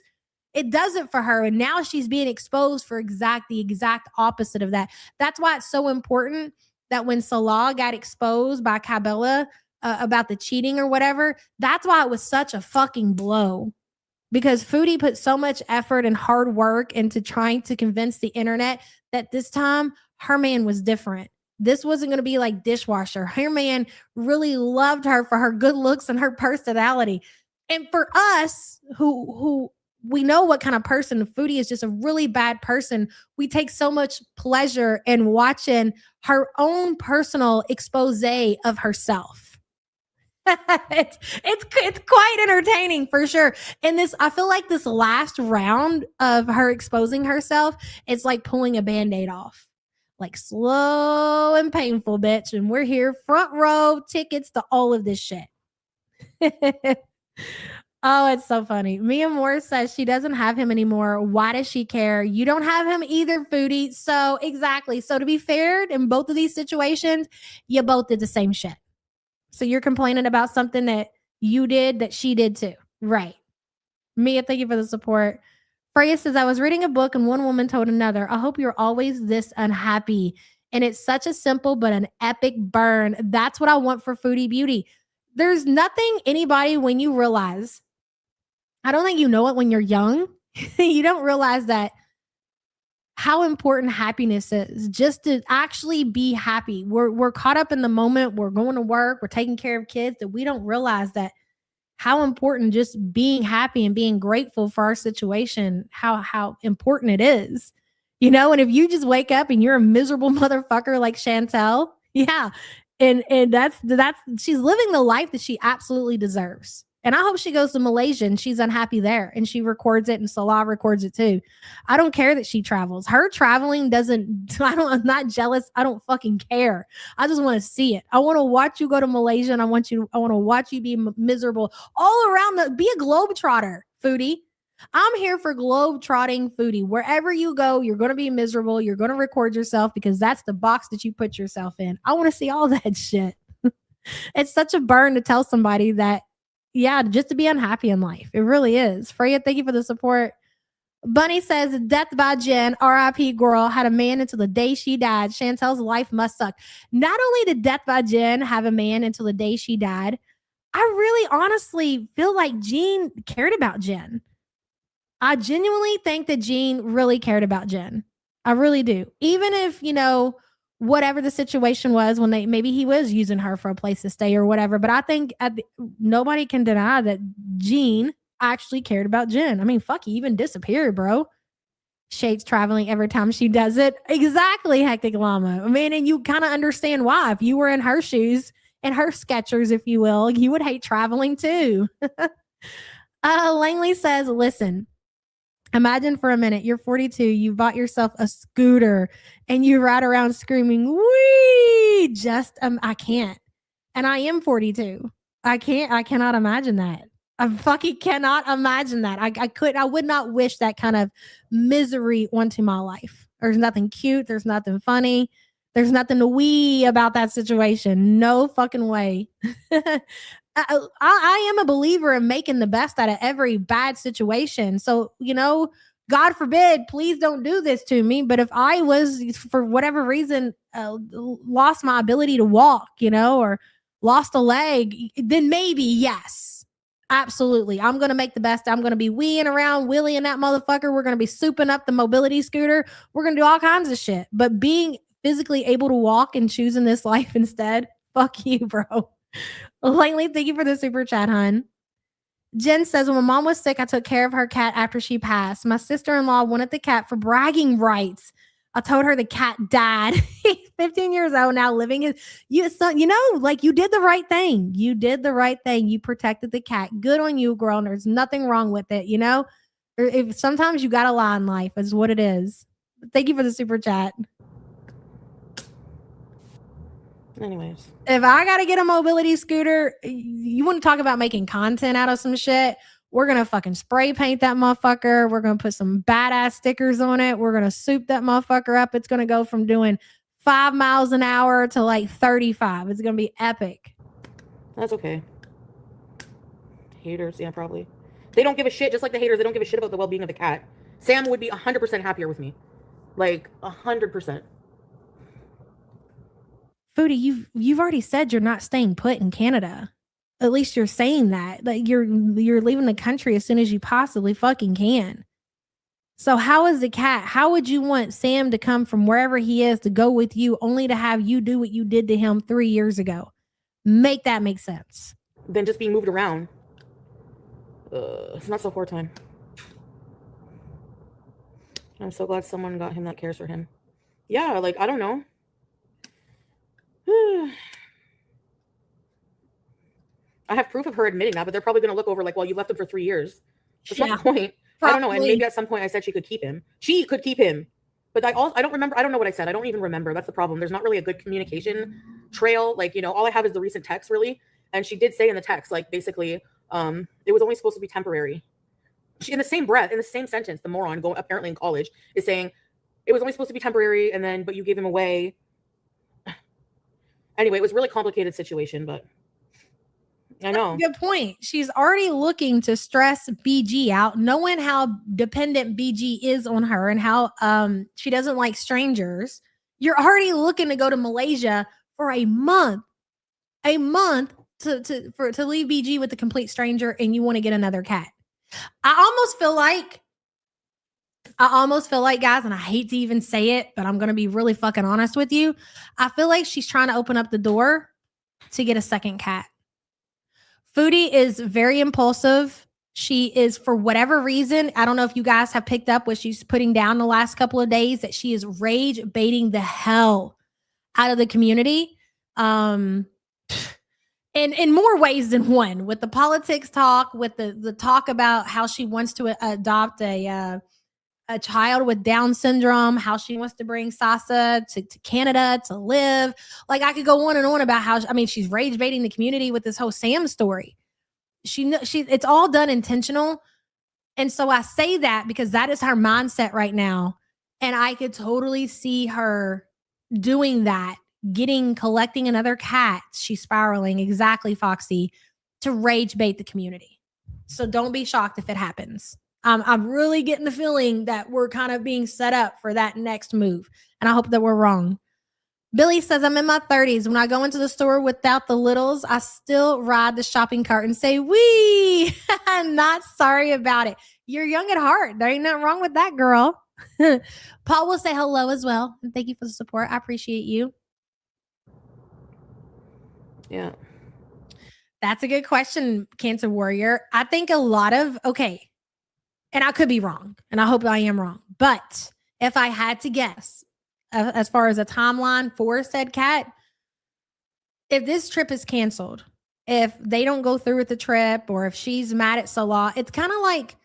[SPEAKER 4] It doesn't for her. And now she's being exposed for the exact opposite of that. That's why it's so important that when Salah got exposed by Cabela about the cheating or whatever, that's why it was such a fucking blow. Because Foodie put so much effort and hard work into trying to convince the internet that this time her man was different. This wasn't going to be like Dishwasher. Her man really loved her for her good looks and her personality. And for us, who we know what kind of person Foodie is, just a really bad person, we take so much pleasure in watching her own personal expose of herself. It's quite entertaining for sure. And I feel like this last round of her exposing herself, it's like pulling a Band-Aid off. Like slow and painful, bitch. And we're here, front row tickets to all of this shit. Oh, it's so funny. Mia Moore says she doesn't have him anymore. Why does she care? You don't have him either, Foodie. So exactly. So to be fair, in both of these situations, you both did the same shit. So you're complaining about something that you did that she did too. Right. Mia, thank you for the support. Freya says, I was reading a book and one woman told another, I hope you're always this unhappy. And it's such a simple but an epic burn. That's what I want for Foodie Beauty. There's nothing anybody, when you realize, I don't think you know it when you're young. You don't realize that how important happiness is, just to actually be happy. We're caught up in the moment. We're going to work. We're taking care of kids, that we don't realize that how important just being happy and being grateful for our situation, how important it is. You know, and if you just wake up and you're a miserable motherfucker like Chantel, yeah. And that's she's living the life that she absolutely deserves. And I hope she goes to Malaysia and she's unhappy there and she records it and Salah records it too. I don't care that she travels. Her traveling doesn't, I'm not jealous. I don't fucking care. I just want to see it. I want to watch you go to Malaysia and I want to watch you be miserable all around be a globetrotter, Foodie. I'm here for globe trotting Foodie. Wherever you go, you're going to be miserable. You're going to record yourself because that's the box that you put yourself in. I want to see all that shit. It's such a burn to tell somebody that, yeah, just to be unhappy in life. It really is. Freya, thank you for the support. Bunny says, death by Jen, RIP girl, had a man until the day she died. Chantel's life must suck. Not only did death by Jen have a man until the day she died, I really honestly feel like Jean cared about Jen. I genuinely think that Jean really cared about Jen. I really do. Even if, you know, whatever the situation was when maybe he was using her for a place to stay or whatever. But I think nobody can deny that Jean actually cared about Jen. I mean, fuck, he even disappeared, bro. Shade's traveling every time she does it. Exactly, Hectic Llama. I mean, and you kind of understand why. If you were in her shoes and her Skechers, if you will, you would hate traveling too. Langley says, listen, imagine for a minute, you're 42, you bought yourself a scooter and you ride around screaming, wee, just, I can't. And I am 42. I cannot imagine that. I fucking cannot imagine that. I would not wish that kind of misery onto my life. There's nothing cute. There's nothing funny. There's nothing to wee about that situation. No fucking way. I am a believer in making the best out of every bad situation. So, you know, God forbid, please don't do this to me. But if I was, for whatever reason, lost my ability to walk, you know, or lost a leg, then maybe, yes, absolutely. I'm going to make the best. I'm going to be weeing around, wheeling that motherfucker. We're going to be souping up the mobility scooter. We're going to do all kinds of shit. But being physically able to walk and choosing this life instead, fuck you, bro. Langley, thank you for the super chat, hon. Jen says, when my mom was sick, I took care of her cat after she passed. My sister-in-law wanted the cat for bragging rights. I told her the cat died. He's 15 years old now, living his, you know, like you did the right thing. You did the right thing. You protected the cat. Good on you, girl. And there's nothing wrong with it, you know? If sometimes you got to lie in life is what it is. Thank you for the super chat.
[SPEAKER 6] Anyways,
[SPEAKER 4] if I got to get a mobility scooter, you want to talk about making content out of some shit? We're going to fucking spray paint that motherfucker. We're going to put some badass stickers on it. We're going to soup that motherfucker up. It's going to go from doing 5 miles an hour to like 35. It's going to be epic.
[SPEAKER 6] That's okay. Haters, yeah, probably. They don't give a shit, just like the haters. They don't give a shit about the well-being of the cat. Sam would be 100% happier with me. Like, 100%.
[SPEAKER 4] Foodie, you've already said you're not staying put in Canada. At least you're saying that. Like you're leaving the country as soon as you possibly fucking can. So how is the cat? How would you want Sam to come from wherever he is to go with you only to have you do what you did to him 3 years ago? Make that make sense.
[SPEAKER 6] Then just being moved around. It's not so poor time. I'm so glad someone got him that cares for him. Yeah, like, I don't know. I have proof of her admitting that, but they're probably going to look over like, well, you left him for 3 years. That's my point. Probably. I don't know. And maybe at some point I said she could keep him. She could keep him. But I don't remember. I don't know what I said. I don't even remember. That's the problem. There's not really a good communication trail. Like, you know, all I have is the recent text really. And she did say in the text, like basically, it was only supposed to be temporary. She, in the same breath, in the same sentence, the moron going apparently in college is saying it was only supposed to be temporary. And then, but you gave him away. Anyway, it was a really complicated situation, but I know.
[SPEAKER 4] Good point. She's already looking to stress BG out, knowing how dependent BG is on her and how she doesn't like strangers. You're already looking to go to Malaysia for a month to leave BG with a complete stranger, and you want to get another cat. I almost feel like, guys, and I hate to even say it, but I'm going to be really fucking honest with you. I feel like she's trying to open up the door to get a second cat. Foodie is very impulsive. She is, for whatever reason, I don't know if you guys have picked up what she's putting down the last couple of days, that she is rage baiting the hell out of the community. In more ways than one, with the politics talk, with the talk about how she wants to adopt a child with Down syndrome, how she wants to bring Sasa to Canada to live. Like, I could go on and on about how, I mean, she's rage baiting the community with this whole Sam story. It's all done intentional. And so I say that because that is her mindset right now. And I could totally see her doing that, collecting another cat. She's spiraling, exactly, Foxy, to rage bait the community. So don't be shocked if it happens. I'm really getting the feeling that we're kind of being set up for that next move. And I hope that we're wrong. Billy says, I'm in my 30s. When I go into the store without the littles, I still ride the shopping cart and say, wee. I'm not sorry about it. You're young at heart. There ain't nothing wrong with that, girl. Paul will say hello as well. And thank you for the support. I appreciate you.
[SPEAKER 6] Yeah.
[SPEAKER 4] That's a good question, Cancer Warrior. I think a lot of, okay, and I could be wrong, and I hope I am wrong. But if I had to guess, as far as a timeline for said cat, if this trip is canceled, if they don't go through with the trip, or if she's mad at Salah, it's kind of like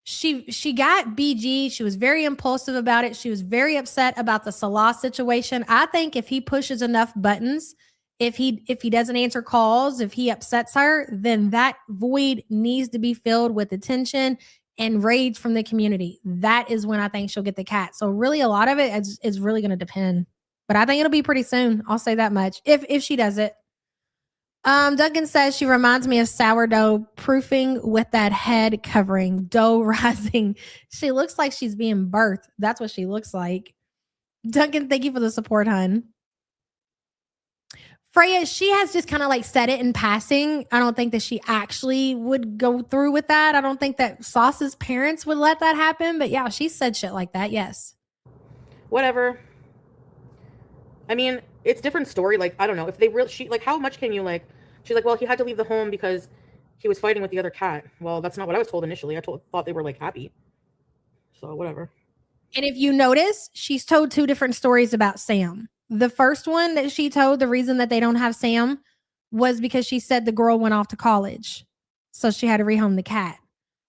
[SPEAKER 4] she got BG. She was very impulsive about it. She was very upset about the Salah situation. I think if he pushes enough buttons, if he doesn't answer calls, if he upsets her, then that void needs to be filled with attention and rage from the community. That is when I think she'll get the cat. So really, a lot of it is really going to depend. But I think it'll be pretty soon. I'll say that much. If she does it. Duncan says she reminds me of sourdough proofing with that head covering, dough rising. She looks like she's being birthed. That's what she looks like. Duncan, thank you for the support, hun. Freya, she has just kind of like said it in passing. I don't think that she actually would go through with that. I don't think that Sauce's parents would let that happen. But yeah, she said shit like that. Yes.
[SPEAKER 6] Whatever. I mean, it's different story. Like, I don't know if they really, how much can you like, she's like, well, he had to leave the home because he was fighting with the other cat. Well, that's not what I was told initially. Thought they were like happy. So whatever.
[SPEAKER 4] And if you notice, she's told two different stories about Sam. The first one that she told, the reason that they don't have Sam was because she said the girl went off to college. So she had to rehome the cat.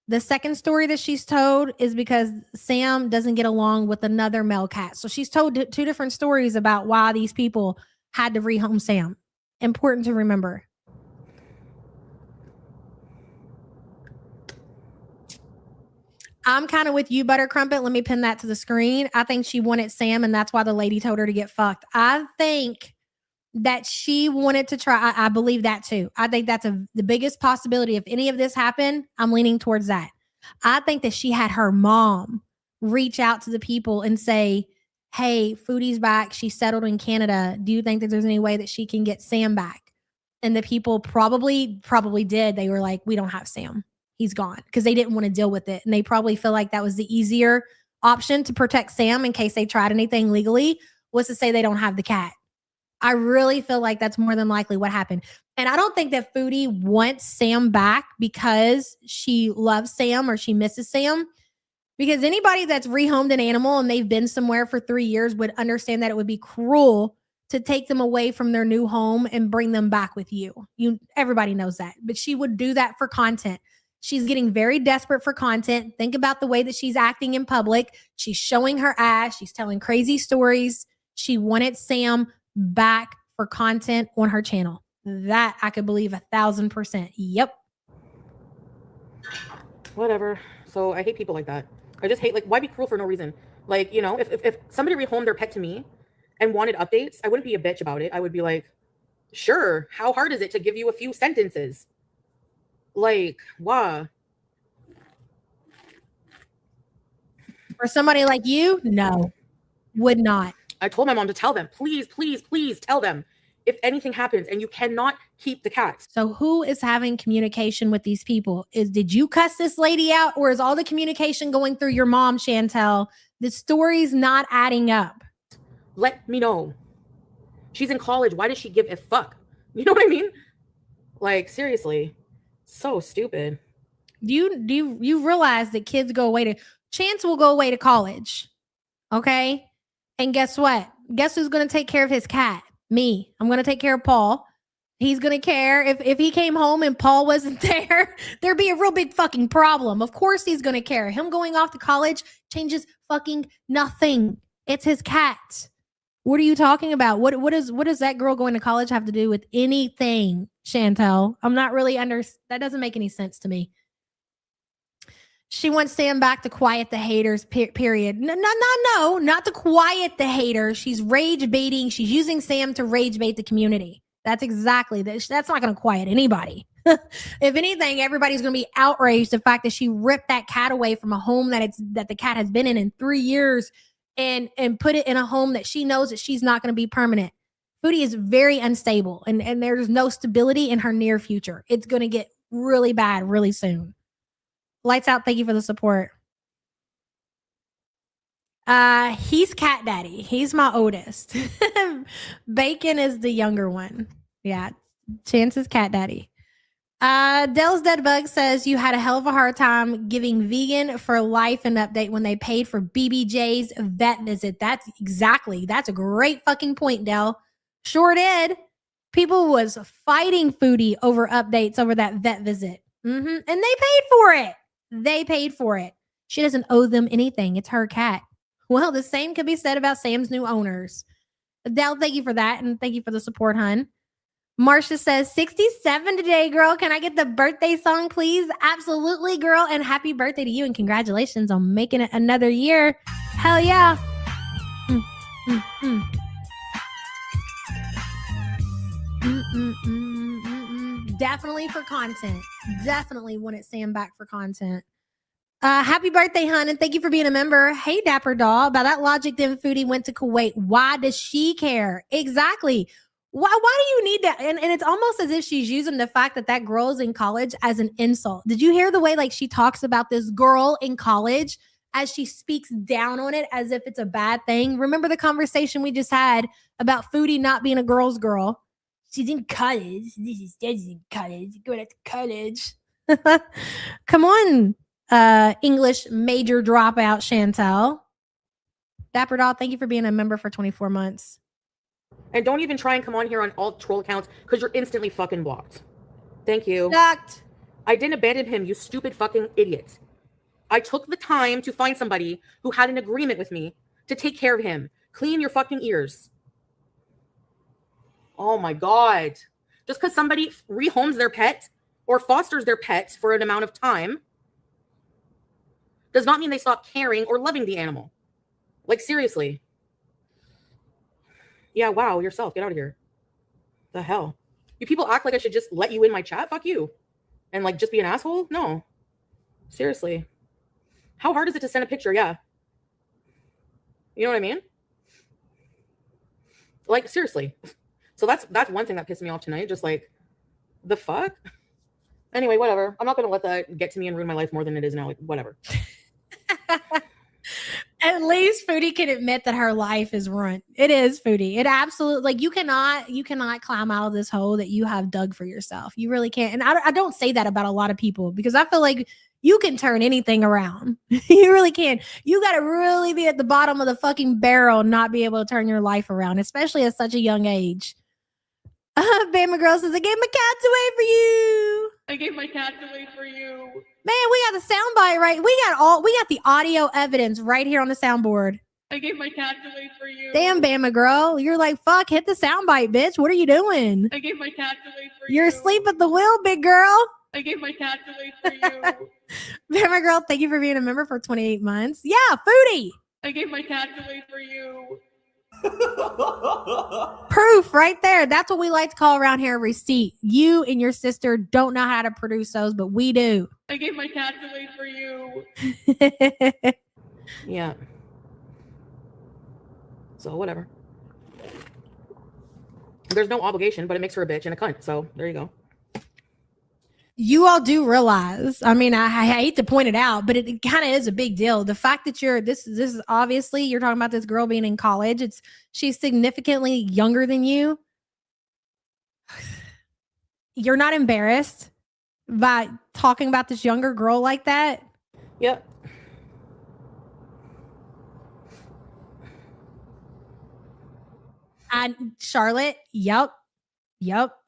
[SPEAKER 4] The second story that she's told is because Sam doesn't get along with another male cat. So she's told two different stories about why these people had to rehome Sam. Important to remember. I'm kind of with you, Butter Crumpet. Let me pin that to the screen. I think she wanted Sam, and that's why the lady told her to get fucked. I think that she wanted to try. I believe that too. I think that's the biggest possibility. If any of this happened, I'm leaning towards that. I think that she had her mom reach out to the people and say, hey, Foodie's back. She's settled in Canada. Do you think that there's any way that she can get Sam back? And the people probably did. They were like, we don't have Sam. He's gone, because they didn't want to deal with it. And they probably feel like that was the easier option to protect Sam in case they tried anything legally, was to say they don't have the cat. I really feel like that's more than likely what happened. And I don't think that Foodie wants Sam back because she loves Sam or she misses Sam. Because anybody that's rehomed an animal and they've been somewhere for 3 years would understand that it would be cruel to take them away from their new home and bring them back with you. Everybody knows that. But she would do that for content. She's getting very desperate for content. Think about the way that she's acting in public. She's showing her ass. She's telling crazy stories. She wanted Sam back for content on her channel. That I could believe 1,000%. Yep.
[SPEAKER 6] Whatever. So I hate people like that. I just hate, like, why be cruel for no reason? Like, you know, if somebody rehomed their pet to me and wanted updates, I wouldn't be a bitch about it. I would be like, sure, how hard is it to give you a few sentences? Like, why?
[SPEAKER 4] For somebody like you, no, would not.
[SPEAKER 6] I told my mom to tell them, please, please, please tell them if anything happens and you cannot keep the cats.
[SPEAKER 4] So who is having communication with these people? Did you cuss this lady out, or is all the communication going through your mom, Chantel? The story's not adding up.
[SPEAKER 6] Let me know. She's in college. Why does she give a fuck? You know what I mean? Like, seriously. So stupid.
[SPEAKER 4] Do you realize that kids go away to Chance will go away to college? Okay. And guess what? Guess who's going to take care of his cat? Me. I'm going to take care of Paul. He's going to care if he came home and Paul wasn't there, there'd be a real big fucking problem. Of course he's going to care. Him going off to college changes fucking nothing. It's his cat. What are you talking about? What does that girl going to college have to do with anything, Chantel? I'm not really that doesn't make any sense to me. She wants Sam back to quiet the haters, period. No, not to quiet the haters. She's rage baiting. She's using Sam to rage bait the community. That's exactly that. That's not going to quiet anybody. If anything, everybody's going to be outraged the fact that she ripped that cat away from a home that the cat has been in 3 years and put it in a home that she knows that she's not going to be permanent. Foodie is very unstable and there's no stability in her near future. It's going to get really bad really soon. Lights out. Thank you for the support. He's cat daddy. He's my oldest. Bacon is the younger one. Yeah. Chance is cat daddy. Dell's Dead Bug says you had a hell of a hard time giving Vegan for Life an update when they paid for BBJ's vet visit. That's a great fucking point, Dell. Sure did. People was fighting Foodie over updates over that vet visit. And they paid for it. They paid for it. She doesn't owe them anything. It's her cat. Well, the same could be said about Sam's new owners. Dell, thank you for that. And thank you for the support, hun. Marsha says, 67 today, girl. Can I get the birthday song, please? Absolutely, girl. And happy birthday to you. And congratulations on making it another year. Hell yeah. Definitely for content. Definitely wanted Sam back for content. Happy birthday, hun, and thank you for being a member. Hey, Dapper Doll. By that logic, then Foodie went to Kuwait. Why does she care? Exactly. Why do you need that? And it's almost as if she's using the fact that girl is in college as an insult. Did you hear the way like she talks about this girl in college as she speaks down on it as if it's a bad thing? Remember the conversation we just had about Foodie not being a girl's girl? She's in college. She's in college. Going to college. Come on, English major dropout Chantel. Dapper Doll, thank you for being a member for 24 months.
[SPEAKER 6] And don't even try and come on here on all troll accounts because you're instantly fucking blocked. Thank you.
[SPEAKER 4] Blocked.
[SPEAKER 6] I didn't abandon him, you stupid fucking idiot. I took the time to find somebody who had an agreement with me to take care of him. Clean your fucking ears. Oh my God. Just because somebody rehomes their pet or fosters their pet for an amount of time does not mean they stop caring or loving the animal. Like, seriously. Yeah, wow, yourself. Get out of here. The hell? You people act like I should just let you in my chat? Fuck you. And like just be an asshole? No. Seriously. How hard is it to send a picture? Yeah. You know what I mean? Like, seriously. So that's one thing that pissed me off tonight. Just like, the fuck? Anyway, whatever. I'm not going to let that get to me and ruin my life more than it is now. Like, whatever.
[SPEAKER 4] At least Foodie can admit that her life is ruined. It is, Foodie. It absolutely, like, you cannot climb out of this hole that you have dug for yourself. You really can't. And I don't say that about a lot of people because I feel like you can turn anything around. You really can. You got to really be at the bottom of the fucking barrel and not be able to turn your life around, especially at such a young age. Bama Girl says, I gave my cats away for you.
[SPEAKER 6] I gave my cats away for you.
[SPEAKER 4] Man, we got the soundbite right. We got the audio evidence right here on the soundboard.
[SPEAKER 6] I gave my cats away for you.
[SPEAKER 4] Damn, Bama Girl. You're like, fuck, hit the soundbite, bitch. What are you doing?
[SPEAKER 6] I gave my cats away for you.
[SPEAKER 4] You're asleep at the wheel, big girl.
[SPEAKER 6] I gave my cats away for you.
[SPEAKER 4] Bama Girl, thank you for being a member for 28 months. Yeah, Foodie.
[SPEAKER 6] I gave my cats away for you.
[SPEAKER 4] Proof right there. That's what we like to call around here a receipt. You and your sister don't know how to produce those, but we do.
[SPEAKER 6] I gave my cats away for you. Yeah. So whatever. There's no obligation, but it makes her a bitch and a cunt. So there you go.
[SPEAKER 4] You all do realize, I mean, I hate to point it out, but it kind of is a big deal. The fact that this is obviously, you're talking about this girl being in college. She's significantly younger than you. you're not embarrassed by talking about this younger girl like that?
[SPEAKER 6] Yep.
[SPEAKER 4] And Charlotte, yep.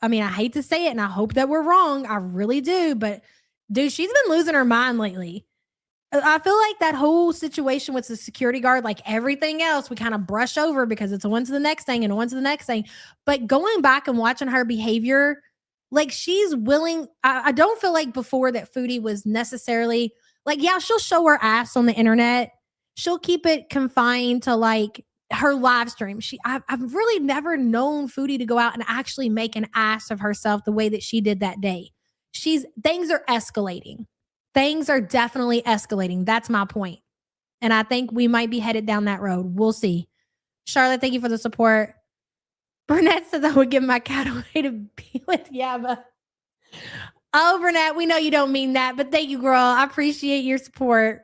[SPEAKER 4] I mean, I hate to say it and I hope that we're wrong. I really do. But dude, she's been losing her mind lately. I feel like that whole situation with the security guard, like everything else, we kind of brush over because it's a one to the next thing and a one to the next thing. But going back and watching her behavior, like she's willing. I don't feel like before that Foodie was necessarily like, yeah, she'll show her ass on the internet. She'll keep it confined to like her live stream. I've really never known Foodie to go out and actually make an ass of herself the way that she did that day. Things are escalating. Things are definitely escalating. That's my point. And I think we might be headed down that road. We'll see. Charlotte, thank you for the support. Burnett says I would give my cat away to be with Yabba. Oh, Burnett, we know you don't mean that, but thank you, girl. I appreciate your support.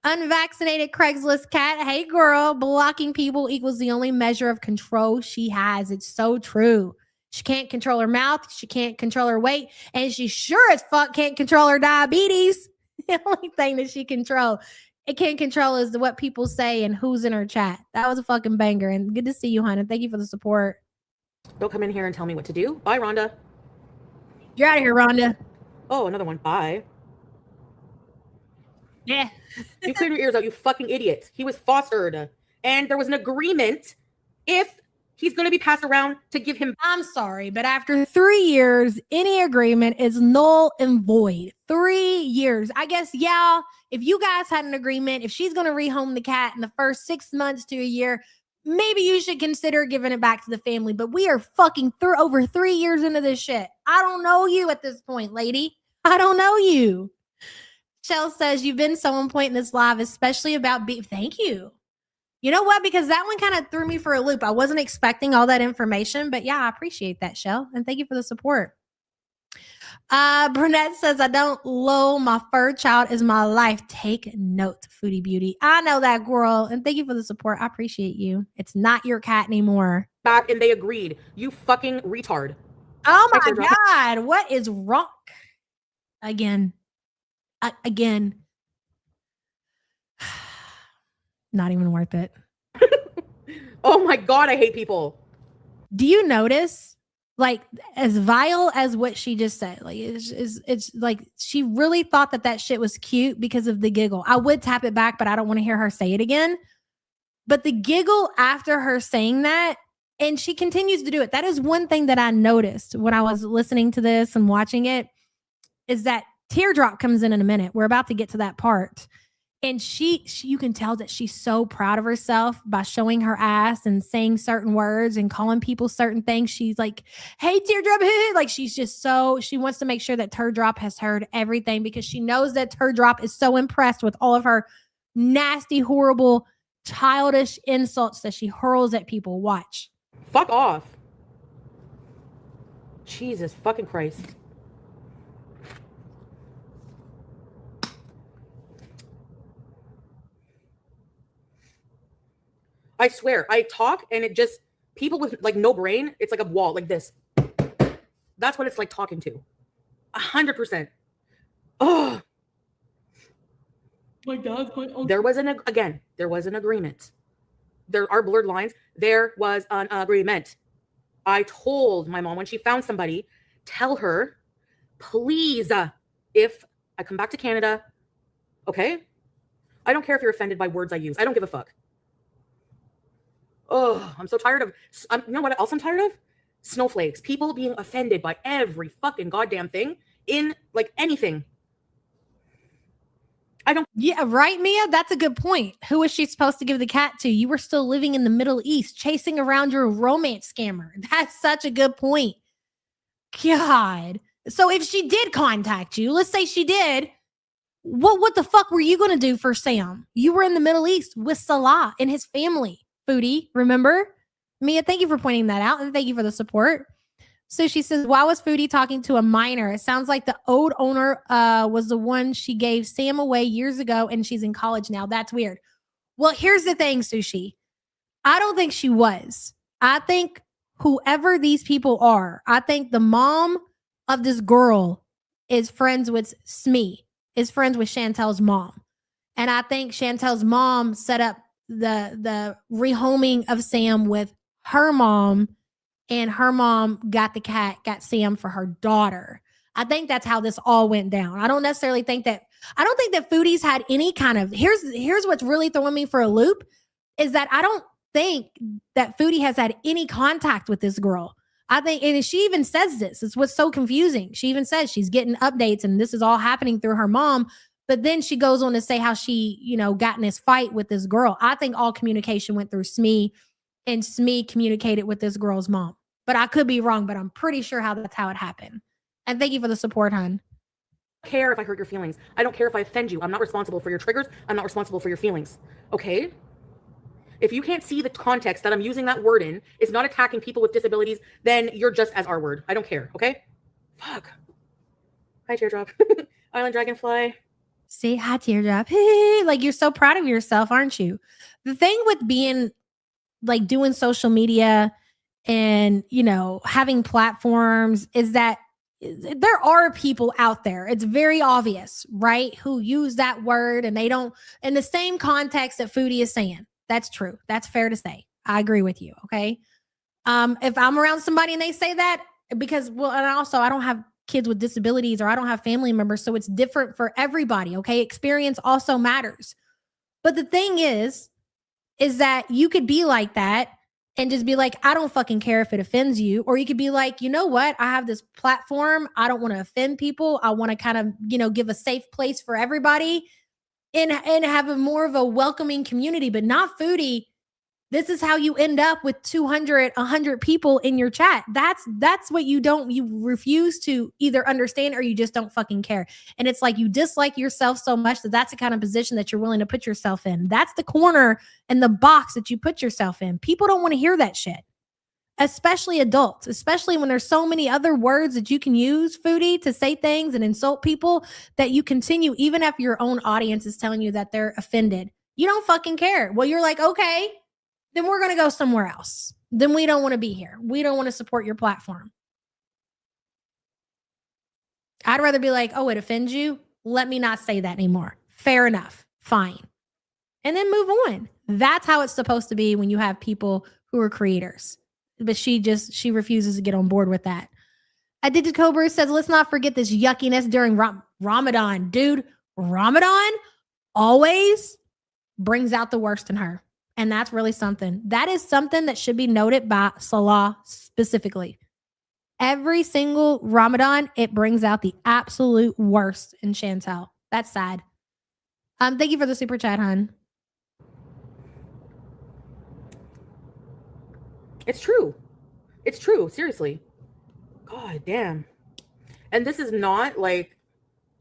[SPEAKER 4] Unvaccinated Craigslist cat. Hey, girl, blocking people equals the only measure of control she has. It's so true. She can't control her mouth. She can't control her weight. And she sure as fuck can't control her diabetes. The only thing that she can't control is what people say and who's in her chat. That was a fucking banger. And good to see you, hon. And thank you for the support.
[SPEAKER 6] Don't come in here and tell me what to do. Bye, Rhonda.
[SPEAKER 4] You're out of here, Rhonda.
[SPEAKER 6] Oh, another one. Bye.
[SPEAKER 4] Yeah.
[SPEAKER 6] You cleared your ears out, you fucking idiot. He was fostered. And there was an agreement if he's going to be passed around to give him.
[SPEAKER 4] I'm sorry, but after 3 years, any agreement is null and void. 3 years. I guess, yeah, if you guys had an agreement, if she's going to rehome the cat in the first 6 months to a year, maybe you should consider giving it back to the family. But we are fucking over 3 years into this shit. I don't know you at this point, lady. I don't know you. Shell says, you've been so on point in this live, especially about beef. Thank you. You know what? Because that one kind of threw me for a loop. I wasn't expecting all that information, but yeah, I appreciate that, Shell. And thank you for the support. Brunette says, I don't low. My fur child is my life. Take note, Foodie Beauty. I know that, girl. And thank you for the support. I appreciate you. It's not your cat anymore.
[SPEAKER 6] Back and they agreed. You fucking retard.
[SPEAKER 4] Oh my God. What is wrong? Again. Not even worth it.
[SPEAKER 6] Oh my God, I hate people.
[SPEAKER 4] Do you notice, like, as vile as what she just said, like, it's like she really thought that shit was cute because of the giggle. I would tap it back, but I don't want to hear her say it again. But the giggle after her saying that, and she continues to do it. That is one thing that I noticed when I was listening to this and watching it, is that teardrop comes in a minute. We're about to get to that part. And she you can tell that she's so proud of herself by showing her ass and saying certain words and calling people certain things. She's like, hey, teardrop. Like, she's just she wants to make sure that teardrop has heard everything, because she knows that teardrop is so impressed with all of her nasty, horrible, childish insults that she hurls at people. Watch.
[SPEAKER 6] Fuck off. Jesus fucking Christ. I swear, I talk and it just, people with like no brain, it's like a wall like this. That's what it's like talking to. 100%. Oh.
[SPEAKER 1] My God's my own.
[SPEAKER 6] There was an agreement. There are blurred lines. There was an agreement. I told my mom when she found somebody, tell her, please, if I come back to Canada, okay? I don't care if you're offended by words I use. I don't give a fuck. Oh, I'm so tired of, you know what else I'm tired of? Snowflakes. People being offended by every fucking goddamn thing in like anything.
[SPEAKER 4] Yeah, right, Mia? That's a good point. Who was she supposed to give the cat to? You were still living in the Middle East, chasing around your romance scammer. That's such a good point. God. So if she did contact you, let's say she did, what the fuck were you going to do for Sam? You were in the Middle East with Salah and his family. Foodie, remember? Mia, thank you for pointing that out, and thank you for the support. So she says, why was Foodie talking to a minor? It sounds like the old owner was the one she gave Sam away years ago, and she's in college now. That's weird. Well, here's the thing, Sushi. I don't think she was. I think whoever these people are, I think the mom of this girl is friends with Smee, is friends with Chantel's mom. And I think Chantel's mom set up the rehoming of Sam with her mom, and her mom got Sam for her daughter. I think that's how this all went down. I don't think that Foodie's had any kind of, here's what's really throwing me for a loop is that I don't think that Foodie has had any contact with this girl. I think, and she even says this, it's what's so confusing. She even says she's getting updates and this is all happening through her mom. But then she goes on to say how she, got in this fight with this girl. I think all communication went through Smee, and Smee communicated with this girl's mom. But I could be wrong, but I'm pretty sure that's how it happened. And thank you for the support, hon.
[SPEAKER 6] I don't care if I hurt your feelings. I don't care if I offend you. I'm not responsible for your triggers. I'm not responsible for your feelings. Okay? If you can't see the context that I'm using that word in, it's not attacking people with disabilities, then you're just as our word. I don't care. Okay? Fuck. Hi, Teardrop. Island Dragonfly.
[SPEAKER 4] Say hi, Teardrop. Hey, like you're so proud of yourself, aren't you? The thing with being like doing social media and, having platforms is that there are people out there. It's very obvious, right? Who use that word and they don't in the same context that Foodie is saying. That's true. That's fair to say. I agree with you. Okay. If I'm around somebody and they say that because, and also I don't have kids with disabilities or I don't have family members. So it's different for everybody. Okay. Experience also matters. But the thing is that you could be like that and just be like, I don't fucking care if it offends you. Or you could be like, you know what? I have this platform. I don't want to offend people. I want to kind of, give a safe place for everybody and have a more of a welcoming community, but not Foodie. This is how you end up with 200, 100 people in your chat. That's what you refuse to either understand or you just don't fucking care. And it's like you dislike yourself so much that that's the kind of position that you're willing to put yourself in. That's the corner and the box that you put yourself in. People don't want to hear that shit, especially adults, especially when there's so many other words that you can use, Foodie, to say things and insult people that you continue, even if your own audience is telling you that they're offended. You don't fucking care. Well, you're like, okay, then we're going to go somewhere else. Then we don't want to be here. We don't want to support your platform. I'd rather be like, oh, it offends you? Let me not say that anymore. Fair enough. Fine. And then move on. That's how it's supposed to be when you have people who are creators. But she refuses to get on board with that. Addicted Cobra says, let's not forget this yuckiness during Ramadan. Dude, Ramadan always brings out the worst in her. And that's really something. That is something that should be noted by Salah specifically. Every single Ramadan, it brings out the absolute worst in Chantel. That's sad. Thank you for the super chat, hon.
[SPEAKER 6] It's true. It's true. Seriously. God damn. And this is not like,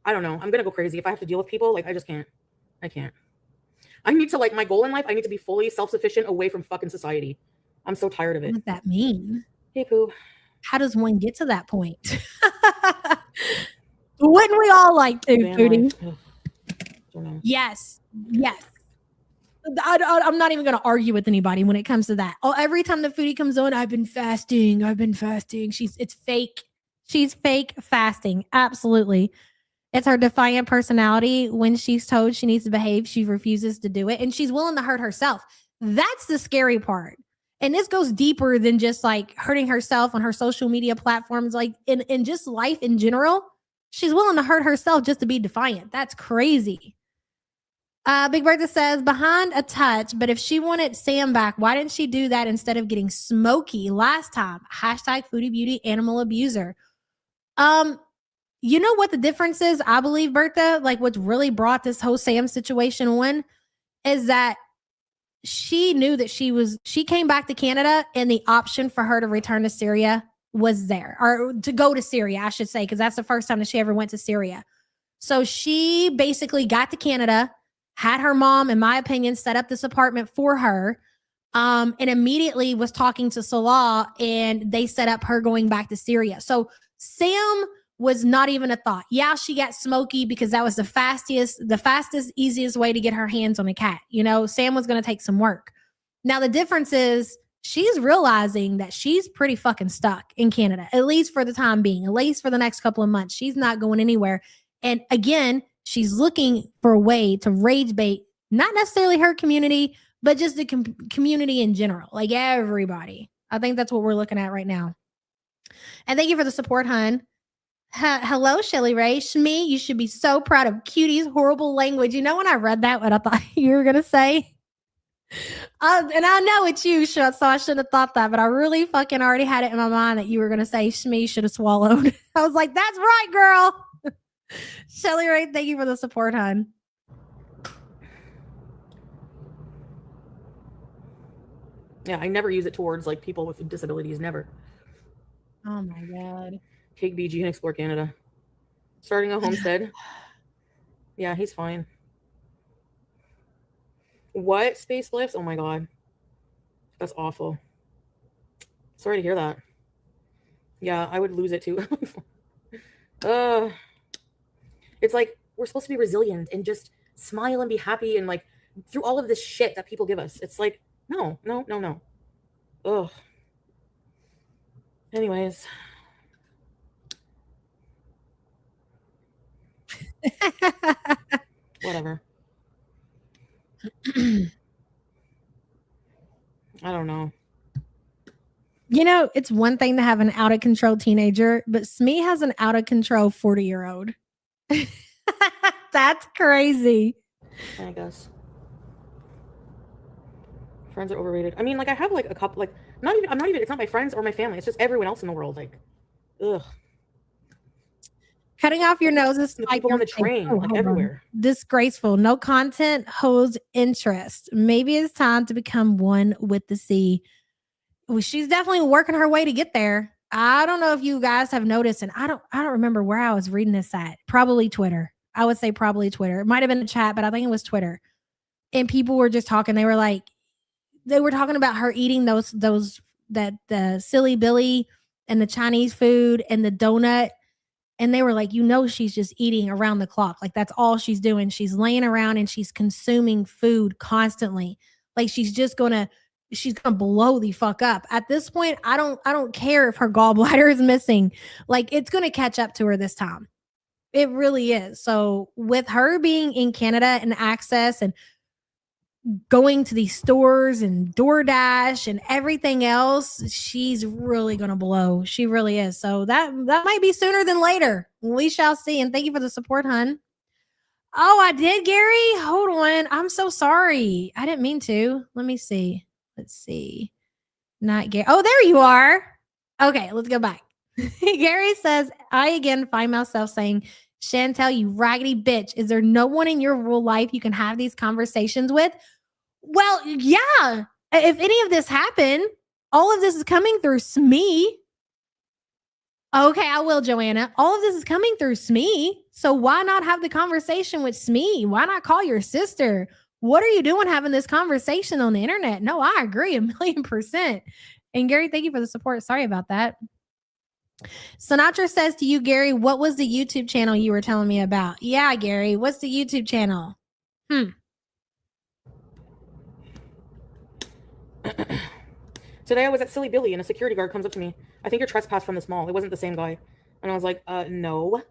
[SPEAKER 6] I don't know. I'm going to go crazy. If I have to deal with people, like, I just can't. I can't. I need to, like, my goal in life, I need to be fully self-sufficient away from fucking society. I'm so tired of it.
[SPEAKER 4] What does that mean?
[SPEAKER 6] Hey, Pooh.
[SPEAKER 4] How does one get to that point? Wouldn't we all like to, Foodie?
[SPEAKER 6] Don't know. Yes.
[SPEAKER 4] I'm not even going to argue with anybody when it comes to that. Oh, every time the Foodie comes on, I've been fasting. It's fake. She's fake fasting. Absolutely. It's her defiant personality. When she's told she needs to behave, she refuses to do it. And she's willing to hurt herself. That's the scary part. And this goes deeper than just like hurting herself on her social media platforms, like in just life in general. She's willing to hurt herself just to be defiant. That's crazy. Big Bertha says, behind a touch, but if she wanted Sam back, why didn't she do that instead of getting smoky last time? Hashtag Foodie Beauty Animal Abuser. You know what the difference is? I believe, Bertha, like what's really brought this whole Sam situation on is that she knew that she came back to Canada and the option for her to return to Syria was there, or to go to Syria, I should say, because that's the first time that she ever went to Syria. So she basically got to Canada, had her mom, in my opinion, set up this apartment for her, and immediately was talking to Salah, and they set up her going back to Syria. So Sam was not even a thought. Yeah, she got smoky because that was the fastest, easiest way to get her hands on a cat. You know, Sam was going to take some work. Now, the difference is she's realizing that she's pretty fucking stuck in Canada, at least for the time being, at least for the next couple of months. She's not going anywhere. And again, she's looking for a way to rage bait, not necessarily her community, but just the community in general, like everybody. I think that's what we're looking at right now. And thank you for the support, hun. Hello, Shelly Ray. Shmi, you should be so proud of Cutie's horrible language. You know, when I read that, what I thought you were going to say? And I know it's you, so I shouldn't have thought that, but I really fucking already had it in my mind that you were going to say Shmi should have swallowed. I was like, that's right, girl. Shelly Ray, thank you for the support, hun.
[SPEAKER 6] Yeah, I never use it towards like people with disabilities. Never.
[SPEAKER 4] Oh my God.
[SPEAKER 6] Take BG and explore Canada. Starting a homestead. Yeah, he's fine. What? Space lifts? Oh my God. That's awful. Sorry to hear that. Yeah, I would lose it too. It's like we're supposed to be resilient and just smile and be happy and like through all of this shit that people give us. It's like, no. Ugh. Anyways. Whatever. I don't know.
[SPEAKER 4] You know, it's one thing to have an out of control teenager, but Smee has an out of control 40-year-old. That's crazy.
[SPEAKER 6] I guess. Friends are overrated. I mean, like I have like a couple, like I'm not even, it's not my friends or my family. It's just everyone else in the world. Like, ugh.
[SPEAKER 4] Cutting off your nose is
[SPEAKER 6] The
[SPEAKER 4] like
[SPEAKER 6] people on the train, like everywhere.
[SPEAKER 4] Disgraceful. No content holds interest. Maybe it's time to become one with the sea. Well, she's definitely working her way to get there. I don't know if you guys have noticed, and I don't remember where I was reading this at. Probably Twitter. I would say probably Twitter. It might have been a chat, but I think it was Twitter. And people were just talking. They were talking about her eating the silly Billy and the Chinese food and the donut. And they were like, you know, she's just eating around the clock. Like that's all she's doing. She's laying around and she's consuming food constantly. Like she's gonna blow the fuck up. At this point, I don't care if her gallbladder is missing. Like it's gonna catch up to her this time. It really is. So with her being in Canada and access and going to these stores and DoorDash and everything else, she's really going to blow. She really is. So that might be sooner than later. We shall see. And thank you for the support, hun. Oh, I did, Gary? Hold on. I'm so sorry. I didn't mean to. Let me see. Let's see. Not Gary. Oh, there you are. Okay, let's go back. Gary says, I again find myself saying, Chantel, you raggedy bitch. Is there no one in your real life you can have these conversations with? Well, yeah. If any of this happened, all of this is coming through Smee. Okay, I will, Joanna. All of this is coming through Smee. So why not have the conversation with Smee? Why not call your sister? What are you doing having this conversation on the internet? No, I agree 1,000,000%. And Gary, thank you for the support. Sorry about that. Sinatra says to you, Gary, what was the YouTube channel you were telling me about? Yeah, Gary, what's the YouTube channel?
[SPEAKER 6] Today I was at Silly Billy and a security guard comes up to me. I think you're trespassed from this mall. It wasn't the same guy. And I was like, no.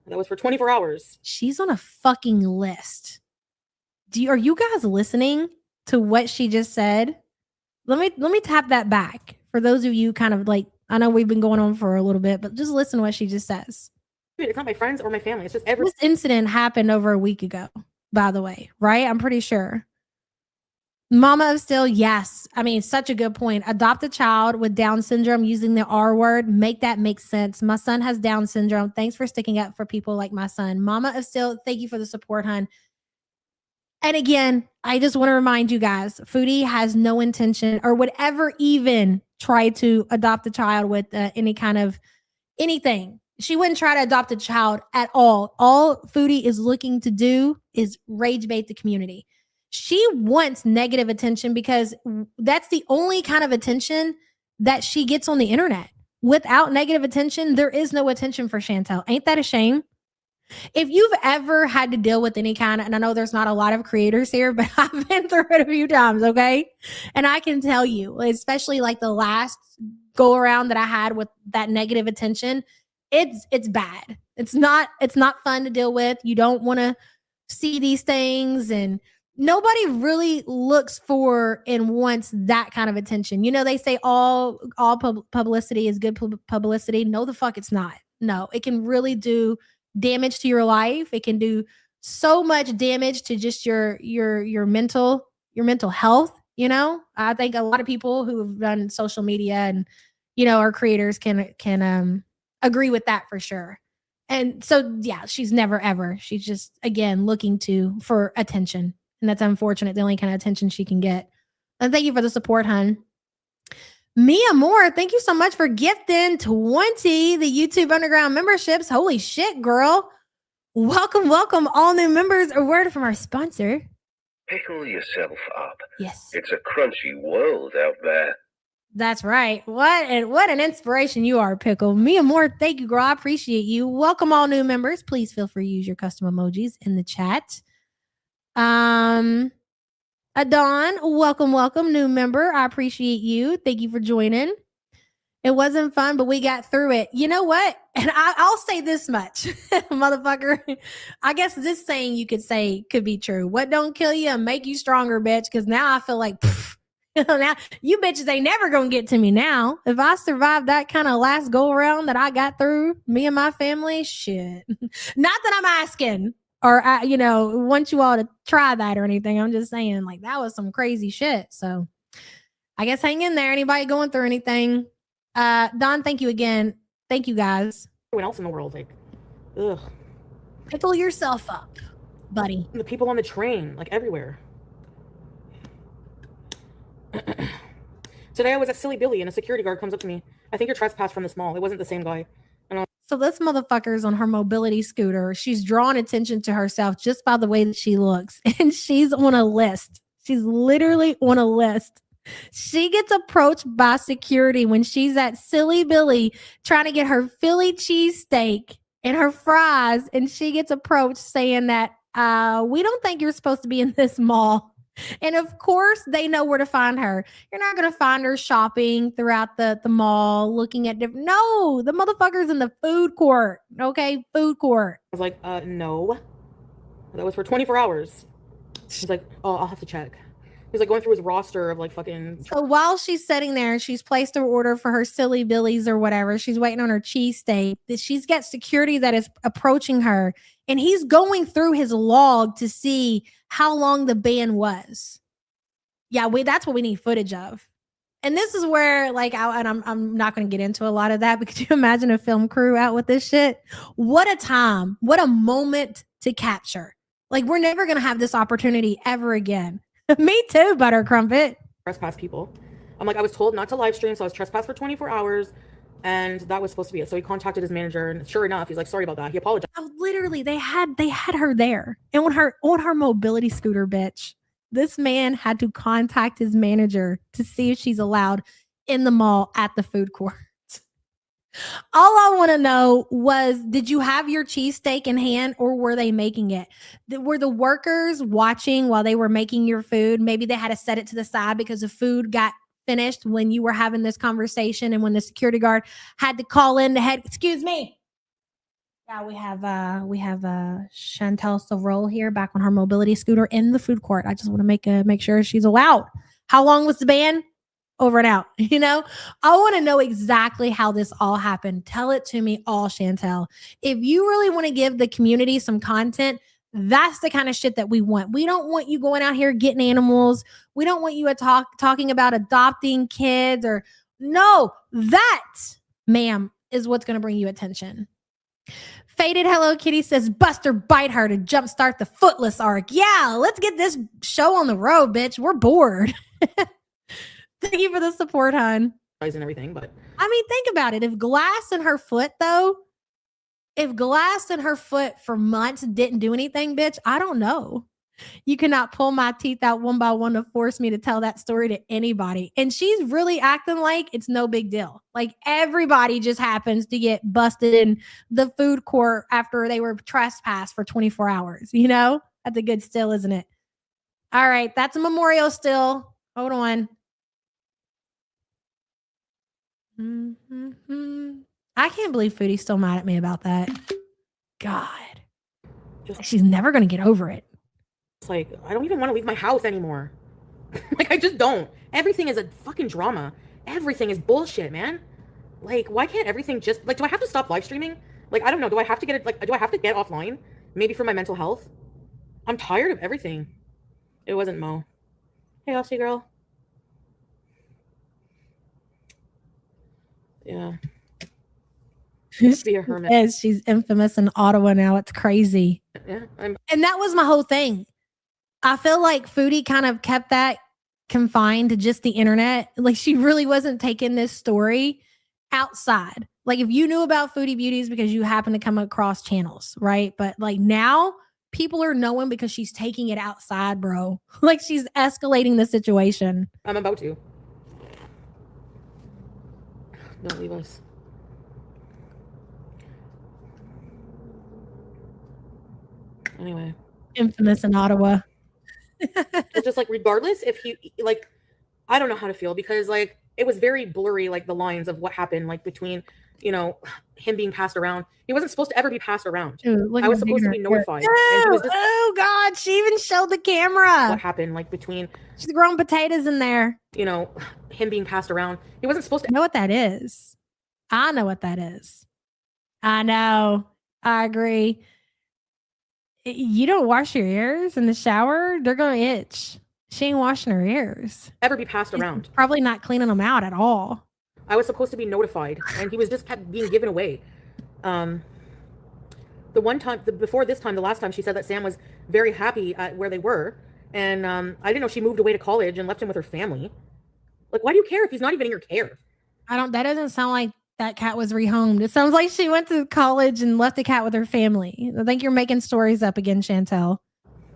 [SPEAKER 6] That was for 24 hours.
[SPEAKER 4] She's on a fucking list. Are you guys listening to what she just said? Let me tap that back. For those of you kind of like, I know we've been going on for a little bit, but just listen to what she just says.
[SPEAKER 6] Dude, it's not my friends or my family. It's just everyone.
[SPEAKER 4] This incident happened over a week ago, by the way, right? I'm pretty sure. Mama of Still, yes. I mean, such a good point. Adopt a child with Down syndrome using the R word. Make that make sense. My son has Down syndrome. Thanks for sticking up for people like my son. Mama of Still, thank you for the support, hun. And again, I just want to remind you guys, Foodie has no intention or would ever even try to adopt a child with any kind of anything. She wouldn't try to adopt a child at all. All Foodie is looking to do is rage bait the community. She wants negative attention because that's the only kind of attention that she gets on the internet. Without negative attention, there is no attention for Chantel. Ain't that a shame? If you've ever had to deal with any kind of, and I know there's not a lot of creators here, but I've been through it a few times, okay? And I can tell you, especially like the last go around that I had with that negative attention, it's bad. It's not fun to deal with. You don't want to see these things, and nobody really looks for and wants that kind of attention. You know, they say all publicity is good publicity. No, the fuck it's not. No, it can really do damage to your life. It can do so much damage to just your mental health. You know, I think a lot of people who have done social media and are creators can agree with that for sure. And so yeah, she's never ever. She's just again looking for attention, and that's unfortunate. The only kind of attention she can get. And thank you for the support, hun. Mia Moore, thank you so much for gifting 20 the YouTube Underground memberships. Holy shit, girl. Welcome, all new members. A word from our sponsor.
[SPEAKER 7] Pickle yourself up.
[SPEAKER 4] Yes.
[SPEAKER 7] It's a crunchy world out there.
[SPEAKER 4] That's right. What an inspiration you are, Pickle. Mia Moore, thank you, girl. I appreciate you. Welcome all new members. Please feel free to use your custom emojis in the chat. Adon, welcome, new member. I appreciate you. Thank you for joining. It wasn't fun, but we got through it. You know what? And I'll say this much, motherfucker. I guess this saying you could say could be true. What don't kill you and make you stronger, bitch? Because now I feel like, now you bitches ain't never gonna get to me now. If I survived that kind of last go around that I got through, me and my family, shit. Not that I'm asking or want you all to try that or anything. I'm just saying, like, that was some crazy shit. So I guess hang in there. Anybody going through anything? Don, thank you again. Thank you guys.
[SPEAKER 6] Everyone else in the world, like, ugh.
[SPEAKER 4] Pickle yourself up, buddy.
[SPEAKER 6] The people on the train, like everywhere. Today I was at Silly Billy and a security guard comes up to me. I think you're trespassed from this mall. It wasn't the same guy.
[SPEAKER 4] So this motherfucker's on her mobility scooter. She's drawing attention to herself just by the way that she looks. And she's on a list. She's literally on a list. She gets approached by security when she's at Silly Billy trying to get her Philly cheesesteak and her fries. And she gets approached saying that, we don't think you're supposed to be in this mall. And of course, they know where to find her. You're not going to find her shopping throughout the mall, looking at different. No, the motherfucker's in the food court. Okay, food court.
[SPEAKER 6] I was like, no. That was for 24 hours. He's like, oh, I'll have to check. He's like going through his roster of like fucking.
[SPEAKER 4] So while she's sitting there, she's placed her order for her Silly Billies or whatever. She's waiting on her cheesesteak. She's got security that is approaching her. And he's going through his log to see how long the ban was. Yeah, that's what we need footage of. And this is where, like, I'm not going to get into a lot of that, but could you imagine a film crew out with this shit? What a time. What a moment to capture. Like, we're never going to have this opportunity ever again. Me too, Butter Crumpet.
[SPEAKER 6] Trespass people. I'm like, I was told not to live stream, so I was trespassed for 24 hours. And that was supposed to be it. So he contacted his manager, and sure enough, he's like, sorry about that. He apologized.
[SPEAKER 4] Oh, literally, they had her there. And on her mobility scooter, bitch. This man had to contact his manager to see if she's allowed in the mall at the food court. All I want to know was, did you have your cheesesteak in hand or were they making it? Were the workers watching while they were making your food? Maybe they had to set it to the side because the food got finished when you were having this conversation and when the security guard had to call in the head. Excuse me. Yeah, we have Chantel Sovrol here back on her mobility scooter in the food court. I just want to make sure she's allowed. How long was the ban? Over and out. I want to know exactly how this all happened. Tell it to me all, Chantel. If you really want to give the community some content, that's the kind of shit that we want. We don't want you going out here getting animals. We don't want you talking about adopting kids or no, that, ma'am, is what's going to bring you attention. Faded Hello Kitty says, Buster bite her to jumpstart the Footless arc. Yeah, let's get this show on the road, bitch. We're bored. Thank you for the support, hon.
[SPEAKER 6] And everything, but
[SPEAKER 4] I mean, think about it. If glass in her foot for months didn't do anything, bitch, I don't know. You cannot pull my teeth out one by one to force me to tell that story to anybody. And she's really acting like it's no big deal. Like everybody just happens to get busted in the food court after they were trespassed for 24 hours. You know, that's a good still, isn't it? All right. That's a memorial still. Hold on. I can't believe Foodie's still mad at me about that. God. She's never going to get over it.
[SPEAKER 6] It's like, I don't even want to leave my house anymore. Like, I just don't. Everything is a fucking drama. Everything is bullshit, man. Like, why can't everything just, like, do I have to stop live streaming? Like, I don't know. Do I have to get it, like, do I have to get offline? Maybe for my mental health? I'm tired of everything. It wasn't Mo. Hey, Aussie girl. Yeah. Be a hermit.
[SPEAKER 4] Yes, she's infamous in Ottawa now. It's crazy.
[SPEAKER 6] Yeah.
[SPEAKER 4] And that was my whole thing. I feel like Foodie kind of kept that confined to just the internet. Like she really wasn't taking this story outside. Like if you knew about Foodie Beauties because you happen to come across channels, right? But like now people are knowing because she's taking it outside, bro. Like she's escalating the situation.
[SPEAKER 6] I'm about to. Don't leave us. Anyway.
[SPEAKER 4] Infamous in Ottawa.
[SPEAKER 6] It's just like, regardless if he, like, I don't know how to feel because, like, it was very blurry, like, the lines of what happened, like, between, you know, him being passed around. He wasn't supposed to ever be passed around.
[SPEAKER 4] Dude,
[SPEAKER 6] I was supposed to be notified.
[SPEAKER 4] Oh,
[SPEAKER 6] and he was just,
[SPEAKER 4] oh, God. She even showed the camera.
[SPEAKER 6] What happened, like, between...
[SPEAKER 4] She's growing potatoes in there.
[SPEAKER 6] You know, him being passed around. He wasn't supposed to...
[SPEAKER 4] I know what that is. I know what that is. I know. I agree. You don't wash your ears in the shower, they're going to itch. She ain't washing her ears.
[SPEAKER 6] Ever be passed around.
[SPEAKER 4] Probably not cleaning them out at all.
[SPEAKER 6] I was supposed to be notified, and he was just kept being given away. The one time, before this time, the last time, she said that Sam was very happy at where they were, and I didn't know she moved away to college and left him with her family. Like, why do you care if he's not even in your care?
[SPEAKER 4] That doesn't sound like that cat was rehomed. It sounds like she went to college and left the cat with her family. I think you're making stories up again, Chantel.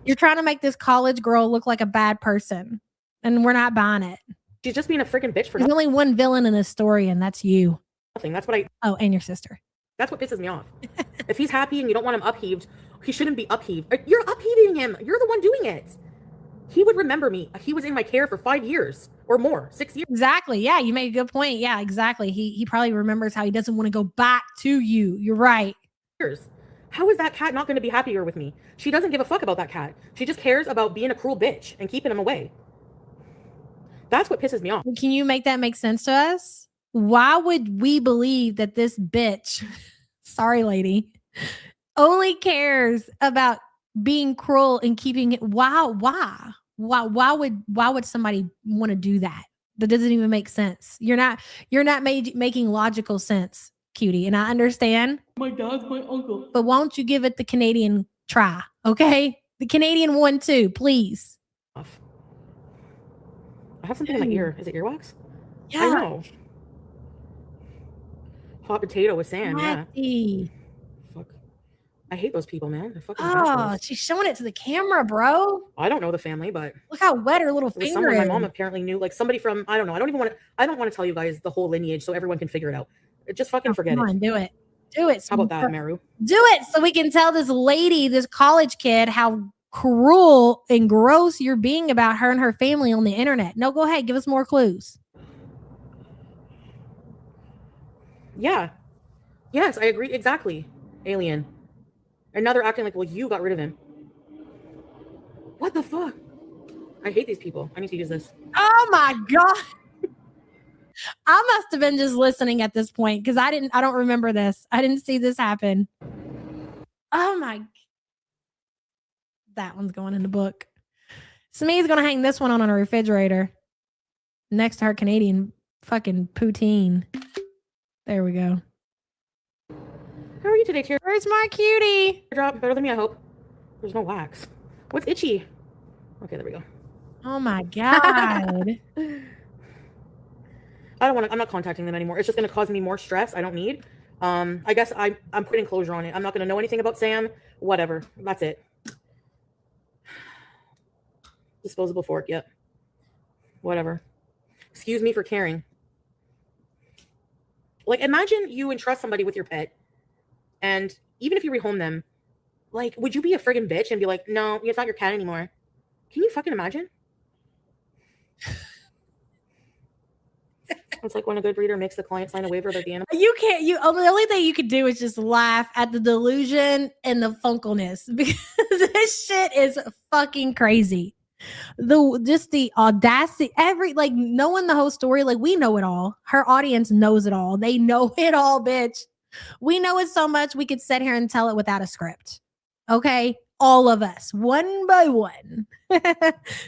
[SPEAKER 4] You're trying to make this college girl look like a bad person, and we're not buying it.
[SPEAKER 6] She's just being a freaking bitch for
[SPEAKER 4] There's only one villain in this story, and that's you.
[SPEAKER 6] Nothing. That's what I...
[SPEAKER 4] Oh, and your sister.
[SPEAKER 6] That's what pisses me off. If he's happy and you don't want him upheaved, he shouldn't be upheaved. You're upheaving him. You're the one doing it. He would remember me. He was in my care for 5 years or more, 6 years.
[SPEAKER 4] Exactly. Yeah, you made a good point. Yeah, exactly. He probably remembers how he doesn't want to go back to you. You're right.
[SPEAKER 6] How is that cat not going to be happier with me? She doesn't give a fuck about that cat. She just cares about being a cruel bitch and keeping him away. That's what pisses me off.
[SPEAKER 4] Can you make that make sense to us? Why would we believe that this bitch, sorry lady, only cares about being cruel and keeping it? Why would somebody want to do that? That doesn't even make sense. You're not making logical sense, cutie. And I understand.
[SPEAKER 6] My dad's my uncle.
[SPEAKER 4] But won't you give it the Canadian try? Okay? The Canadian one too, please.
[SPEAKER 6] I have something in my ear. Is it earwax?
[SPEAKER 4] Yeah.
[SPEAKER 6] I know. Hot potato with sand.
[SPEAKER 4] Matty.
[SPEAKER 6] Yeah. Fuck. I hate those people, man. They're fucking
[SPEAKER 4] Oh,
[SPEAKER 6] assholes.
[SPEAKER 4] she's showing it to the camera, bro.
[SPEAKER 6] I don't know the family, but
[SPEAKER 4] Look how wet her little
[SPEAKER 6] it was
[SPEAKER 4] finger
[SPEAKER 6] someone
[SPEAKER 4] is.
[SPEAKER 6] my mom apparently knew, like somebody from, I don't know. I don't want to tell you guys the whole lineage so everyone can figure it out. Just fucking forget
[SPEAKER 4] Come
[SPEAKER 6] it.
[SPEAKER 4] on, do it. Do it.
[SPEAKER 6] How about that, Meru?
[SPEAKER 4] Do it so we can tell this lady, this college kid, how cruel and gross you're being about her and her family on the internet. No, go ahead. Give us more clues.
[SPEAKER 6] Yeah. Yes, I agree. Exactly. Alien. And now they're acting like, well, you got rid of him. What the fuck? I hate these people. I need to use this.
[SPEAKER 4] Oh my God. I must have been just listening at this point because I don't remember this. I didn't see this happen. Oh my. That one's going in the book. Smee's going to hang this one on a refrigerator next to her Canadian fucking poutine. There we go.
[SPEAKER 6] How are you today, Tear?
[SPEAKER 4] Where's my cutie?
[SPEAKER 6] Drop better than me, I hope. There's no wax. What's itchy? Okay, there we go.
[SPEAKER 4] Oh my God.
[SPEAKER 6] I'm not contacting them anymore. It's just going to cause me more stress I don't need. I guess I'm putting closure on it. I'm not going to know anything about Sam. Whatever. That's it. Disposable fork, yep. Whatever. Excuse me for caring. Like, imagine you entrust somebody with your pet, and even if you rehome them, like, would you be a friggin' bitch and be like, no, it's not your cat anymore? Can you fucking imagine? It's like when a good breeder makes the client sign a waiver that the animal.
[SPEAKER 4] You can't. The only thing you could do is just laugh at the delusion and the funkleness because this shit is fucking crazy. The audacity, knowing the whole story, like we know it all. Her audience knows it all. They know it all, bitch. We know it so much we could sit here and tell it without a script. Okay, all of us, one by one.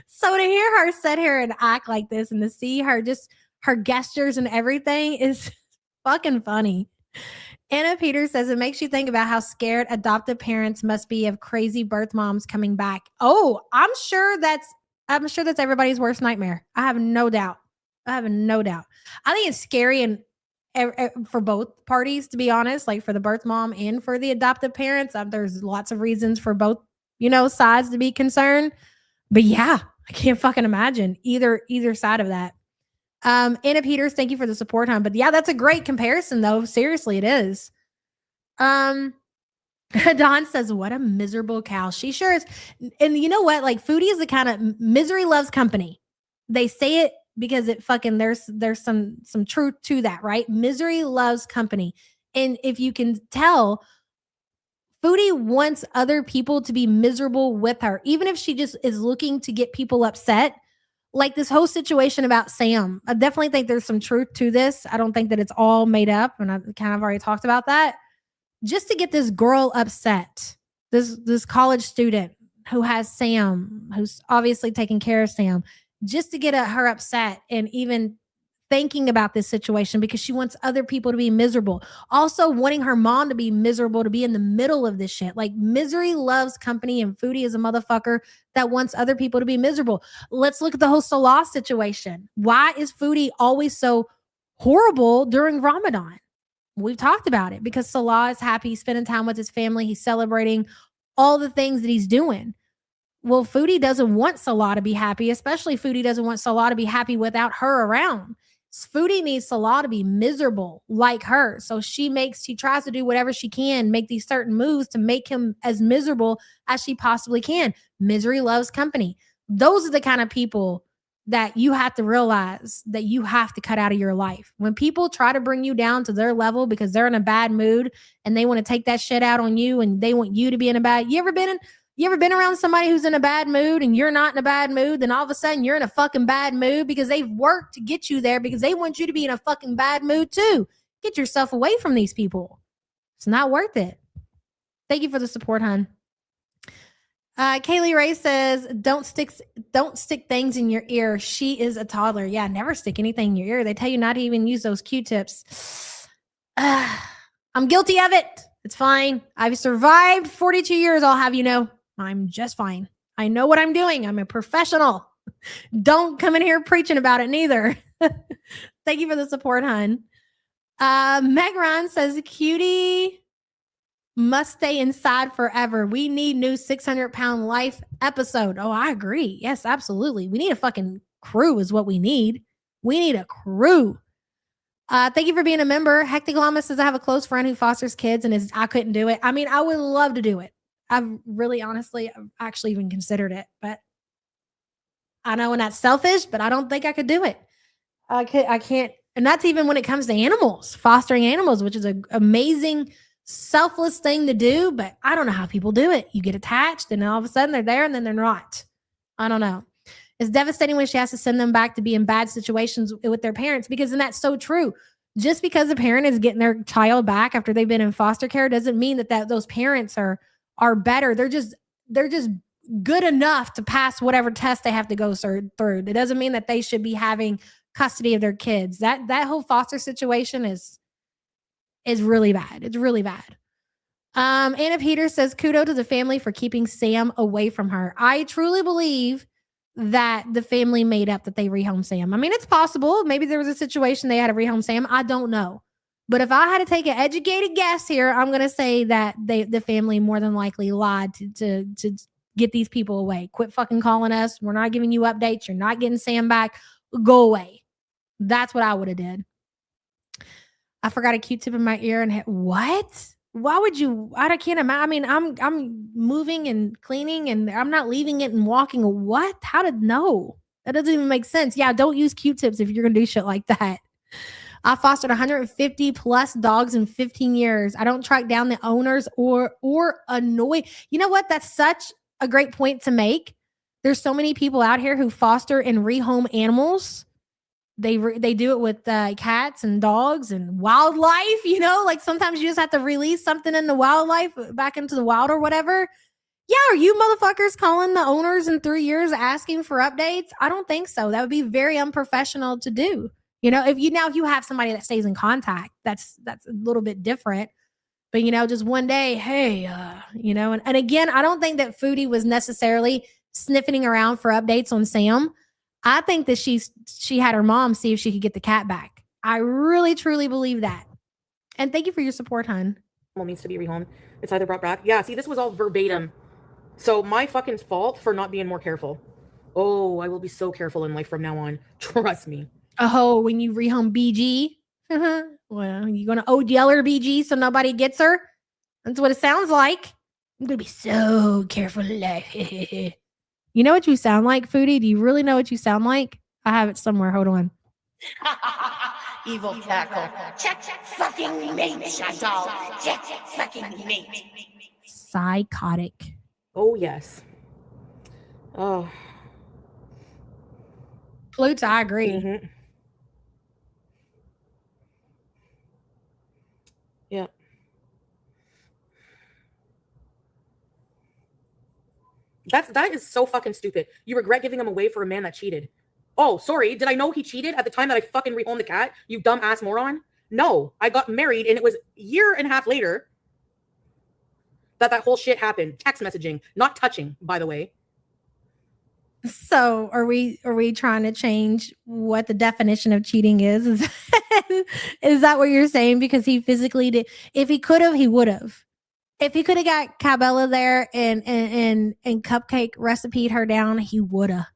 [SPEAKER 4] So to hear her sit here and act like this, and to see her gestures and everything is fucking funny. Anna Peters says it makes you think about how scared adoptive parents must be of crazy birth moms coming back. Oh, I'm sure that's everybody's worst nightmare. I have no doubt. I think it's scary and for both parties, to be honest, like for the birth mom and for the adoptive parents. There's lots of reasons for both, sides to be concerned. But yeah, I can't fucking imagine either side of that. Anna Peters, thank you for the support, hon. But yeah, that's a great comparison, though. Seriously, it is. Don says, what a miserable cow. She sure is. And you know what? Like, Foodie is the kind of misery loves company. They say it because it fucking there's some truth to that, right? Misery loves company. And if you can tell, Foodie wants other people to be miserable with her, even if she just is looking to get people upset. Like this whole situation about Sam, I definitely think there's some truth to this. I don't think that it's all made up, and I kind of already talked about that. Just to get this girl upset, this college student who has Sam, who's obviously taking care of Sam, just to get her upset and even thinking about this situation because she wants other people to be miserable. Also wanting her mom to be miserable, to be in the middle of this shit. Like, misery loves company, and Foodie is a motherfucker that wants other people to be miserable. Let's look at the whole Salah situation. Why is Foodie always so horrible during Ramadan? We've talked about it because Salah is happy. He's spending time with his family. He's celebrating all the things that he's doing. Well, Foodie doesn't want Salah to be happy, especially Foodie doesn't want Salah to be happy without her around. Foodie needs Salah to be miserable like her. So she tries to do whatever she can, make these certain moves to make him as miserable as she possibly can. Misery loves company. Those are the kind of people that you have to realize that you have to cut out of your life. When people try to bring you down to their level because they're in a bad mood and they want to take that shit out on you and they want you to be in a bad, you ever been around somebody who's in a bad mood and you're not in a bad mood, then all of a sudden you're in a fucking bad mood because they've worked to get you there because they want you to be in a fucking bad mood too. Get yourself away from these people. It's not worth it. Thank you for the support, hon. Kaylee Ray says, don't stick things in your ear. She is a toddler. Yeah, never stick anything in your ear. They tell you not to even use those Q-tips. I'm guilty of it. It's fine. I've survived 42 years. I'll have you know. I'm just fine. I know what I'm doing. I'm a professional. Don't come in here preaching about it neither. Thank you for the support, hon. Meg Ron says, cutie must stay inside forever. We need new 600-pound life episode. Oh, I agree. Yes, absolutely. We need a fucking crew is what we need. We need a crew. Thank you for being a member. Hectic Llama says, I have a close friend who fosters kids and I couldn't do it. I mean, I would love to do it. I've actually even considered it, but I know I'm not selfish, but I don't think I could do it. I can't. And that's even when it comes to animals, fostering animals, which is an amazing, selfless thing to do. But I don't know how people do it. You get attached and all of a sudden they're there and then they're not. I don't know. It's devastating when she has to send them back to be in bad situations with their parents and that's so true. Just because a parent is getting their child back after they've been in foster care doesn't mean that those parents are better. They're just good enough to pass whatever test they have to go through. It doesn't mean that they should be having custody of their kids. That whole foster situation is really bad. It's really bad. Anna Peters says, kudos to the family for keeping Sam away from her. I truly believe that the family made up that they rehomed Sam. I mean, it's possible. Maybe there was a situation they had to rehome Sam. I don't know. But if I had to take an educated guess here, I'm going to say that the family more than likely lied to get these people away. Quit fucking calling us. We're not giving you updates. You're not getting Sam back. Go away. That's what I would have did. I forgot a Q-tip in my ear and what? Why would you? I can't imagine. I mean, I'm moving and cleaning and I'm not leaving it and walking. What? How did no? That doesn't even make sense. Yeah, don't use Q-tips if you're gonna do shit like that. I fostered 150 plus dogs in 15 years. I don't track down the owners or annoy. You know what? That's such a great point to make. There's so many people out here who foster and rehome animals. They do it with cats and dogs and wildlife, you know, like sometimes you just have to release something in the wildlife back into the wild or whatever. Yeah, are you motherfuckers calling the owners in 3 years asking for updates? I don't think so. That would be very unprofessional to do. You know, if you have somebody that stays in contact, that's a little bit different. But, you know, just one day, hey, you know, and again, I don't think that Foodie was necessarily sniffing around for updates on Sam. I think that she had her mom see if she could get the cat back. I really, truly believe that. And thank you for your support, hon.
[SPEAKER 6] Needs to be rehomed. It's either brought back. Yeah, see, this was all verbatim. So my fucking fault for not being more careful. Oh, I will be so careful in life from now on. Trust me.
[SPEAKER 4] Oh, when you rehome BG, well, you gonna ODL her BG so nobody gets her? That's what it sounds like. I'm gonna be so careful. You know what you sound like, Foodie? Do you really know what you sound like? I have it somewhere. Hold on.
[SPEAKER 2] Evil cackle. Check fucking mate, Chantal. Check fucking mate.
[SPEAKER 4] Psychotic.
[SPEAKER 6] Oh, yes. Oh.
[SPEAKER 4] Flutes, I agree.
[SPEAKER 6] Mm-hmm. Yeah. That is so fucking stupid. You regret giving him away for a man that cheated. Oh, sorry. Did I know he cheated at the time that I fucking rehomed the cat? You dumb ass moron. No, I got married and it was a year and a half later that whole shit happened. Text messaging, not touching, by the way.
[SPEAKER 4] So are we trying to change what the definition of cheating is? Is that what you're saying? Because he physically did. If he could have, he would have. If he could have got Cabela there and Cupcake recipe'd her down, he woulda.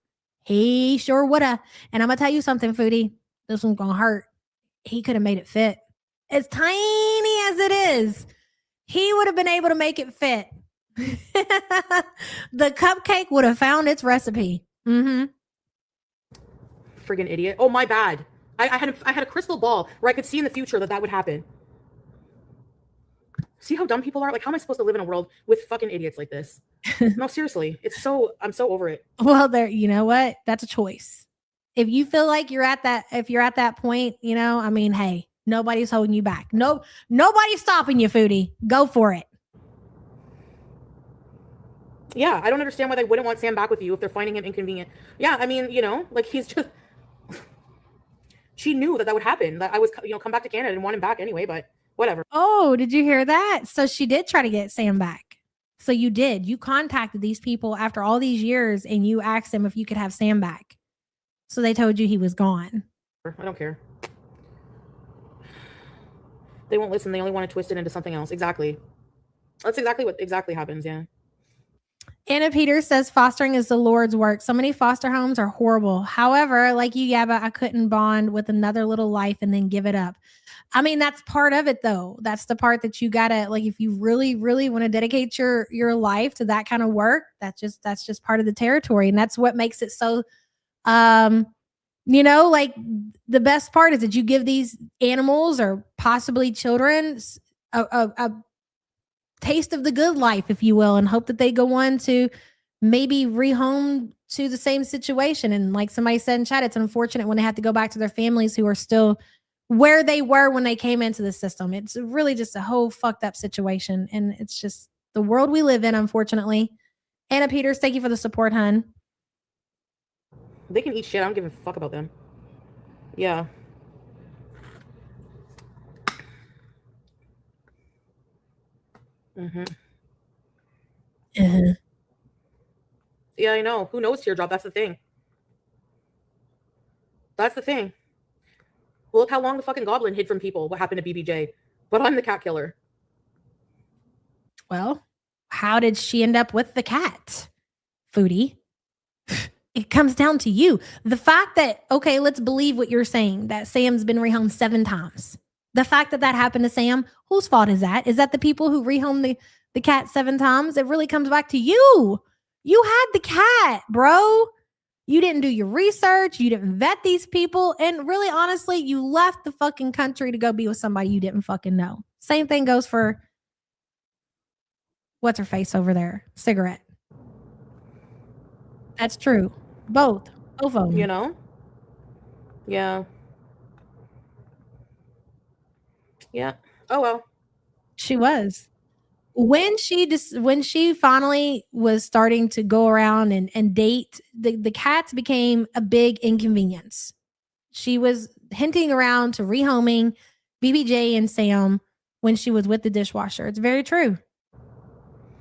[SPEAKER 4] He sure woulda. And I'm gonna tell you something, Foodie. This one's gonna hurt. He could have made it fit. As tiny as it is, he would have been able to make it fit. The cupcake would have found its recipe. Mm-hmm.
[SPEAKER 6] Friggin' idiot. Oh, my bad. I had a crystal ball where I could see in the future that would happen. See how dumb people are? Like, how am I supposed to live in a world with fucking idiots like this? No, seriously. I'm so over it.
[SPEAKER 4] Well, you know what? That's a choice. If you feel like you're at that point, you know, I mean, hey, nobody's holding you back. Nobody's stopping you, Foodie. Go for it.
[SPEAKER 6] Yeah, I don't understand why they wouldn't want Sam back with you if they're finding him inconvenient. Yeah, I mean, you know, like he's just... She knew that would happen, that I was, you know, come back to Canada and want him back anyway, but whatever.
[SPEAKER 4] Oh, did you hear that? So she did try to get Sam back. So you did. You contacted these people after all these years and you asked them if you could have Sam back. So they told you he was gone.
[SPEAKER 6] I don't care. They won't listen. They only want to twist it into something else. Exactly. That's exactly what happens, yeah.
[SPEAKER 4] Anna Peters says fostering is the Lord's work. So many foster homes are horrible. However, like you, Yabba, I couldn't bond with another little life and then give it up. I mean, that's part of it, though. That's the part that you gotta, like, if you really, really want to dedicate your life to that kind of work, that's just part of the territory, and that's what makes it so. You know, like the best part is that you give these animals or possibly children a taste of the good life, if you will, and hope that they go on to maybe rehome to the same situation. And like somebody said in chat, it's unfortunate when they have to go back to their families who are still where they were when they came into the system. It's really just a whole fucked up situation. And it's just the world we live in, unfortunately. Anna Peters, thank you for the support, hun.
[SPEAKER 6] They can eat shit. I don't give a fuck about them. Yeah. Mm-hmm.
[SPEAKER 4] Uh-huh.
[SPEAKER 6] Yeah, I know. Who knows teardrop? That's the thing. That's the thing. Well, look how long the fucking goblin hid from people what happened to BBJ. But I'm the cat killer.
[SPEAKER 4] Well, how did she end up with the cat? Foodie. It comes down to you. The fact that, okay, let's believe what you're saying, that Sam's been rehomed 7 times. The fact that that happened to Sam, whose fault is that? Is that the people who rehomed the cat 7 times? It really comes back to you. You had the cat, bro. You didn't do your research. You didn't vet these people. And really, honestly, you left the fucking country to go be with somebody you didn't fucking know. Same thing goes for, what's her face over there? Cigarette. That's true. Both of them.
[SPEAKER 6] You know? Yeah. Yeah. Oh well.
[SPEAKER 4] She was. When she finally was starting to go around and date, the cats became a big inconvenience. She was hinting around to rehoming BBJ and Sam when she was with the dishwasher. It's very true.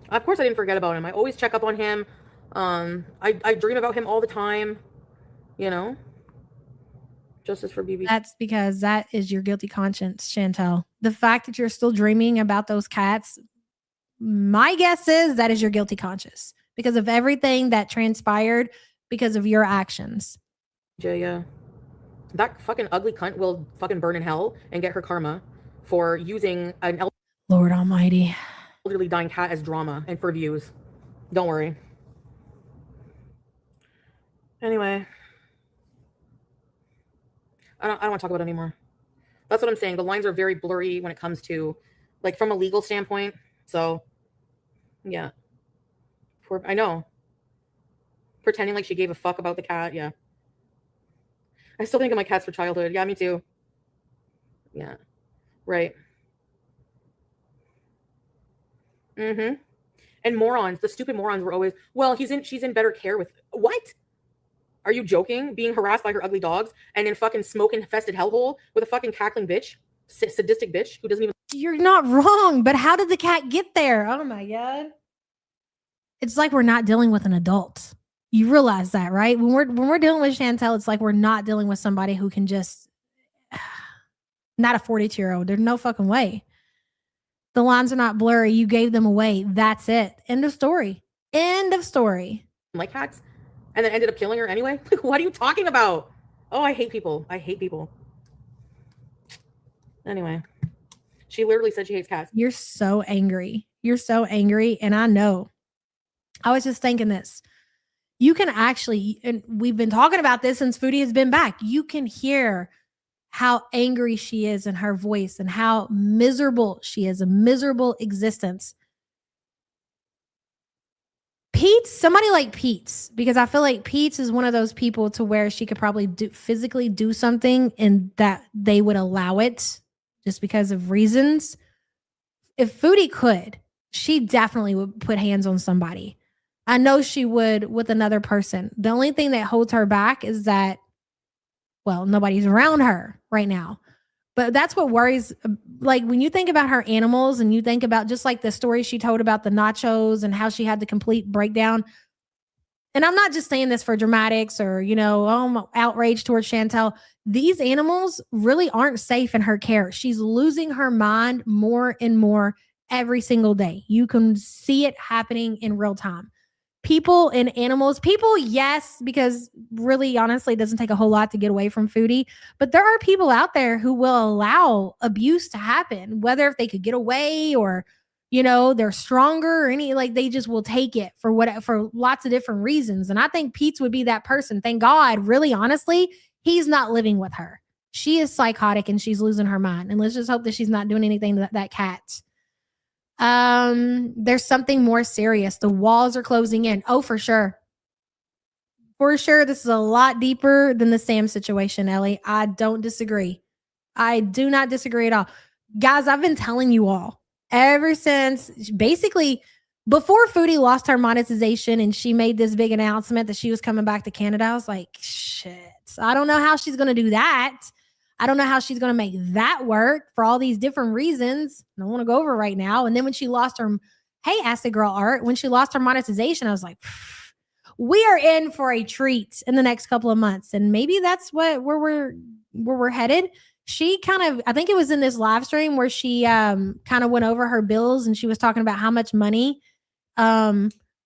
[SPEAKER 6] Of course I didn't forget about him. I always check up on him. I dream about him all the time. You know? Justice for BB.
[SPEAKER 4] That's because that is your guilty conscience, Chantel. The fact that you're still dreaming about those cats, my guess is that is your guilty conscience because of everything that transpired because of your actions.
[SPEAKER 6] Yeah. That fucking ugly cunt will fucking burn in hell and get her karma for using an
[SPEAKER 4] Lord Almighty.
[SPEAKER 6] elderly dying cat as drama and for views. Don't worry. Anyway. I don't want to talk about it anymore. That's what I'm saying. The lines are very blurry when it comes to, like, from a legal standpoint. So, yeah. I know. Pretending like she gave a fuck about the cat. Yeah. I still think of my cats for childhood. Yeah, me too. Yeah. Right. Mm-hmm. And morons, the stupid morons were always, well, she's in better care with, what? Are you joking? Being harassed by her ugly dogs and in fucking smoke-infested hellhole with a fucking cackling bitch, sadistic bitch who doesn't even.
[SPEAKER 4] You're not wrong, but how did the cat get there? Oh my God. It's like we're not dealing with an adult. You realize that, right? When we're dealing with Chantel, it's like we're not dealing with somebody who can just, not a 42-year-old. There's no fucking way. The lines are not blurry. You gave them away. That's it. End of story. End of story.
[SPEAKER 6] Like cats. And then ended up killing her anyway? Like, what are you talking about? Oh, I hate people. I hate people. Anyway, she literally said she hates cats.
[SPEAKER 4] You're so angry. You're so angry. And I know. I was just thinking this. You can actually, and we've been talking about this since Foodie has been back. You can hear how angry she is in her voice and how miserable she is, a miserable existence. Pete's, somebody like Pete's, because I feel like Pete's is one of those people to where she could probably physically do something and that they would allow it just because of reasons. If Foodie could, she definitely would put hands on somebody. I know she would with another person. The only thing that holds her back is that, well, nobody's around her right now. But that's what worries. Like when you think about her animals and you think about just like the story she told about the nachos and how she had the complete breakdown. And I'm not just saying this for dramatics or, I'm outraged towards Chantel. These animals really aren't safe in her care. She's losing her mind more and more every single day. You can see it happening in real time. People and animals, yes, because really, honestly, it doesn't take a whole lot to get away from Foodie. But there are people out there who will allow abuse to happen, whether if they could get away or, they're stronger or they just will take it for lots of different reasons. And I think Pete's would be that person. Thank God, really, honestly, he's not living with her. She is psychotic and she's losing her mind. And let's just hope that she's not doing anything to that cat. There's something more serious. The walls are closing in. Oh, for sure. For sure. This is a lot deeper than the Sam situation, Ellie. I don't disagree. I do not disagree at all. Guys, I've been telling you all ever since basically before Foodie lost her monetization and she made this big announcement that she was coming back to Canada. I was like, shit, I don't know how she's going to do that. I don't know how she's going to make that work for all these different reasons. I don't want to go over right now. And then when she lost her, hey, Acid Girl Art, when she lost her monetization, I was like, we are in for a treat in the next couple of months. And maybe that's where we're headed. She I think it was in this live stream where she kind of went over her bills and she was talking about how much money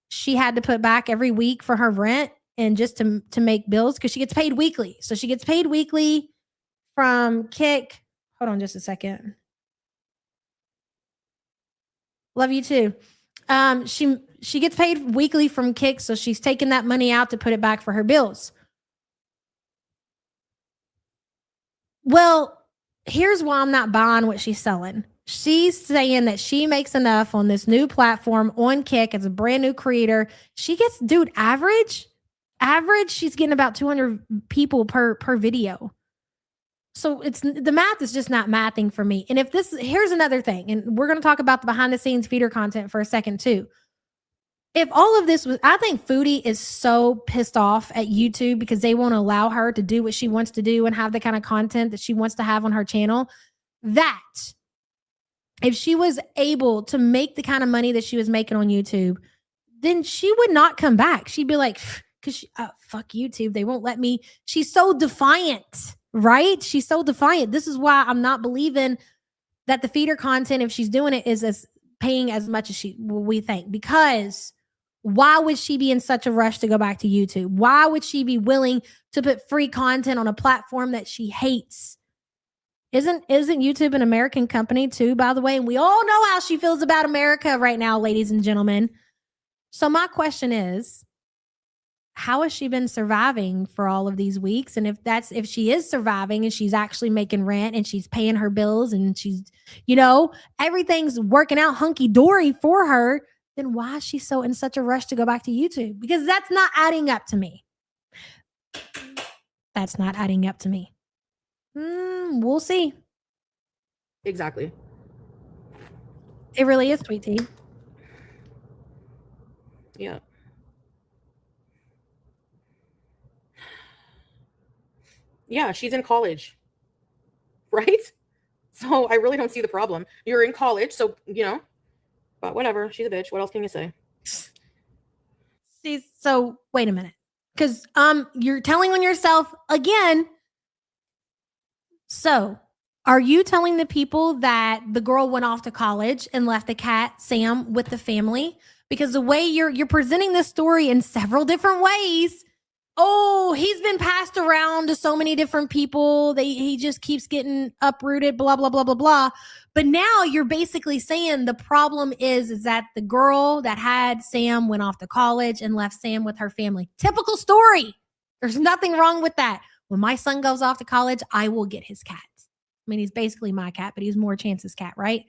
[SPEAKER 4] she had to put back every week for her rent and just to make bills because she gets paid weekly. So she gets paid weekly from Kick. Hold on just a second. Love you too. She gets paid weekly from Kick, so she's taking that money out to put it back for her bills. Well, here's why I'm not buying what she's selling. She's saying that she makes enough on this new platform on Kick as a brand new creator. She gets, dude, average, she's getting about 200 people per video. So it's the math is just not mathing for me. And if this, here's another thing, and we're going to talk about the behind the scenes feeder content for a second too. If all of this was, I think Foodie is so pissed off at YouTube because they won't allow her to do what she wants to do and have the kind of content that she wants to have on her channel, that if she was able to make the kind of money that she was making on YouTube, then she would not come back. She'd be like, because fuck YouTube, they won't let me. She's so defiant, right? She's so defiant. This is why I'm not believing that the feeder content, if she's doing it, is as paying as much as we think. Because why would she be in such a rush to go back to YouTube? Why would she be willing to put free content on a platform that she hates? Isn't YouTube an American company too, by the way? And we all know how she feels about America right now, ladies and gentlemen. So my question is, how has she been surviving for all of these weeks? And if she is surviving and she's actually making rent and she's paying her bills and she's, everything's working out hunky-dory for her, then why is she so in such a rush to go back to YouTube? Because that's not adding up to me. That's not adding up to me. We'll see.
[SPEAKER 6] Exactly.
[SPEAKER 4] It really is, Sweet Tea.
[SPEAKER 6] Yeah. Yeah, she's in college. Right? So I really don't see the problem. You're in college, so, but whatever. She's a bitch. What else can you say?
[SPEAKER 4] So wait a minute. Because you're telling on yourself again. So are you telling the people that the girl went off to college and left the cat, Sam, with the family? Because the way you're presenting this story in several different ways. Oh, he's been passed around to so many different people. He just keeps getting uprooted, blah, blah, blah, blah, blah. But now you're basically saying the problem is that the girl that had Sam went off to college and left Sam with her family. Typical story. There's nothing wrong with that. When my son goes off to college, I will get his cat. I mean, he's basically my cat, but he's more Chance's cat, right?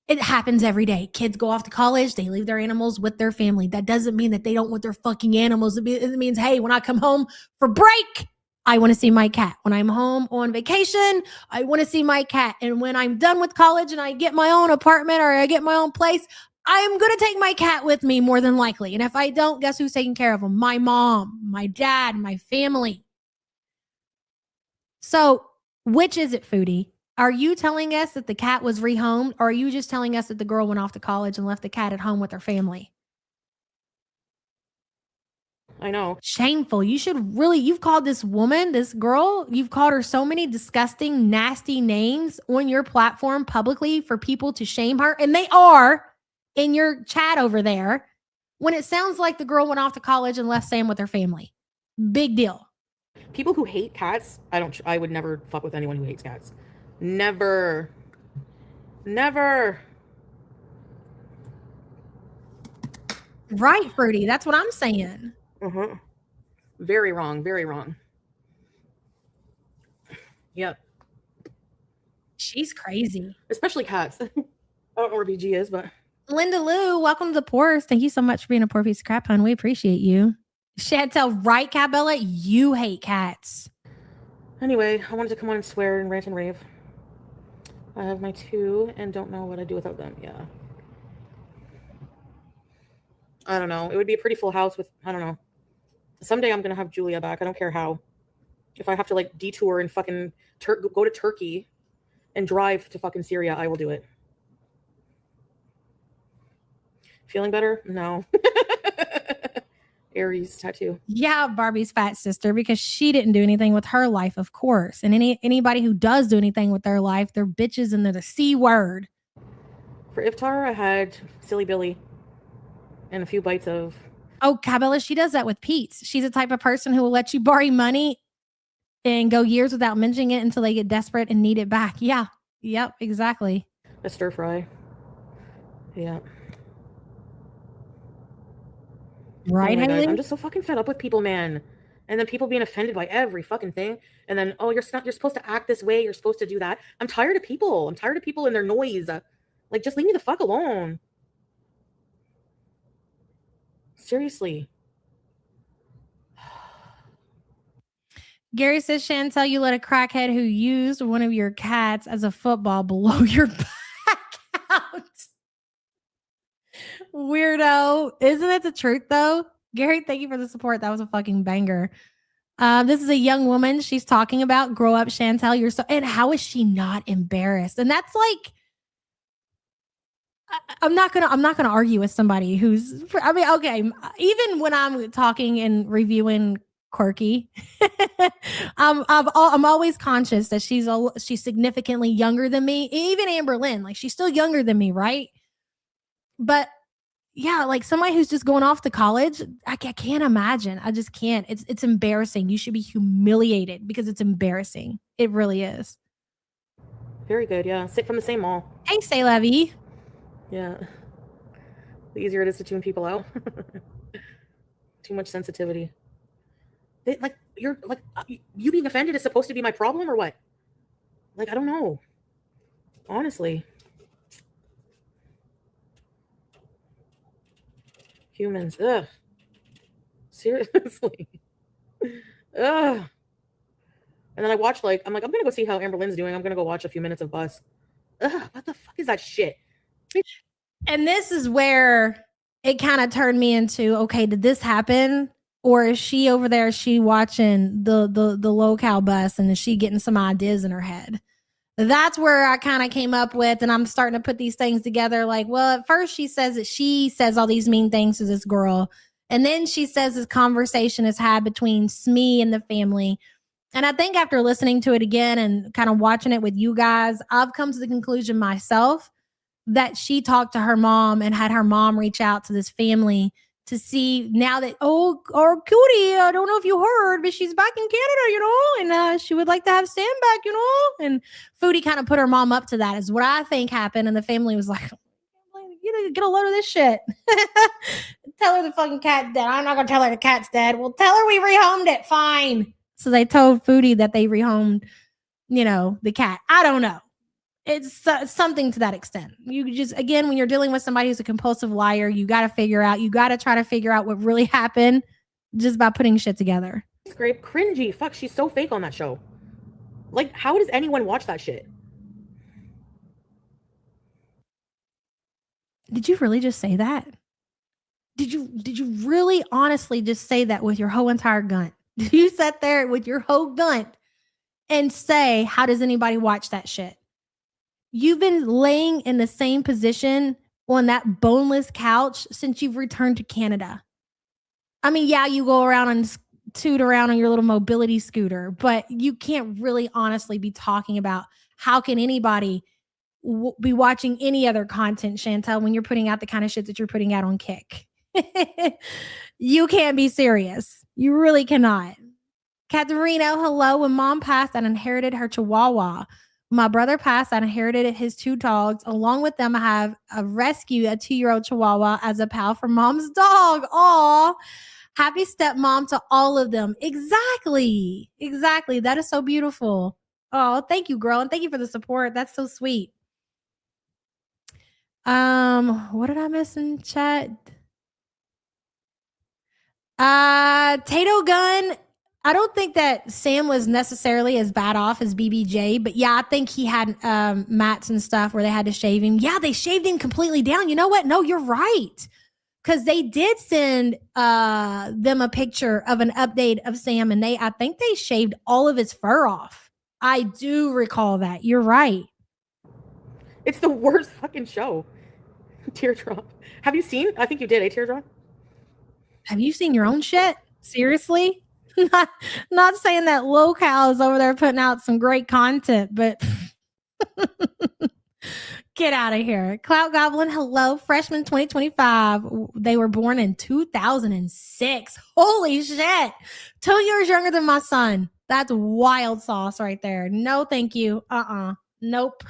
[SPEAKER 4] It happens every day. Kids go off to college. They leave their animals with their family. That doesn't mean that they don't want their fucking animals. It means, hey, when I come home for break, I want to see my cat. When I'm home on vacation, I want to see my cat. And when I'm done with college and I get my own apartment or I get my own place, I am going to take my cat with me more than likely. And if I don't, guess who's taking care of him? My mom, my dad, my family. So which is it, Foodie? Are you telling us that the cat was rehomed, or are you just telling us that the girl went off to college and left the cat at home with her family?
[SPEAKER 6] I know.
[SPEAKER 4] Shameful. You've called this woman, this girl, you've called her so many disgusting, nasty names on your platform publicly for people to shame her. And they are in your chat over there when it sounds like the girl went off to college and left Sam with her family. Big deal.
[SPEAKER 6] People who hate cats, I would never fuck with anyone who hates cats. Never.
[SPEAKER 4] Right, Fruity. That's what I'm saying.
[SPEAKER 6] Uh-huh. Very wrong. Very wrong. Yep.
[SPEAKER 4] She's crazy.
[SPEAKER 6] Especially cats. I don't know where BG is, but.
[SPEAKER 4] Linda Lou, welcome to the Poorest. Thank you so much for being a poor piece of crap, hon. We appreciate you. Chantel, right, Cabella? You hate cats.
[SPEAKER 6] Anyway, I wanted to come on and swear and rant and rave. I have my 2 and don't know what I'd do without them. Yeah. I don't know. It would be a pretty full house with, I don't know. Someday I'm going to have Julia back. I don't care how. If I have to detour and fucking go to Turkey and drive to fucking Syria, I will do it. Feeling better? No. Aries tattoo.
[SPEAKER 4] Yeah, Barbie's fat sister, because she didn't do anything with her life, of course. And anybody who does do anything with their life, they're bitches and they're the C word.
[SPEAKER 6] For iftar, I had Silly Billy and a few bites of
[SPEAKER 4] Oh, Cabela, she does that with Pete's. She's the type of person who will let you borrow money and go years without mentioning it until they get desperate and need it back. Yeah. Yep, exactly.
[SPEAKER 6] A stir fry. Yeah.
[SPEAKER 4] Right,
[SPEAKER 6] Anyway, guys,
[SPEAKER 4] Haley?
[SPEAKER 6] I'm just so fucking fed up with people, man. And then people being offended by every fucking thing. And then, oh, you're supposed to act this way. You're supposed to do that. I'm tired of people. I'm tired of people and their noise. Like, just leave me the fuck alone. Seriously.
[SPEAKER 4] Gary says, Chantel, you let a crackhead who used one of your cats as a football blow your back out. Weirdo. Isn't it the truth, though? Gary, thank you for the support. That was a fucking banger. This is a young woman. She's talking about grow up, Chantel. You're so, and how is she not embarrassed? And that's like, I'm not gonna argue with somebody who's. I mean, okay. Even when I'm talking and reviewing Quirky, I'm always conscious that she's significantly younger than me. Even Amber Lynn, like she's still younger than me, right? But yeah, like somebody who's just going off to college, I can't imagine. I just can't. It's embarrassing. You should be humiliated because it's embarrassing. It really is.
[SPEAKER 6] Very good. Yeah. Sit from the same mall.
[SPEAKER 4] Hey, Say Levy.
[SPEAKER 6] Yeah. The easier it is to tune people out. Too much sensitivity. You being offended is supposed to be my problem or what? Like, I don't know. Honestly. Humans. Ugh. Seriously. Ugh. And then I watch, I'm going to go see how Amber Lynn's doing. I'm going to go watch a few minutes of Bus. Ugh, what the fuck is that shit?
[SPEAKER 4] And this is where it kind of turned me into, okay, did this happen? Or is she over there, is she watching the locale Bus and is she getting some ideas in her head? That's where I kind of came up with, and I'm starting to put these things together. Like, well, at first she says that she says all these mean things to this girl. And then she says this conversation is had between Smee and the family. And I think after listening to it again and kind of watching it with you guys, I've come to the conclusion myself that she talked to her mom and had her mom reach out to this family to see now that, our cutie, I don't know if you heard, but she's back in Canada, and she would like to have Sam back, and Foodie kind of put her mom up to that is what I think happened. And the family was like, you need to get a load of this shit. Tell her the fucking cat's dead. I'm not going to tell her the cat's dead. Well, tell her we rehomed it. Fine. So they told Foodie that they rehomed, the cat. I don't know. It's something to that extent. You just, again, when you're dealing with somebody who's a compulsive liar, you got to try to figure out what really happened just by putting shit together.
[SPEAKER 6] Scrape, cringy. Fuck, she's so fake on that show. Like, how does anyone watch that shit?
[SPEAKER 4] Did you really just say that? Did you really honestly just say that with your whole entire gunt? Did you sit there with your whole gunt and say, how does anybody watch that shit? You've been laying in the same position on that boneless couch since you've returned to Canada. I mean, yeah, you go around and toot around on your little mobility scooter, but you can't really honestly be talking about how can anybody be watching any other content, Chantel, when you're putting out the kind of shit that you're putting out on Kick. You can't be serious. You really cannot. Katerino, hello. When mom passed, I inherited her chihuahua. My brother passed, I inherited his 2 dogs. Along with them, I have a 2-year-old chihuahua as a pal for mom's dog. Aw, happy stepmom to all of them. Exactly. That is so beautiful. Oh, thank you, girl. And thank you for the support. That's so sweet. What did I miss in chat? Tato Gun. I don't think that Sam was necessarily as bad off as BBJ, but yeah, I think he had mats and stuff where they had to shave him. Yeah, they shaved him completely down. You know what? No, you're right. Because they did send them a picture of an update of Sam, and I think they shaved all of his fur off. I do recall that. You're right.
[SPEAKER 6] It's the worst fucking show. Teardrop. Have you seen? I think you did, Teardrop?
[SPEAKER 4] Have you seen your own shit? Seriously? Not saying that Locale is over there putting out some great content, but Get out of here. Cloud Goblin, hello, freshman 2025. They were born in 2006. Holy shit. 2 years younger than my son. That's wild sauce right there. No, thank you. Nope.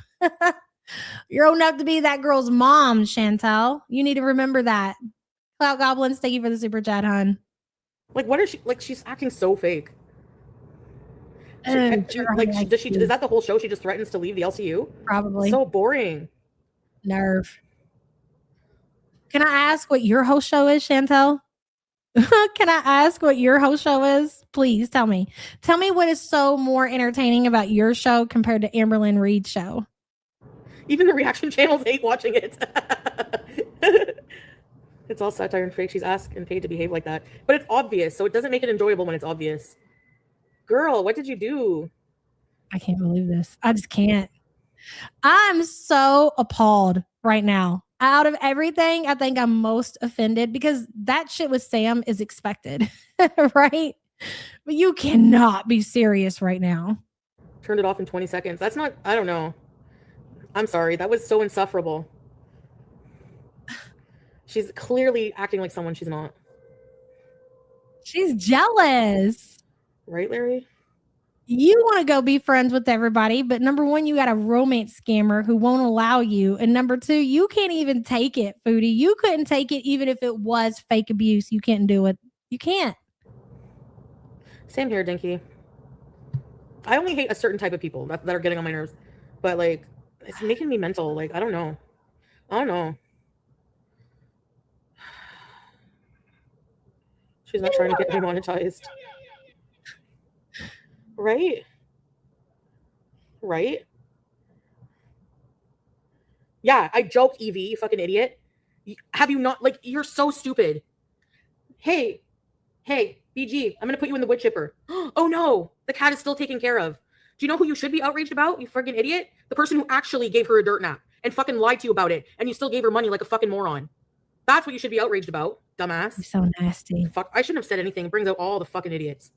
[SPEAKER 4] You're old enough to be that girl's mom, Chantel. You need to remember that. Cloud Goblins, thank you for the super chat, hun.
[SPEAKER 6] Like, what is she like? She's acting so fake. Is that the whole show? She just threatens to leave the LCU?
[SPEAKER 4] Probably.
[SPEAKER 6] So boring.
[SPEAKER 4] Nerve. Can I ask what your host show is, Chantel? Can I ask what your host show is? Please tell me. Tell me what is so more entertaining about your show compared to Amberlynn Reed's show.
[SPEAKER 6] Even the reaction channels hate watching it. It's all satire and fake. She's asked and paid to behave like that. But it's obvious, so it doesn't make it enjoyable when it's obvious. Girl, what did you do?
[SPEAKER 4] I can't believe this. I just can't. I'm so appalled right now. Out of everything, I think I'm most offended because that shit with Sam is expected, right? But you cannot be serious right now.
[SPEAKER 6] Turned it off in 20 seconds. That's not, I don't know. I'm sorry. That was so insufferable. She's clearly acting like someone she's not.
[SPEAKER 4] She's jealous.
[SPEAKER 6] Right, Larry?
[SPEAKER 4] You want to go be friends with everybody, but number one, you got a romance scammer who won't allow you. And number two, you can't even take it, Foodie. You couldn't take it even if it was fake abuse. You can't do it. You can't.
[SPEAKER 6] Same here, Dinky. I only hate a certain type of people that are getting on my nerves. But, like, it's making me mental. Like, I don't know. She's not trying to get me monetized. Right? Yeah, I joke, Evie, you fucking idiot. Have you not, like, you're so stupid. Hey, BG, I'm gonna put you in the wood chipper. Oh no, the cat is still taken care of. Do you know who you should be outraged about, you fucking idiot? The person who actually gave her a dirt nap and fucking lied to you about it, and you still gave her money like a fucking moron. That's what you should be outraged about, dumbass.
[SPEAKER 4] You're so nasty.
[SPEAKER 6] Fuck, I shouldn't have said anything. It brings out all the fucking idiots.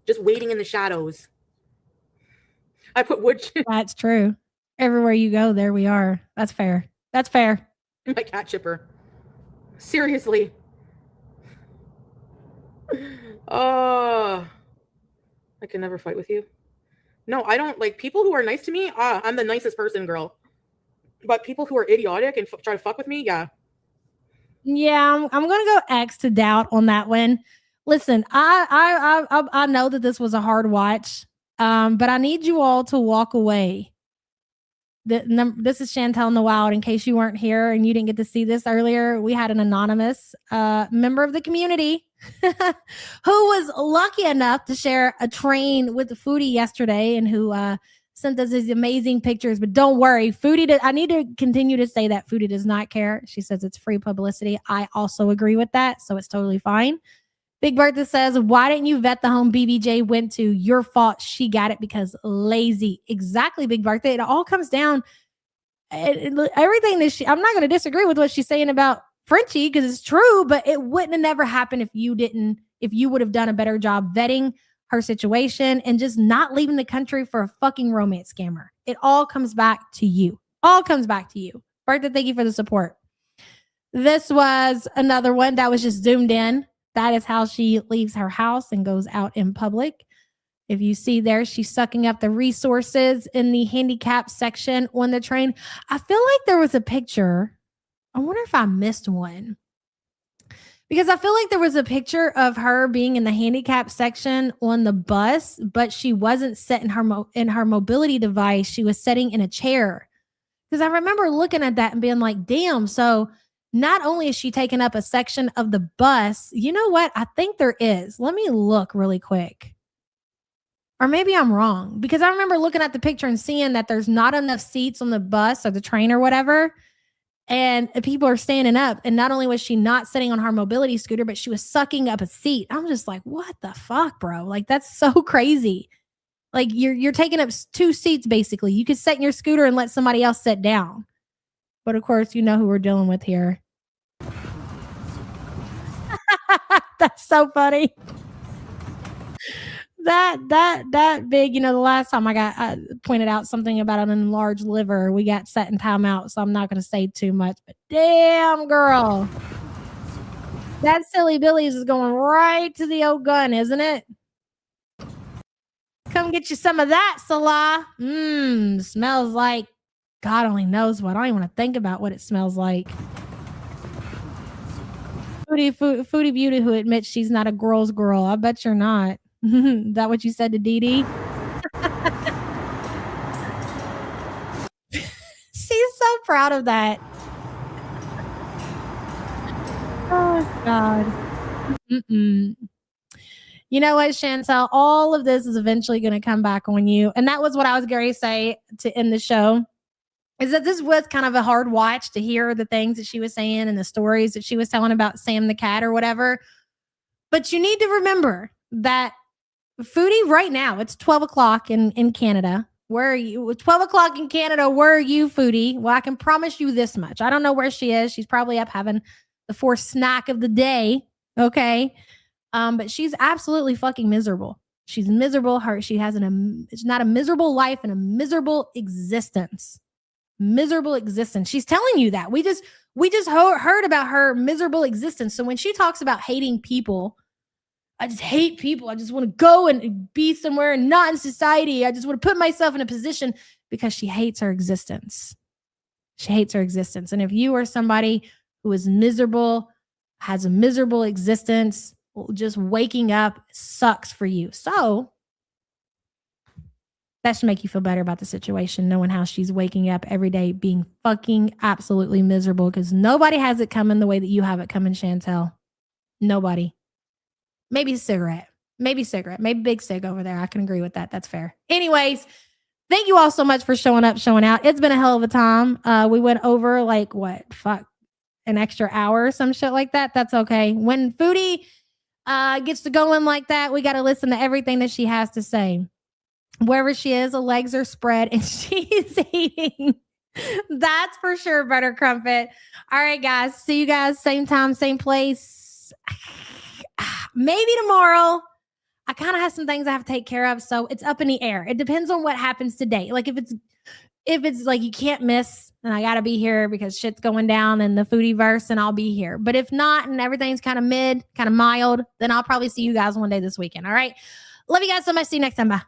[SPEAKER 6] Just waiting in the shadows. I put wood.
[SPEAKER 4] That's true. Everywhere you go, there we are. That's fair.
[SPEAKER 6] My cat chipper. Seriously. I can never fight with you. No, I don't like people who are nice to me. I'm the nicest person, girl. But people who are idiotic and try to fuck with me, yeah.
[SPEAKER 4] Yeah, I'm gonna go X to doubt on that one. Listen, I know that this was a hard watch, but I need you all to walk away. This is Chantel in the Wild. In case you weren't here and you didn't get to see this earlier, we had an anonymous member of the community who was lucky enough to share a train with the Foodie yesterday and who sent us these amazing pictures. But don't worry, Foodie, I need to continue to say that Foodie does not care. She says it's free publicity. I also agree with that, so it's totally fine. Big Bertha says, why didn't you vet the home BBJ went to? Your fault. She got it because lazy. Exactly, Big Bertha. It all comes down. Everything that I'm not going to disagree with what she's saying about Frenchie because it's true, but it wouldn't have never happened if you would have done a better job vetting her situation and just not leaving the country for a fucking romance scammer. It all comes back to you. Bertha, thank you for the support. This was another one that was just zoomed in. That is how she leaves her house and goes out in public. If you see there, she's sucking up the resources in the handicap section on the train. I feel like there was a picture. I wonder if I missed one. Because I feel like there was a picture of her being in the handicap section on the bus, but she wasn't sitting in her mobility device. She was sitting in a chair. Because I remember looking at that and being like, damn, so not only is she taking up a section of the bus, you know what? I think there is. Let me look really quick. Or maybe I'm wrong because I remember looking at the picture and seeing that there's not enough seats on the bus or the train or whatever. And people are standing up. And not only was she not sitting on her mobility scooter, but she was sucking up a seat. I'm just like, what the fuck, bro? Like, that's so crazy. Like you're taking up 2 seats, basically. You could sit in your scooter and let somebody else sit down. But of course, you know who we're dealing with here. That's so funny. that big. You know, the last time I got pointed out something about an enlarged liver, we got set in timeout, so I'm not going to say too much. But damn, girl, that silly Billy's is going right to the old gun, isn't it? Come get you some of that, Salah. Smells like God only knows what. I don't even want to think about what it smells like. Foodie Beauty who admits she's not a girl's girl. I bet you're not. Is that what you said to Dee Dee? She's so proud of that. Oh, God. You know what, Chantel? All of this is eventually going to come back on you. And that was what I was going to say to end the show, is that this was kind of a hard watch to hear the things that she was saying and the stories that she was telling about Sam the cat or whatever. But you need to remember that Foodie right now, it's 12 o'clock in Canada. Where are you? 12 o'clock in Canada. Where are you, Foodie? Well, I can promise you this much. I don't know where she is. She's probably up having the fourth snack of the day. Okay. But she's absolutely fucking miserable. She's miserable. She has it's not a miserable life and a miserable existence. Miserable existence. She's telling you that. We just heard about her miserable existence. So when she talks about hating people, I just hate people. I just want to go and be somewhere and not in society. I just want to put myself in a position, because she hates her existence. She hates her existence. And if you are somebody who is miserable, has a miserable existence, just waking up sucks for you. So that should make you feel better about the situation, knowing how she's waking up every day being fucking absolutely miserable, because nobody has it coming the way that you have it coming, Chantel. Nobody. Maybe cigarette. Maybe Big Sig over there. I can agree with that. That's fair. Anyways, thank you all so much for showing up, showing out. It's been a hell of a time. We went over like an extra hour or some shit like that. That's okay. When Foodie gets to going like that, we got to listen to everything that she has to say. Wherever she is, the legs are spread and she's eating. That's for sure, Butter Crumpet. All right, guys. See you guys same time, same place. Maybe tomorrow. I kind of have some things I have to take care of, so it's up in the air. It depends on what happens today. Like if it's like you can't miss and I got to be here because shit's going down in the Foodie verse, and I'll be here. But if not and everything's kind of kind of mild, then I'll probably see you guys one day this weekend. All right. Love you guys so much. See you next time. Bye.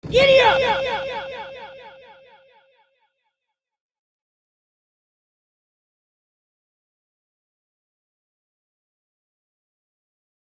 [SPEAKER 2] Giddy up!